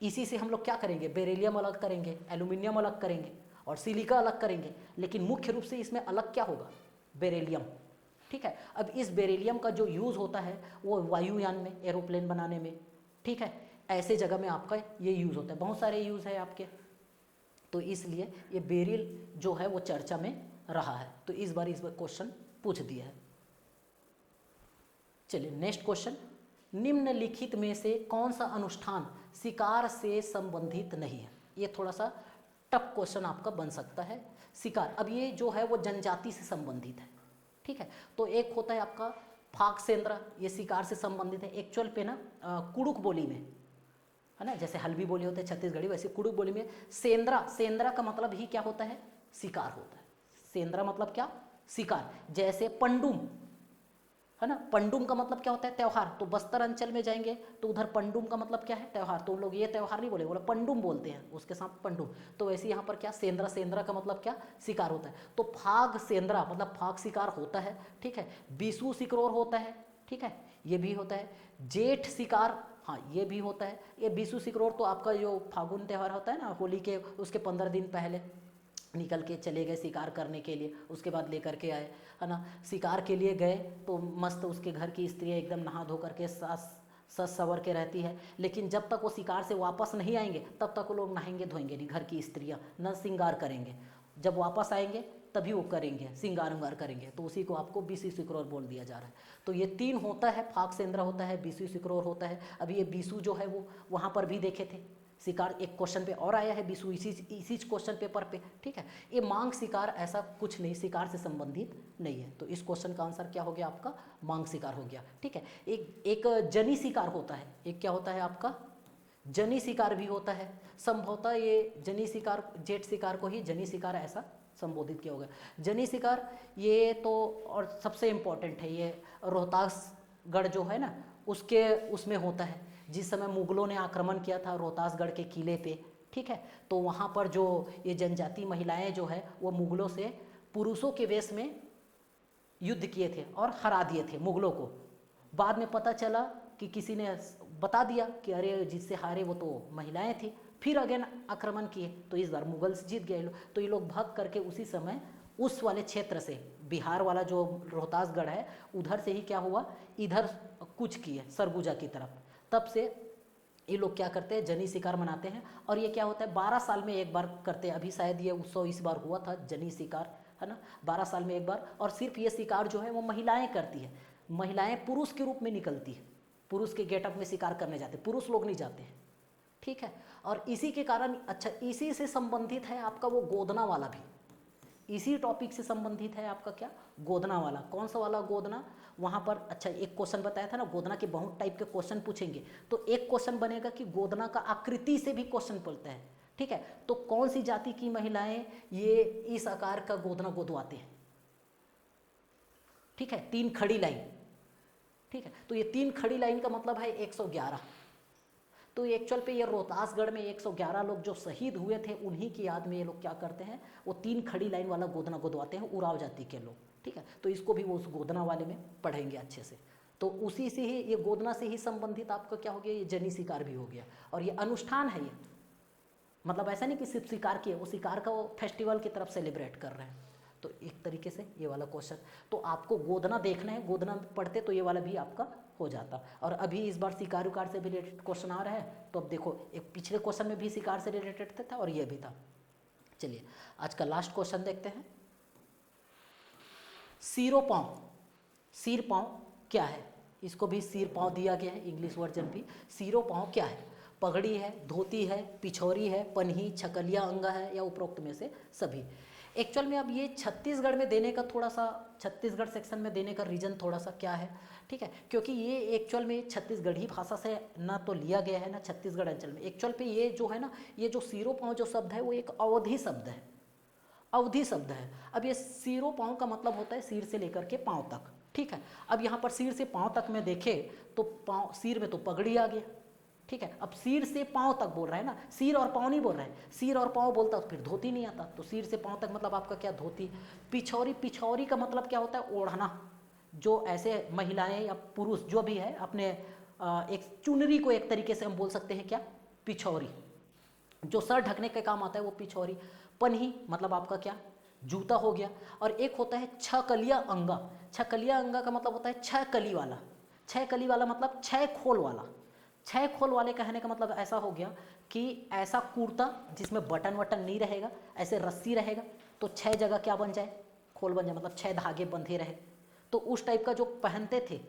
[SPEAKER 1] इसी से हम लोग क्या करेंगे, बेरिलियम अलग करेंगे, एल्यूमिनियम अलग करेंगे और सिलिका अलग करेंगे, लेकिन मुख्य रूप से इसमें अलग क्या होगा, बेरिलियम, ठीक है। अब इस बेरिलियम का जो यूज़ होता है वो वायुयान में, एरोप्लेन बनाने में, ठीक है, ऐसे जगह में आपका ये यूज़ होता है, बहुत सारे यूज़ है आपके। तो इसलिए ये बेरिल जो है वो चर्चा में रहा है, तो इस बार क्वेश्चन पूछ दिया है। चलिए नेक्स्ट क्वेश्चन, निम्नलिखित में से कौन सा अनुष्ठान शिकार से संबंधित नहीं है। ये थोड़ा सा टफ क्वेश्चन आपका बन सकता है। शिकार, अब ये जो है वो जनजाति से संबंधित है, ठीक है। तो एक होता है आपका फाग सेंद्रा, ये शिकार से संबंधित है। एक्चुअल पे ना कुड़ुक बोली में है ना, जैसे हल्बी बोली होते हैं छत्तीसगढ़ी, वैसे कुड़ुक बोली में सेंद्रा, सेंद्रा का मतलब ही क्या होता है, शिकार होता है। सेंद्रा मतलब क्या, शिकार। जैसे पंडुम है ना, पंडुम का मतलब क्या होता है, त्यौहार। तो बस्तर अंचल में जाएंगे तो उधर पंडुम का मतलब क्या है, त्यौहार। तो उन लोग ये त्यौहार नहीं बोले, पंडुम बोलते हैं, उसके साथ पंडुम। तो वैसे यहाँ पर क्या, सेंद्रा, सेंद्रा का मतलब क्या, शिकार होता है। तो फाग सेंद्रा मतलब फाग शिकार होता है, ठीक है। बीसू सिकरोर होता है, ठीक है, ये भी होता है। जेठ शिकार, हाँ ये भी होता है। ये बीसू सिकरोर तो आपका जो फागुन त्यौहार होता है ना, होली के उसके 15 दिन पहले निकल के चले गए शिकार करने के लिए, उसके बाद लेकर के आए, है ना। शिकार के लिए गए तो मस्त उसके घर की स्त्रियाँ एकदम नहा धो करके सज सवर के रहती है, लेकिन जब तक वो शिकार से वापस नहीं आएंगे तब तक वो लोग नहाएंगे धोएंगे नहीं, घर की स्त्रियाँ न श्रृंगार करेंगे। जब वापस आएंगे तभी वो करेंगे, श्रृंगार उंगार करेंगे। तो उसी को आपको बीसू सिकरोर बोल दिया जा रहा है। तो ये 3 होता है, फाग सेंद्रा होता है, बीसू सिकरोर होता है। अभी ये बीसू जो है वो वहाँ पर भी देखे थे शिकार, एक क्वेश्चन पे और आया है बीसू इसी क्वेश्चन पेपर पे, ठीक है। ये मांग शिकार ऐसा कुछ नहीं, शिकार से संबंधित नहीं है। तो इस क्वेश्चन का आंसर क्या हो गया आपका, मांग शिकार हो गया, ठीक है। एक जनी शिकार होता है, एक क्या होता है आपका, जनी शिकार भी होता है। संभवतः ये जनी शिकार, जेठ शिकार को ही जनी शिकार ऐसा संबोधित किया होगा। जनी शिकार ये तो और सबसे इम्पोर्टेंट है, ये रोहतासगढ़ जो है ना उसके उसमें होता है। जिस समय मुगलों ने आक्रमण किया था रोहतासगढ़ के किले पे, ठीक है, तो वहाँ पर जो ये जनजाति महिलाएं जो है वो मुगलों से पुरुषों के वेश में युद्ध किए थे और हरा दिए थे मुगलों को। बाद में पता चला कि किसी ने बता दिया कि अरे जिससे हारे वो तो महिलाएं थी, फिर अगेन आक्रमण किए, तो इस बार मुगल से जीत गए। तो ये लोग भाग करके उसी समय उस वाले क्षेत्र से, बिहार वाला जो रोहतासगढ़ है उधर से ही क्या हुआ, इधर कूच किए सरगुजा की तरफ। तब से ये लोग क्या करते हैं, जनी शिकार मनाते हैं। और ये क्या होता है, 12 साल में एक बार करते हैं। अभी शायद ये उत्सव इस बार हुआ था जनी शिकार, है ना, 12 साल में एक बार। और सिर्फ ये शिकार जो है वो महिलाएं करती है, महिलाएं पुरुष के रूप में निकलती है, पुरुष के गेटअप में शिकार करने जाते हैं, पुरुष लोग नहीं जाते हैं, ठीक है। और इसी के कारण, अच्छा, इसी से संबंधित है आपका वो गोदना वाला भी, इसी टॉपिक से संबंधित है आपका क्या, गोदना वाला। कौन सा वाला गोदना, वहाँ पर अच्छा एक क्वेश्चन बताया था ना, गोदना के बहुत टाइप के क्वेश्चन पूछेंगे, तो एक क्वेश्चन बनेगा कि गोदना का आकृति से भी क्वेश्चन पड़ता है, ठीक है। तो कौन सी जाति की महिलाएं ये इस आकार का गोदना गोदवाते हैं, ठीक है, 3 खड़ी लाइन, ठीक है। तो ये 3 खड़ी लाइन का मतलब है 111। तो एक्चुअल पे ये रोहतासगढ़ में 111 लोग जो शहीद हुए थे, उन्हीं की याद में ये लोग क्या करते हैं, वो 3 खड़ी लाइन वाला गोदना गोदवाते हैं, उराव जाति के लोग, ठीक है। तो इसको भी वो उस गोदना वाले में पढ़ेंगे अच्छे से। तो उसी से ही ये गोदना से ही संबंधित आपका क्या हो गया, ये जनी शिकार भी हो गया। और ये अनुष्ठान है, ये मतलब ऐसा नहीं कि सिर्फ शिकार किए, वो शिकार का वो फेस्टिवल की तरफ सेलिब्रेट कर रहे हैं। तो एक तरीके से ये वाला क्वेश्चन, तो आपको गोदना देखना है, गोदना पढ़ते तो ये वाला भी आपका हो जाता। और अभी इस बार शिकार उकार से भी रिलेटेड क्वेश्चन आ रहा है, तो अब देखो एक पिछले क्वेश्चन में भी शिकार से रिलेटेड था और ये भी था। चलिए आज का लास्ट क्वेश्चन देखते हैं। सिरो पाँव, सिर पाँव क्या है, इसको भी सिर पाँव दिया गया है, इंग्लिश वर्जन भी। सिरो पाँव क्या है, पगड़ी है, धोती है, पिछौरी है, पन्ही, छकलिया अंगा है, या उपरोक्त में से सभी। एक्चुअल में अब ये छत्तीसगढ़ में देने का थोड़ा सा, छत्तीसगढ़ सेक्शन में देने का रीज़न थोड़ा सा क्या है, ठीक है, क्योंकि ये एक्चुअल में छत्तीसगढ़ी भाषा से ना तो लिया गया है ना छत्तीसगढ़ अंचल में। एक्चुअल पे ये जो है ना, ये जो सिरो पाँव जो शब्द है वो एक अवधि शब्द है, अवधि शब्द है। अब ये सिरो पाँव का मतलब होता है सिर से लेकर के पाँव तक, ठीक है। अब यहाँ पर सिर से पाँव तक में देखें तो पाँव, सिर में तो पगड़ी आ गया, ठीक है। अब सिर से पाँव तक बोल रहा है ना, सिर और पाँव नहीं बोल रहा है, सिर और पाँव बोलता तो फिर धोती नहीं आता, तो सिर से पाँव तक मतलब आपका क्या, धोती। पिछौरी, पिछौरी का मतलब क्या होता है, ओढ़ना। जो ऐसे महिलाएं या पुरुष जो भी है अपने एक चुनरी को एक तरीके से हम बोल सकते हैं क्या, पिछौरी, जो सर ढकने के काम आता है वो पिछौरी। पन्ही मतलब आपका क्या, जूता हो गया। और एक होता है छकलिया अंगा, छकलिया अंगा का मतलब होता है 6 कली वाला, 6 कली वाला मतलब 6 खोल वाला। 6 खोल वाले कहने का मतलब ऐसा हो गया कि ऐसा कुर्ता जिसमें बटन वटन नहीं रहेगा, ऐसे रस्सी रहेगा, तो 6 जगह क्या बन जाए, खोल बन जाए, मतलब 6 धागे बंधे रहे। तो उस टाइप का जो पहनते थे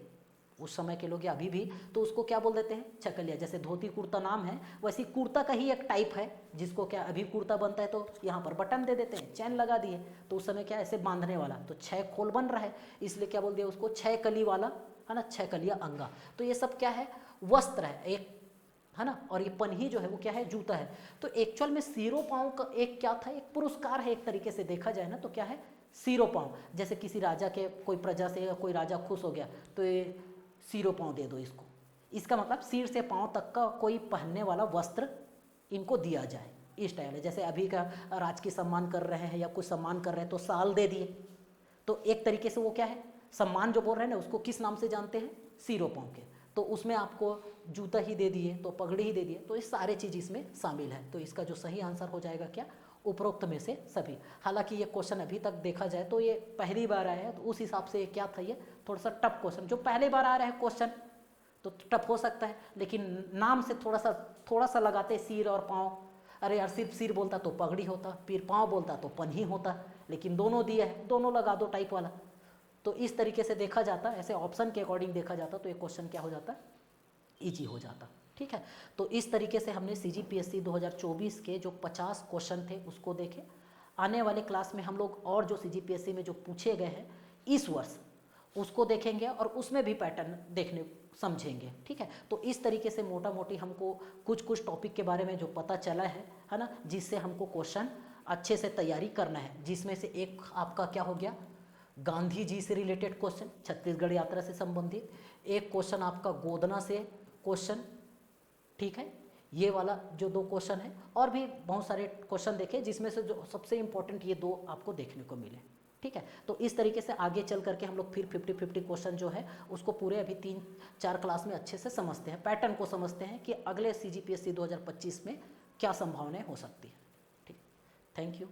[SPEAKER 1] उस समय के लोग या अभी भी, तो उसको क्या बोल देते हैं, छकलिया। जैसे धोती कुर्ता नाम है, वैसी कुर्ता का ही एक टाइप है जिसको क्या, अभी कुर्ता बनता है तो यहाँ पर बटन दे देते हैं, चैन लगा दिए, तो उस समय क्या ऐसे बांधने वाला, तो 6 खोल बन रहा है, इसलिए क्या बोल दिया उसको, 6 कली वाला, है ना, 6 कलिया अंगा। तो ये सब क्या है, वस्त्र है एक, है ना। और ये पन्ही जो है वो क्या है, जूता है। तो एक्चुअल में सिरो पाँव का एक क्या था, एक पुरस्कार है एक तरीके से देखा जाए ना, तो क्या है, सिरो पाँव। जैसे किसी राजा के, कोई प्रजा से या कोई राजा खुश हो गया तो ये सिरो पाँव दे दो इसको, इसका मतलब सिर से पाँव तक का कोई पहनने वाला वस्त्र इनको दिया जाए, इस टाइप है। जैसे अभी का राजकीय सम्मान कर रहे हैं या कुछ सम्मान कर रहे हैं तो साल दे दिए, तो एक तरीके से वो क्या है, सम्मान जो बोल रहे हैं ना उसको किस नाम से जानते हैं, सिरो पाँव के। तो उसमें आपको जूता ही दे दिए, तो पगड़ी ही दे दिए, तो ये सारे चीज़ इसमें शामिल है। तो इसका जो सही आंसर हो जाएगा क्या, उपरोक्त में से सभी। हालांकि ये क्वेश्चन अभी तक देखा जाए तो ये पहली बार आया है, तो उस हिसाब से क्या था, ये थोड़ा सा टफ क्वेश्चन। जो पहली बार आ रहा है क्वेश्चन तो टफ हो सकता है, लेकिन नाम से थोड़ा सा लगाते सिर और पाँव। अरे यार सिर्फ सिर बोलता तो पगड़ी होता, फिर पाँव बोलता तो पन्ही होता, लेकिन दोनों दिया है, दोनों लगा दो टाइप वाला। तो इस तरीके से देखा जाता, ऐसे ऑप्शन के अकॉर्डिंग देखा जाता तो ये क्वेश्चन क्या हो जाता, ईजी हो जाता, ठीक है। तो इस तरीके से हमने CGPSC 2024 के जो 50 क्वेश्चन थे उसको देखे। आने वाले क्लास में हम लोग और जो CGPSC में जो पूछे गए हैं इस वर्ष उसको देखेंगे और उसमें भी पैटर्न देखने समझेंगे, ठीक है। तो इस तरीके से मोटा मोटी हमको कुछ टॉपिक के बारे में जो पता चला है ना, जिससे हमको क्वेश्चन अच्छे से तैयारी करना है। जिसमें से एक आपका क्या हो गया, गांधी जी से रिलेटेड क्वेश्चन, छत्तीसगढ़ यात्रा से संबंधित। एक क्वेश्चन आपका गोदना से क्वेश्चन, ठीक है। ये वाला जो 2 क्वेश्चन है, और भी बहुत सारे क्वेश्चन देखे जिसमें से जो सबसे इंपॉर्टेंट ये 2 आपको देखने को मिले, ठीक है। तो इस तरीके से आगे चल करके हम लोग फिर 50-50 क्वेश्चन जो है उसको पूरे अभी 3-4 क्लास में अच्छे से समझते हैं, पैटर्न को समझते हैं कि अगले CGPSC 2025 में क्या संभावनाएं हो सकती है, ठीक। Thank you.